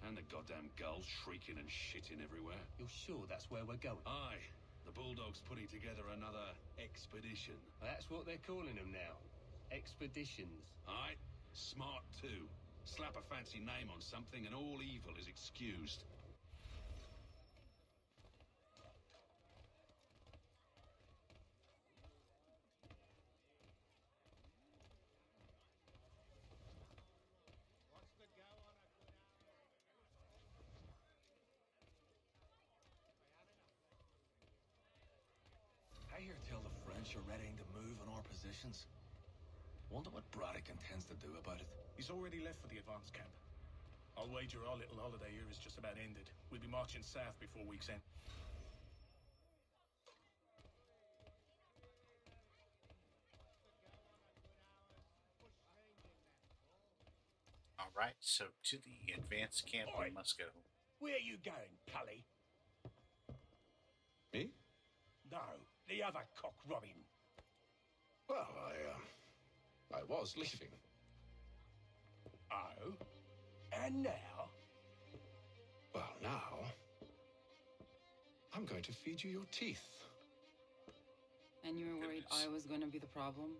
and the goddamn gulls shrieking and shitting everywhere. You're sure that's where we're going? Aye. The Bulldog's putting together another expedition. That's what they're calling them now. Expeditions. Aye. Smart too. Slap a fancy name on something and all evil is excused. I hear tell the French are ready to move on our positions. Wonder what Braddock intends to do about it. He's already left for the advance camp. I'll wager our little holiday here is just about ended. We'll be marching south before week's end. All right, so to the advanced camp we must go. Where are you going, Cully? Me? No, the other cock Robin. Well, I was leaving. Oh? And now? Well, now... I'm going to feed you your teeth. And you were worried I was going to be the problem?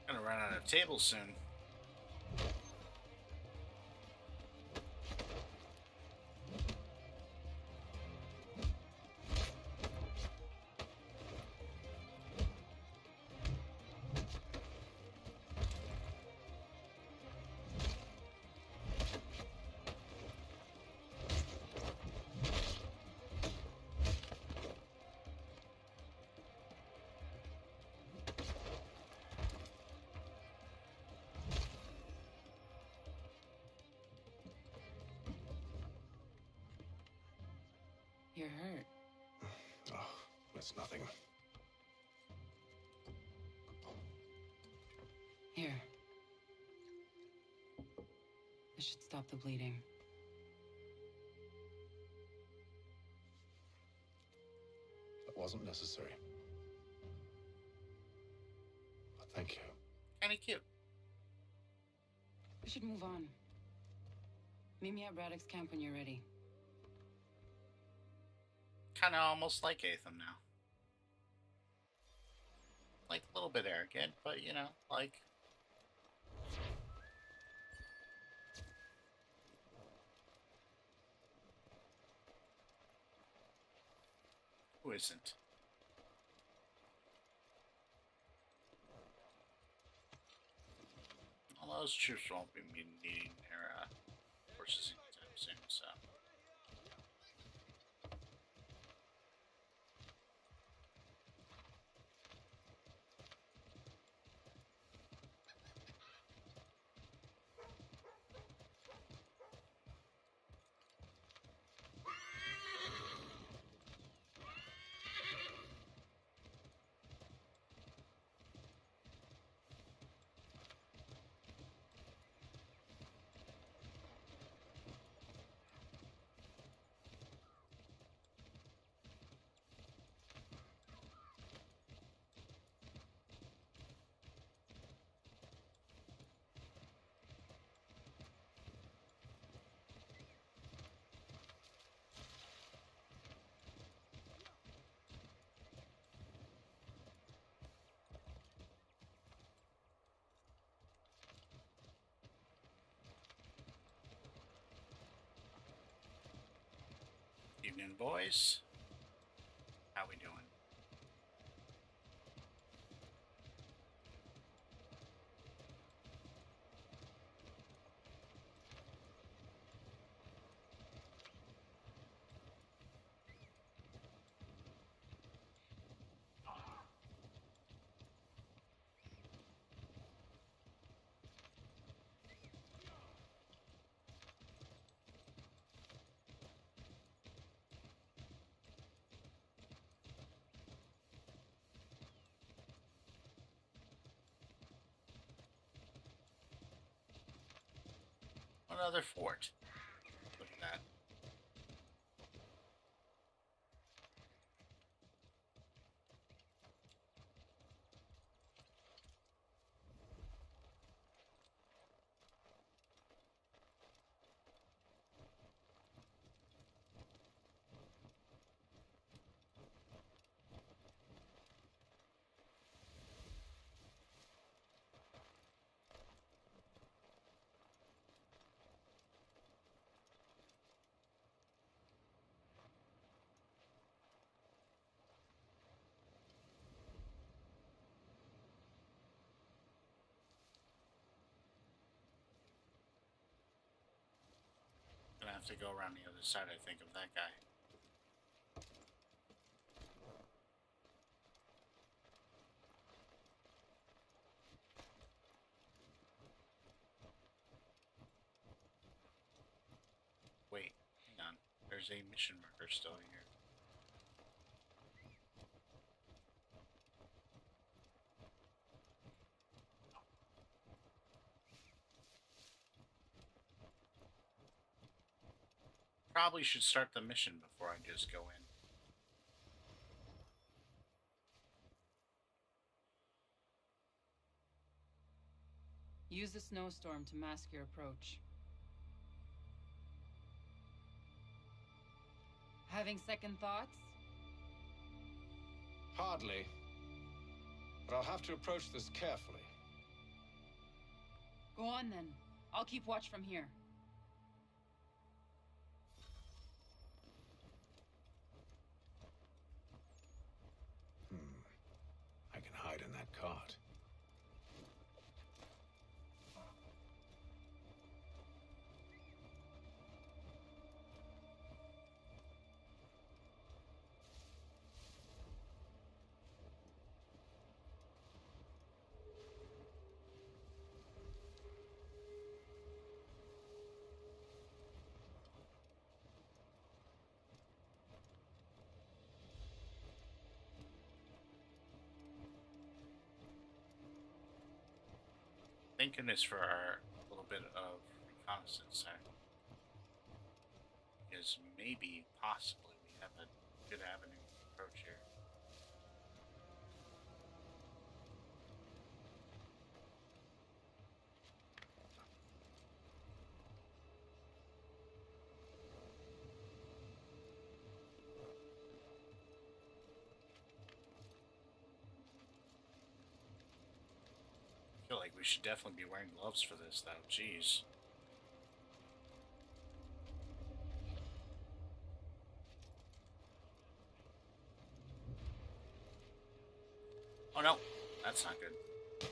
Gonna run out of tables soon. You're hurt. Oh, that's nothing. Here. This should stop the bleeding. That wasn't necessary. But thank you. Kinda cute. We should move on. Meet me at Braddock's camp when you're ready. Kinda almost like Atham now. Like a little bit arrogant, but you know, like... Who isn't? All those troops won't be needing their horses anytime soon, so... Evening, boys. How we doing? Another fort. Look at that. have to go around the other side, I think, of that guy. Wait, hang on. There's a mission marker still here. Probably should start the mission before I just go in. Use the snowstorm to mask your approach. Having second thoughts? Hardly. But I'll have to approach this carefully. Go on then. I'll keep watch from here. I can hide in that cart. Thank goodness for our little bit of reconnaissance there. Because maybe, possibly, we have a good avenue of approach here. I feel like we should definitely be wearing gloves for this, though. Jeez. Oh no, that's not good.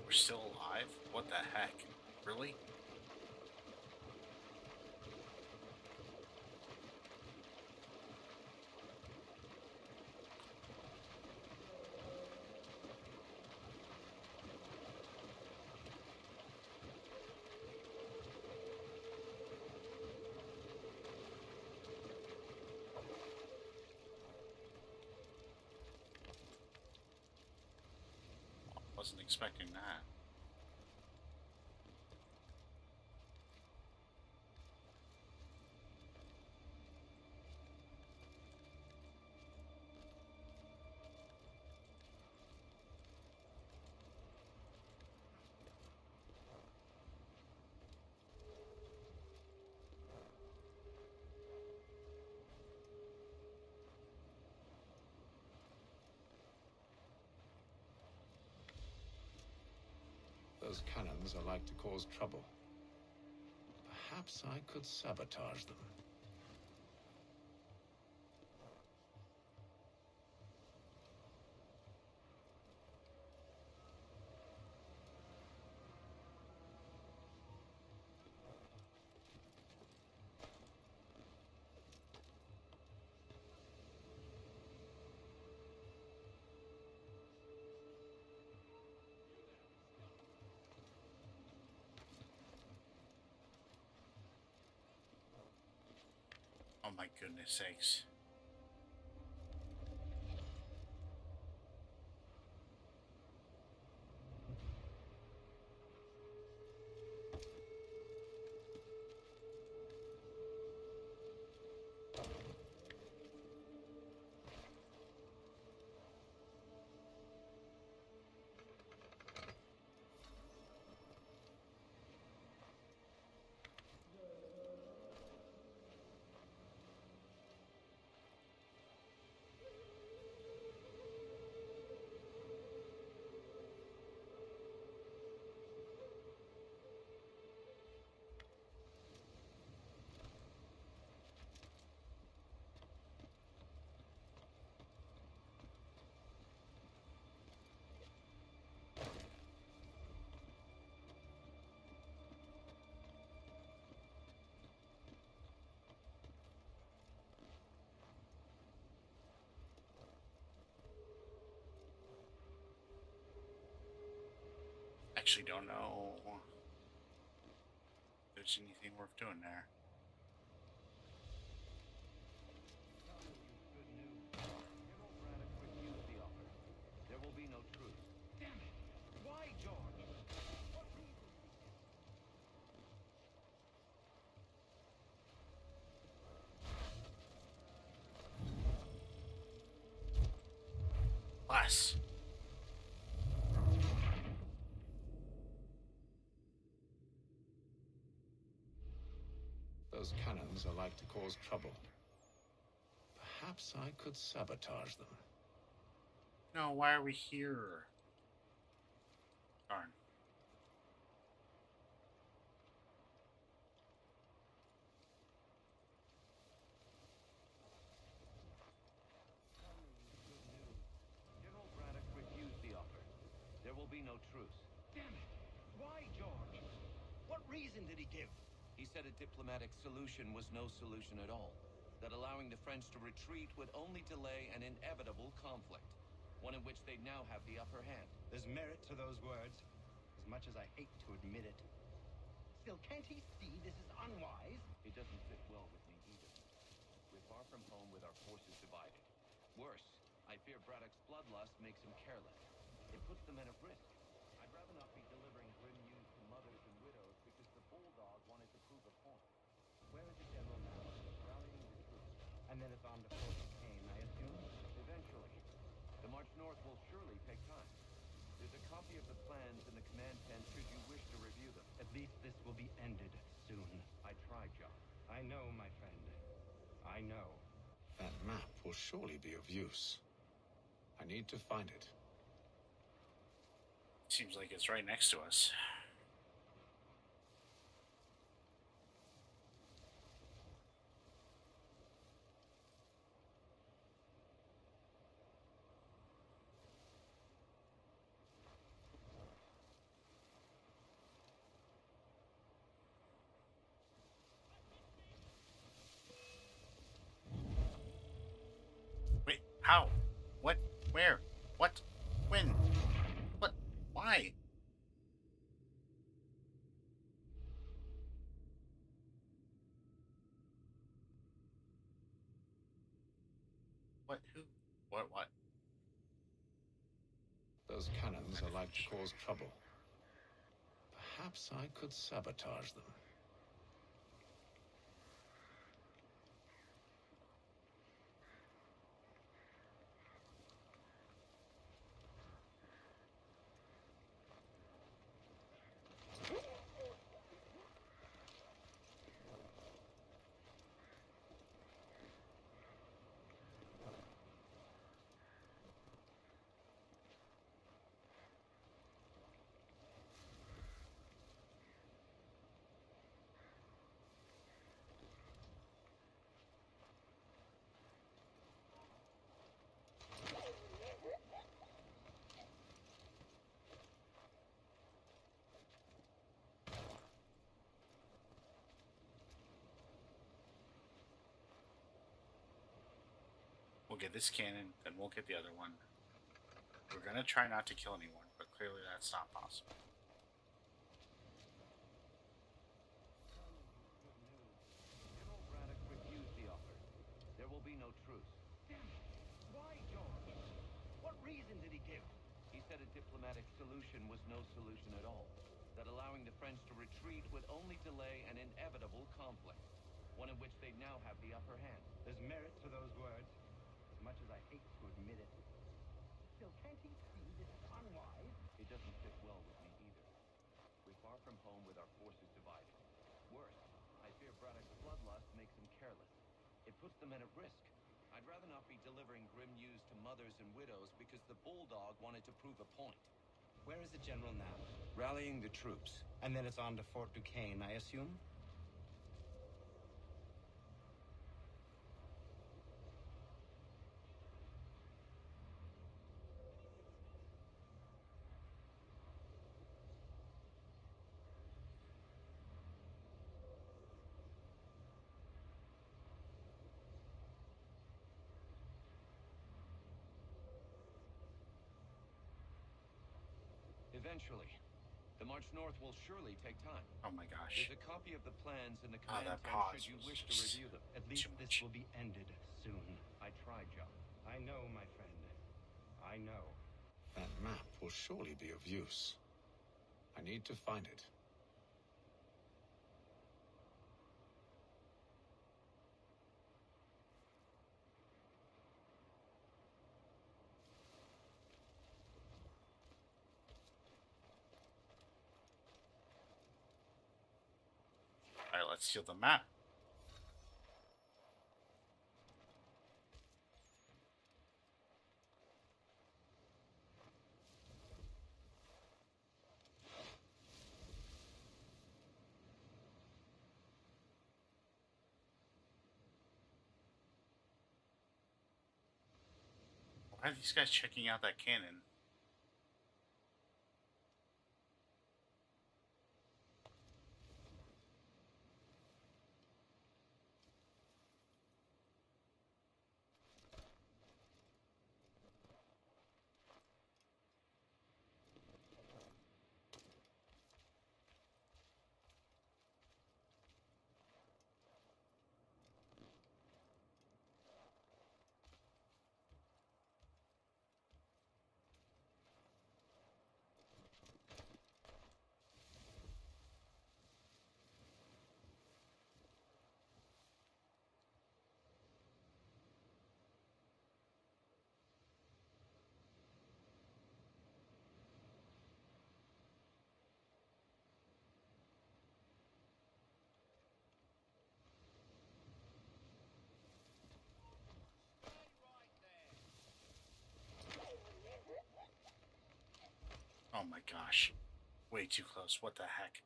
We're still alive? What the heck? Really? Wasn't expecting that. Those cannons are like to cause trouble. Perhaps I could sabotage them. Oh my goodness sakes. actually don't know if there's anything worth doing there. There will be no truce. Damn it! Why, George? What reason? Plus. Those cannons are like to cause trouble. Perhaps I could sabotage them. No, why are we here? Darn. General Braddock refused the offer. There will be no truce. Damn it! Why, George? What reason did he give? He said a diplomatic solution was no solution at all. That allowing the French to retreat would only delay an inevitable conflict. One in which they'd now have the upper hand. There's merit to those words, as much as I hate to admit it. Still, can't he see this is unwise? It doesn't sit well with me either. We're far from home with our forces divided. Worse, I fear Braddock's bloodlust makes him careless. It puts the men at risk. I'd rather not be delivering grim news to mothers and widows because the bulldog wanted to prove a point. Where is the general now? Rallying the troops. And then it's on to Fort Duquesne, I assume? Eventually. The march north will surely take time. There's a copy of the plans in the command tent should you wish to review them. At least this will be ended soon. I tried, John. I know, my friend. I know. That map will surely be of use. I need to find it. Seems like it's right next to us. Wait, how? What? Where? What? When? What? Why? What? Who? What? Those cannons are like to cause trouble. Perhaps I could sabotage them. We'll get this cannon, then we'll get the other one. We're gonna try not to kill anyone, but clearly that's not possible. General Braddock refused the offer. There will be no truce. Damn it! Why, George? What reason did he give? He said a diplomatic solution was no solution at all. That allowing the French to retreat would only delay an inevitable conflict. One in which they'd now have the upper hand. There's merit to those words, as much as I hate to admit it. Still, can't he see this is unwise? It doesn't sit well with me either. We're far from home with our forces divided. Worse, I fear Braddock's bloodlust makes him careless. It puts the men at risk. I'd rather not be delivering grim news to mothers and widows because the bulldog wanted to prove a point. Where is the general now? Rallying the troops. And then it's on to Fort Duquesne, I assume? Eventually. The march north will surely take time. Oh my gosh. There's a copy of the plans in the Oh, command that tent pause should you was wish to just review them. At least this will be ended soon. I tried, John. I know, my friend. I know. That map will surely be of use. I need to find it. Alright, let's steal the map. Why are these guys checking out that cannon? Oh my gosh. Way too close. What the heck?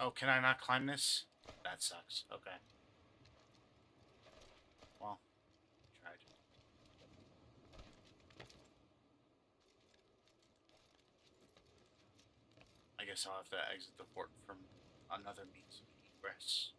Oh, can I not climb this? That sucks. Okay. Well, tried. I guess I'll have to exit the fort from another means of egress.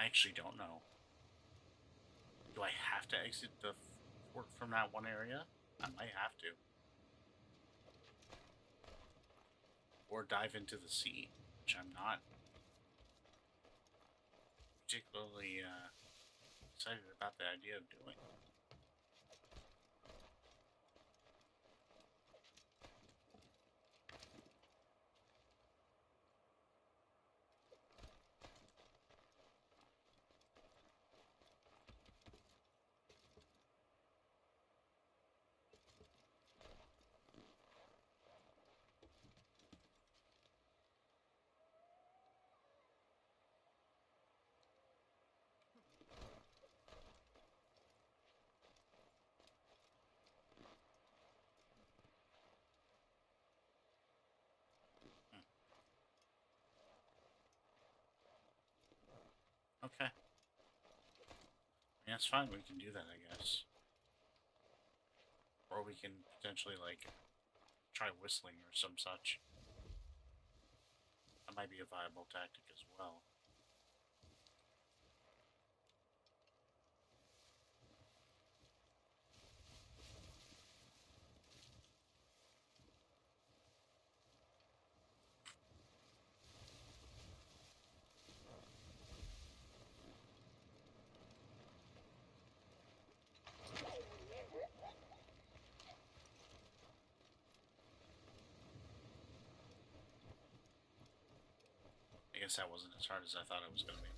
I actually don't know. Do I have to exit the fort from that one area? I might have to. Or dive into the sea, which I'm not particularly excited about the idea of doing. Okay. Yeah, that's fine. We can do that, I guess. Or we can potentially, like, try whistling or some such. That might be a viable tactic as well. I guess that wasn't as hard as I thought it was going to be.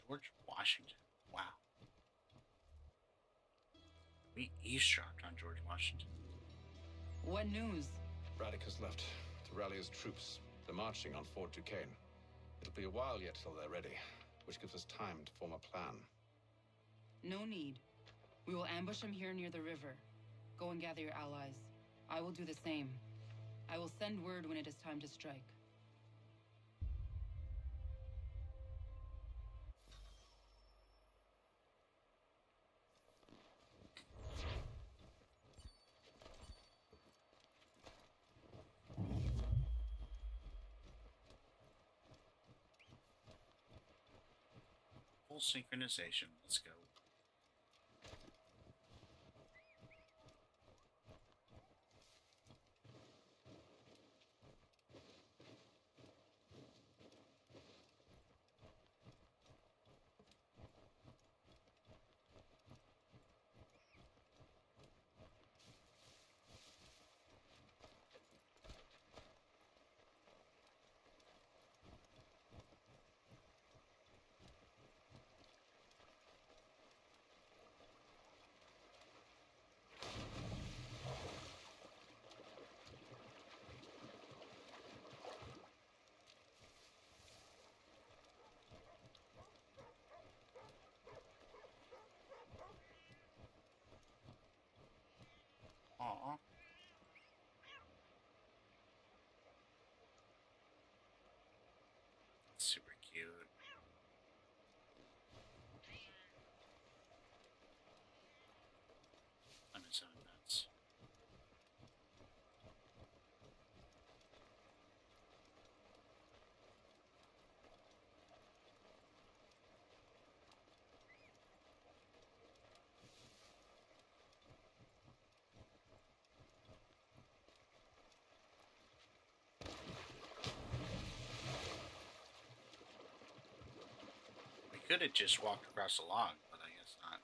George Washington. Wow. We eavesdropped on George Washington. What news? Braddock has left to rally his troops. They're marching on Fort Duquesne. It'll be a while yet till they're ready, which gives us time to form a plan. No need. We will ambush them here near the river. Go and gather your allies. I will do the same. I will send word when it is time to strike. Full synchronization. Let's go. Aw. Super cute. I'm in 7 minutes. We could have just walked across the log, but I guess not.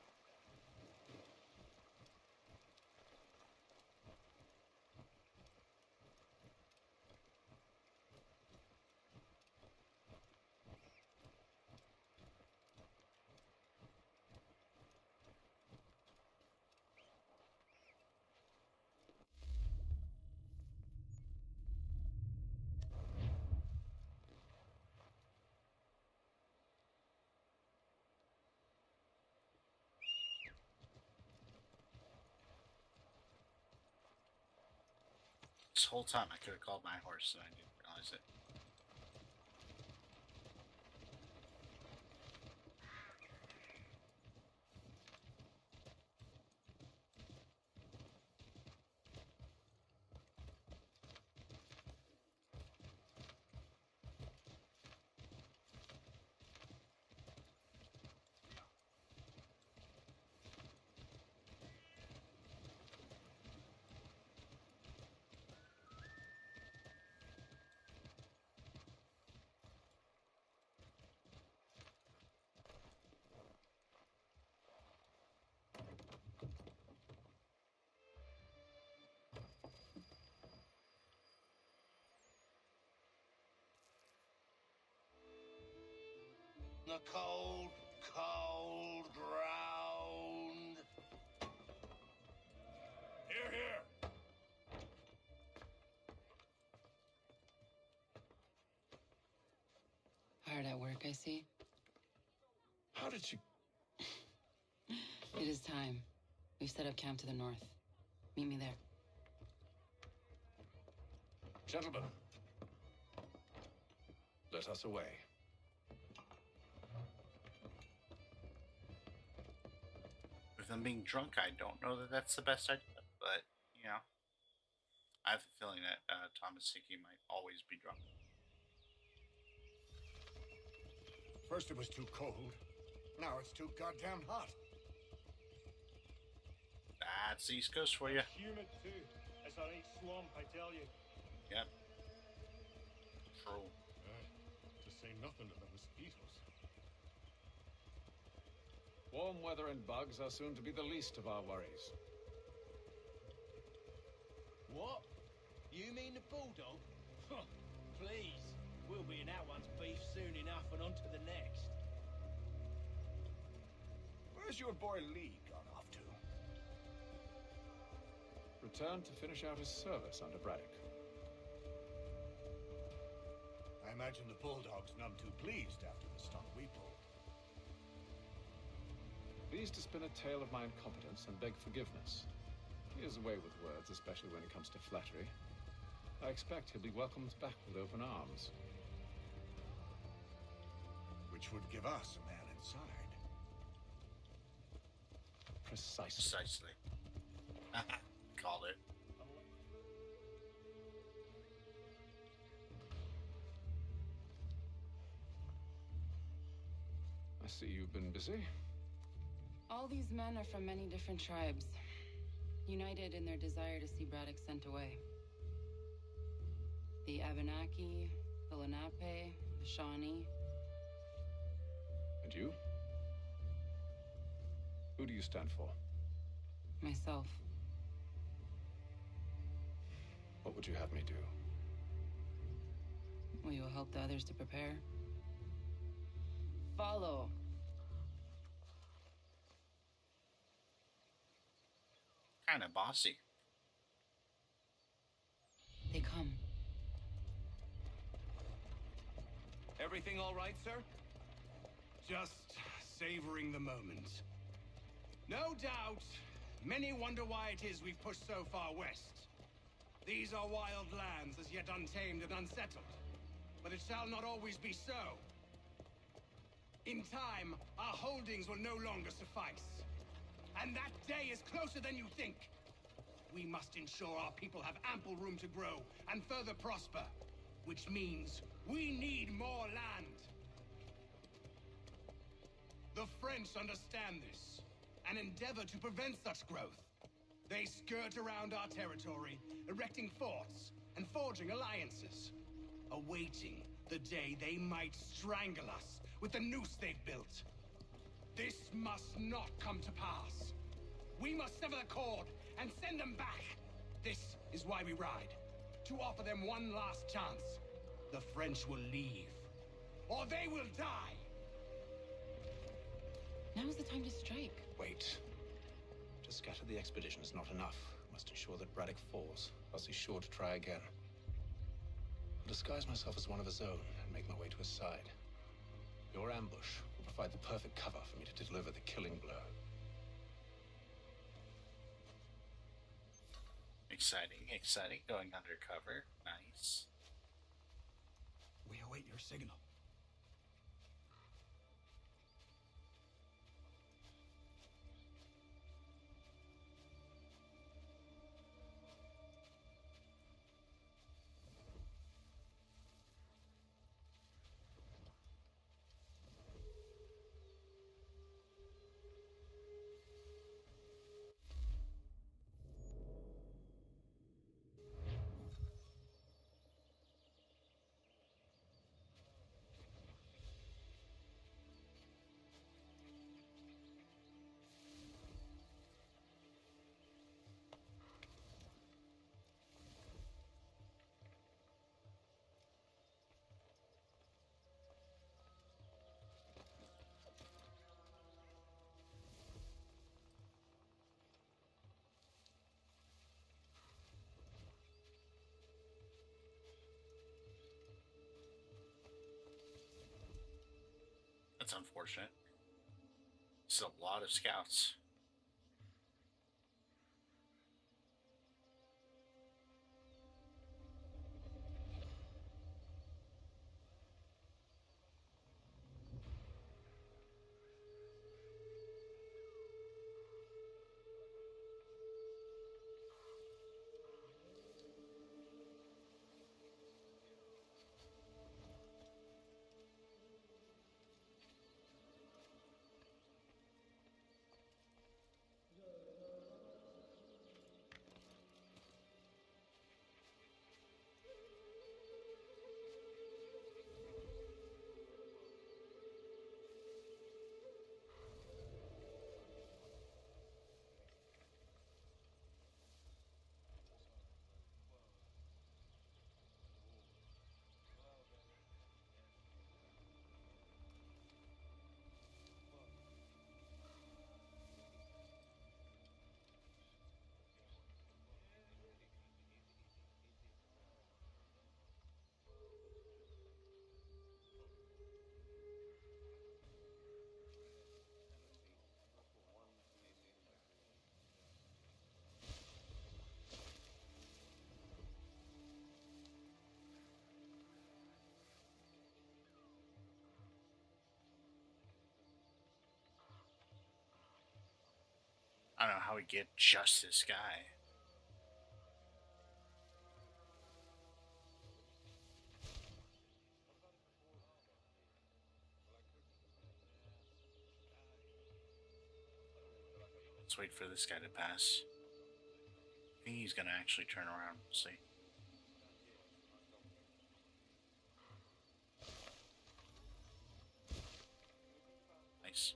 This whole time I could have called my horse and I didn't realize it. The cold, cold ground. Here, here. Hard at work, I see. How did you... It is time. We've set up camp to the north. Meet me there. Gentlemen, let us away. With them being drunk, I don't know that that's the best idea, but, you know, I have a feeling that Thomas Hickey might always be drunk. First it was too cold. Now it's too goddamn hot. That's the East Coast for you. Humid too. It's a right swamp, I tell you. Yep. True. To say nothing of the mosquitoes. Warm weather and bugs are soon to be the least of our worries. What? You mean the bulldog? Huh, please. We'll be in that one's beef soon enough and on to the next. Where's your boy Lee gone off to? Returned to finish out his service under Braddock. I imagine the bulldog's none too pleased after the stunt we pulled. Pleased to spin a tale of my incompetence and beg forgiveness. He is away with words, especially when it comes to flattery. I expect he'll be welcomed back with open arms. Which would give us a man inside. Precisely. Called it. I see you've been busy. All these men are from many different tribes, united in their desire to see Braddock sent away. The Abenaki, the Lenape, the Shawnee. And you? Who do you stand for? Myself. What would you have me do? Will you help the others to prepare? Follow. Kind of bossy. They come. Everything all right, sir? Just savoring the moment. No doubt, many wonder why it is we've pushed so far west. These are wild lands, as yet untamed and unsettled. But it shall not always be so. In time, our holdings will no longer suffice. And that day is closer than you think. We must ensure our people have ample room to grow and further prosper. Which means we need more land. The French understand this and endeavor to prevent such growth. They skirt around our territory, erecting forts and forging alliances, awaiting the day they might strangle us with the noose they've built. This must not come to pass. We must sever the cord and send them back. This is why we ride, to offer them one last chance. The French will leave, or they will die. Now's the time to strike. Wait. To scatter the expedition is not enough. We must ensure that Braddock falls, else he's sure to try again. I'll disguise myself as one of his own and make my way to his side. Your ambush will provide the perfect cover for me to deliver the killing blow. Exciting, exciting. Going undercover. Nice. We await your signal. That's unfortunate. It's a lot of scouts. I don't know how we get just this guy. Let's wait for this guy to pass. I think he's gonna actually turn around. We'll see. Nice.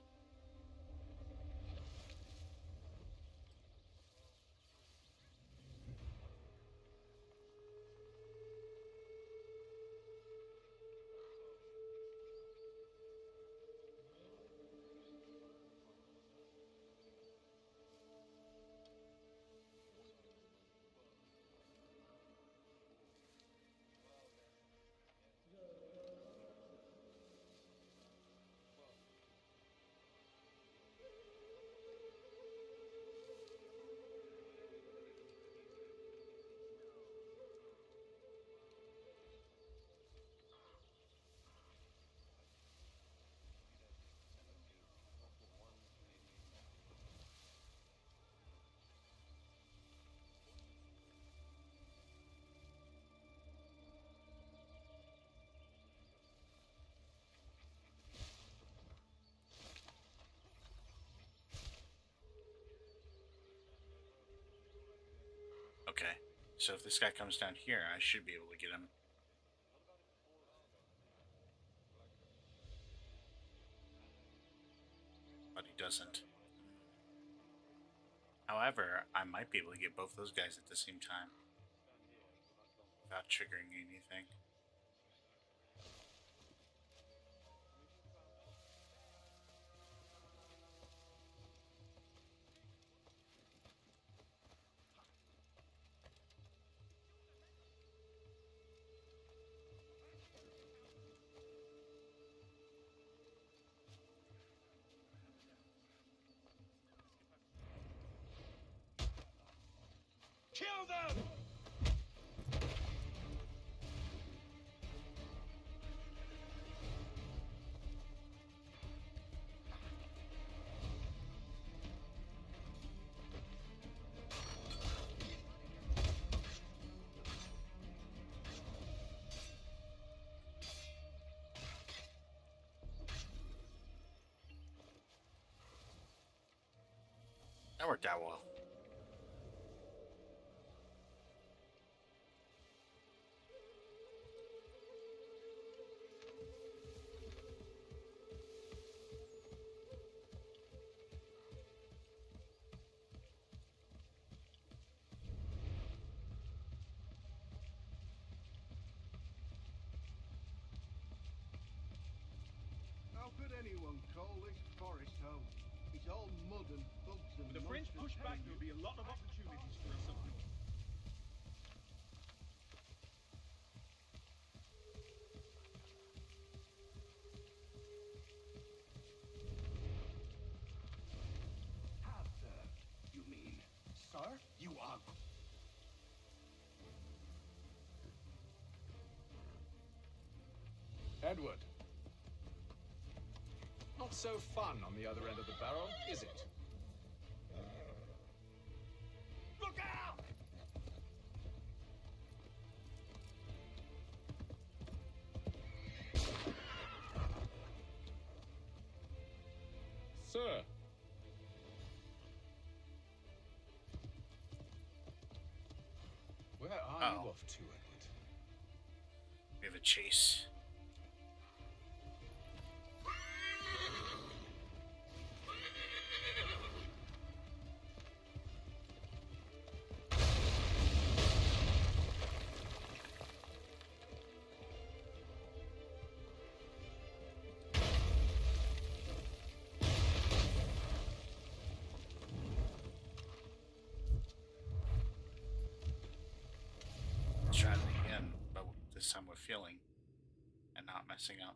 Okay, so if this guy comes down here, I should be able to get him. But he doesn't. However, I might be able to get both those guys at the same time without triggering anything. Kill them! That worked out well. How could anyone call this forest home? It's all mud and bugs and With the French push back, there'll be a lot of opportunities for us up north. Have served, you mean? Sir, you are... Edward. Not so fun on the other end of the barrel, is it? Look out! Sir. Where are you off to, Edward? We have a chase. Let's try it again, but this time with feeling and not messing up.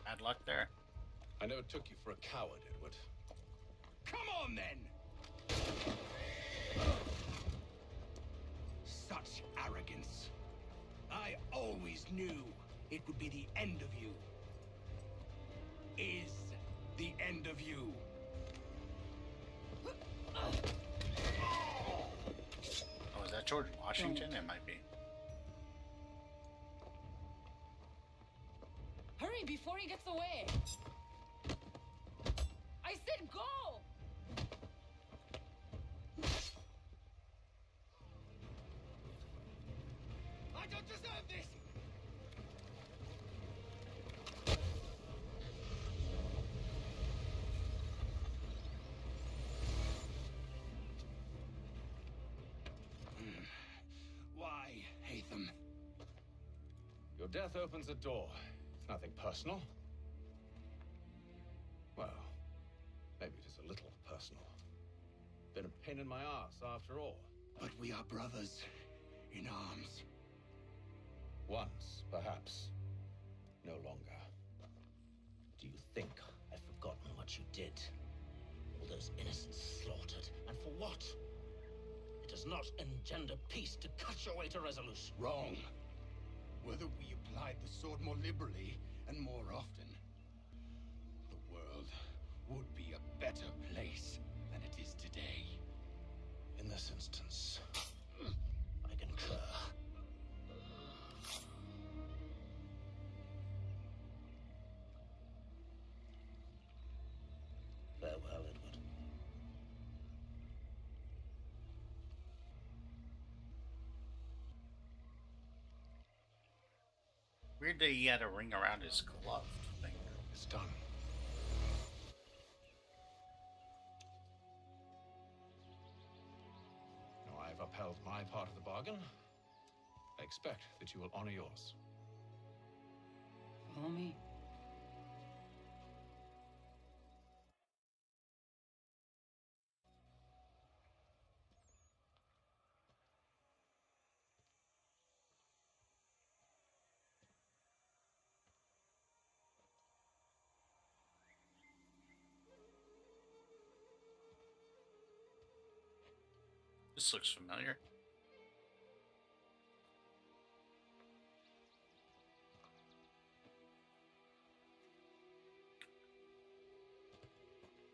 Bad luck there. I never took you for a coward, Edward. Come on, then! Such arrogance. I always knew it would be the end of you. Is the end of you. Oh, is that George Washington? It might be. Hurry before he gets away! I said go! I don't deserve this! Why, Hatham? Your death opens a door. It's nothing personal. Well, maybe it is a little personal. Been a pain in my ass, after all. But we are brothers in arms. Once, perhaps. No longer. Do you think I've forgotten what you did? All those innocents slaughtered, and for what? It does not engender peace to cut your way to resolution. Wrong. Whether we applied the sword more liberally and more often, the world would be a better place than it is today. In this instance, I concur. Farewell, Edward. Weird that he had a ring around his gloved finger. It's done. my part of the bargain, I expect that you will honor yours. Follow me. This looks familiar.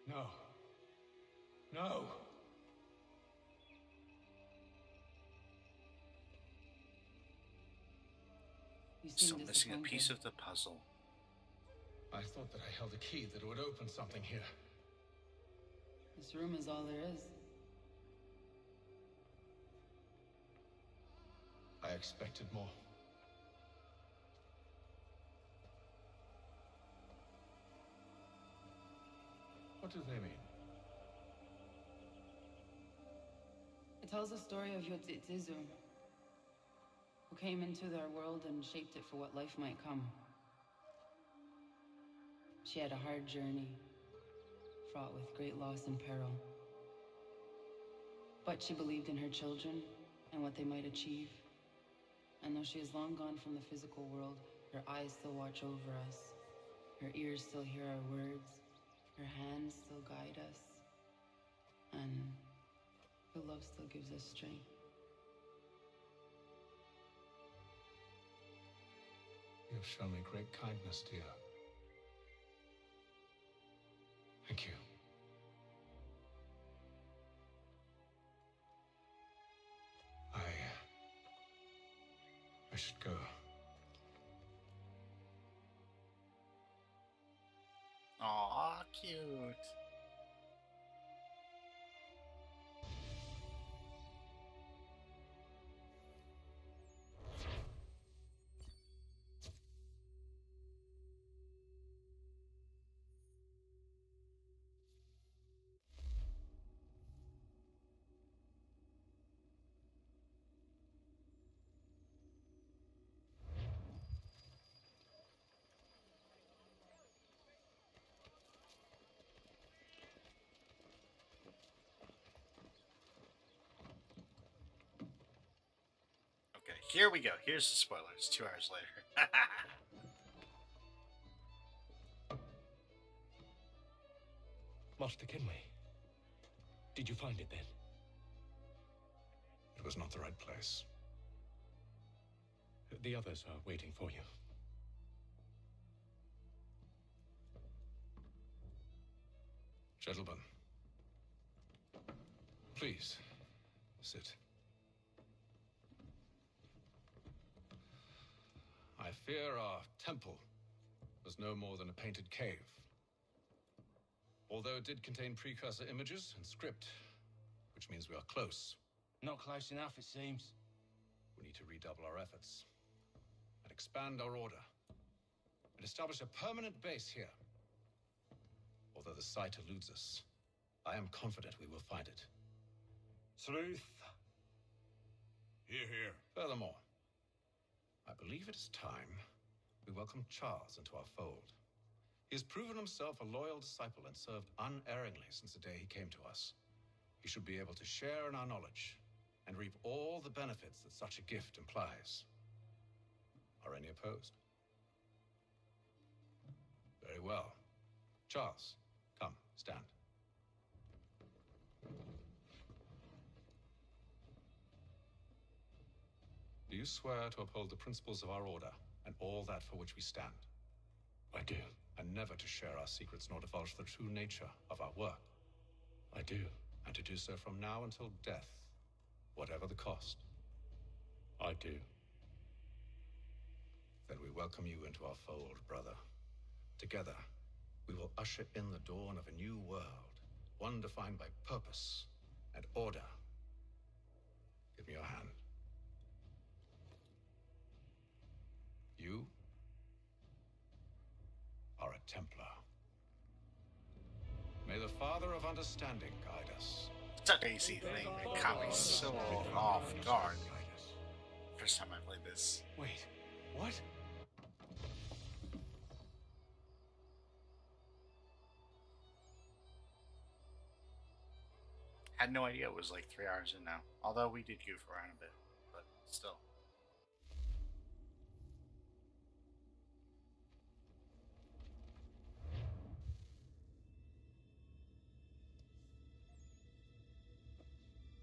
No. No! You Still seem missing a disappointed. piece of the puzzle. I thought that I held a key that would open something here. This room is all there is. I expected more. What do they mean? It tells the story of Yotzitzizu, who came into their world and shaped it for what life might come. She had a hard journey, fraught with great loss and peril. But she believed in her children and what they might achieve. And though she is long gone from the physical world, her eyes still watch over us. Her ears still hear our words. Her hands still guide us. And her love still gives us strength. You have shown me great kindness, dear. Thank you. I should go. Aw, cute. Okay, here we go. Here's the spoilers. 2 hours later. Master Kenway, did you find it then? It was not the right place. The others are waiting for you. Gentlemen, please sit. I fear our temple was no more than a painted cave. Although it did contain precursor images and script, which means we are close. Not close enough, it seems. We need to redouble our efforts and expand our order and establish a permanent base here. Although the site eludes us, I am confident we will find it. Truth. Hear, hear. Furthermore, I believe it is time we welcome Charles into our fold. He has proven himself a loyal disciple and served unerringly since the day he came to us. He should be able to share in our knowledge and reap all the benefits that such a gift implies. Are any opposed? Very well. Charles, come, stand. Do you swear to uphold the principles of our order and all that for which we stand? I do. And never to share our secrets nor divulge the true nature of our work? I do. And to do so from now until death, whatever the cost? I do. Then we welcome you into our fold, brother. Together, we will usher in the dawn of a new world, one defined by purpose and order. Give me your hand. You are a Templar. May the Father of Understanding guide us. It's a crazy thing that caught me so off guard. First time I played this. Wait, what? Had no idea it was like 3 hours in now. Although we did goof around a bit, but still.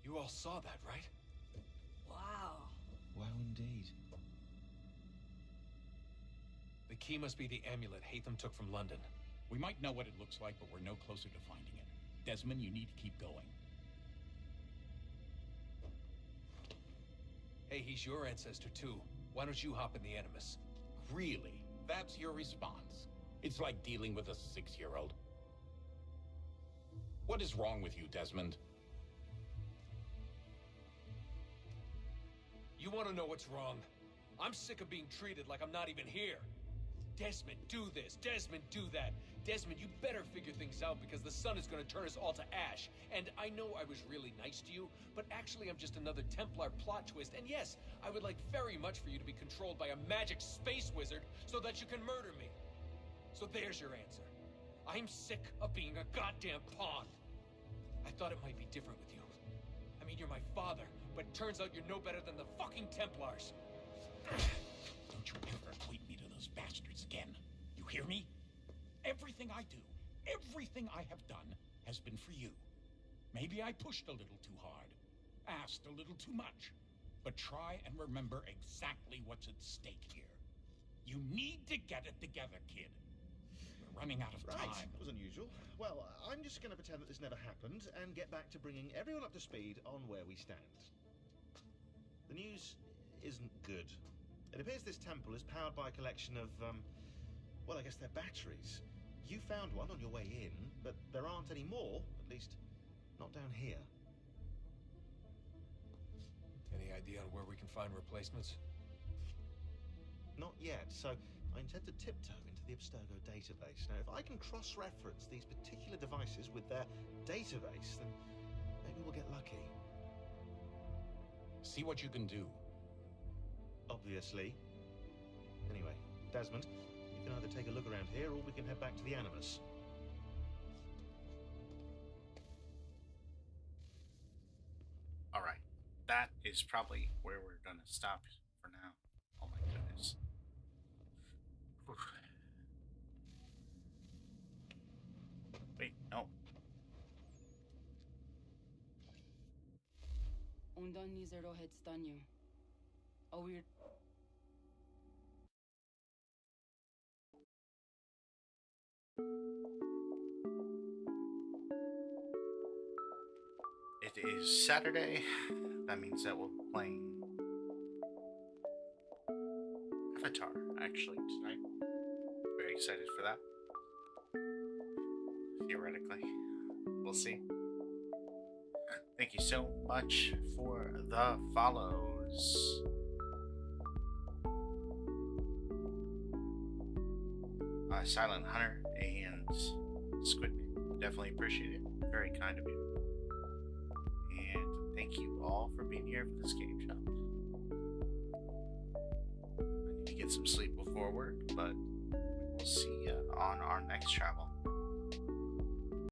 You all saw that, right? Wow. Wow, indeed. The key must be the amulet Hatham took from London. We might know what it looks like, but we're no closer to finding it. Desmond, you need to keep going. Hey, he's your ancestor too. Why don't you hop in the Animus? Really? That's your response? It's like dealing with a 6-year-old. What is wrong with you, Desmond? You want to know what's wrong? I'm sick of being treated like I'm not even here. Desmond, do this. Desmond, do that. Desmond, you better figure things out because the sun is going to turn us all to ash. And I know I was really nice to you, but actually I'm just another Templar plot twist. And yes, I would like very much for you to be controlled by a magic space wizard so that you can murder me. So there's your answer. I'm sick of being a goddamn pawn. I thought it might be different with you. I mean, you're my father, but it turns out you're no better than the fucking Templars. Don't you ever equate me to those bastards again. You hear me? Everything I do, everything I have done, has been for you. Maybe I pushed a little too hard, asked a little too much, but try and remember exactly what's at stake here. You need to get it together, kid. We're running out of time. Right, that was unusual. Well, I'm just going to pretend that this never happened and get back to bringing everyone up to speed on where we stand. The news isn't good. It appears this temple is powered by a collection of, well, I guess they're batteries. You found one on your way in, but there aren't any more, at least not down here. Any idea on where we can find replacements? Not yet, so I intend to tiptoe into the Abstergo database. Now, if I can cross-reference these particular devices with their database, then maybe we'll get lucky. See what you can do. Obviously. Anyway, Desmond, you can either take a look around here or we can head back to the Animus. Alright, that is probably where we're gonna stop for now. Oh my goodness. Whew. Wait, no. Undan Nizerohet Stanyu. A weird. It is Saturday. That means that we're playing Avatar, actually, tonight. Very excited for that. Theoretically. We'll see. Thank you so much for the follows. Silent Hunter and Squidman. Definitely appreciate it. Very kind of you. And thank you all for being here for this game show. I need to get some sleep before work, but we'll see you on our next travel.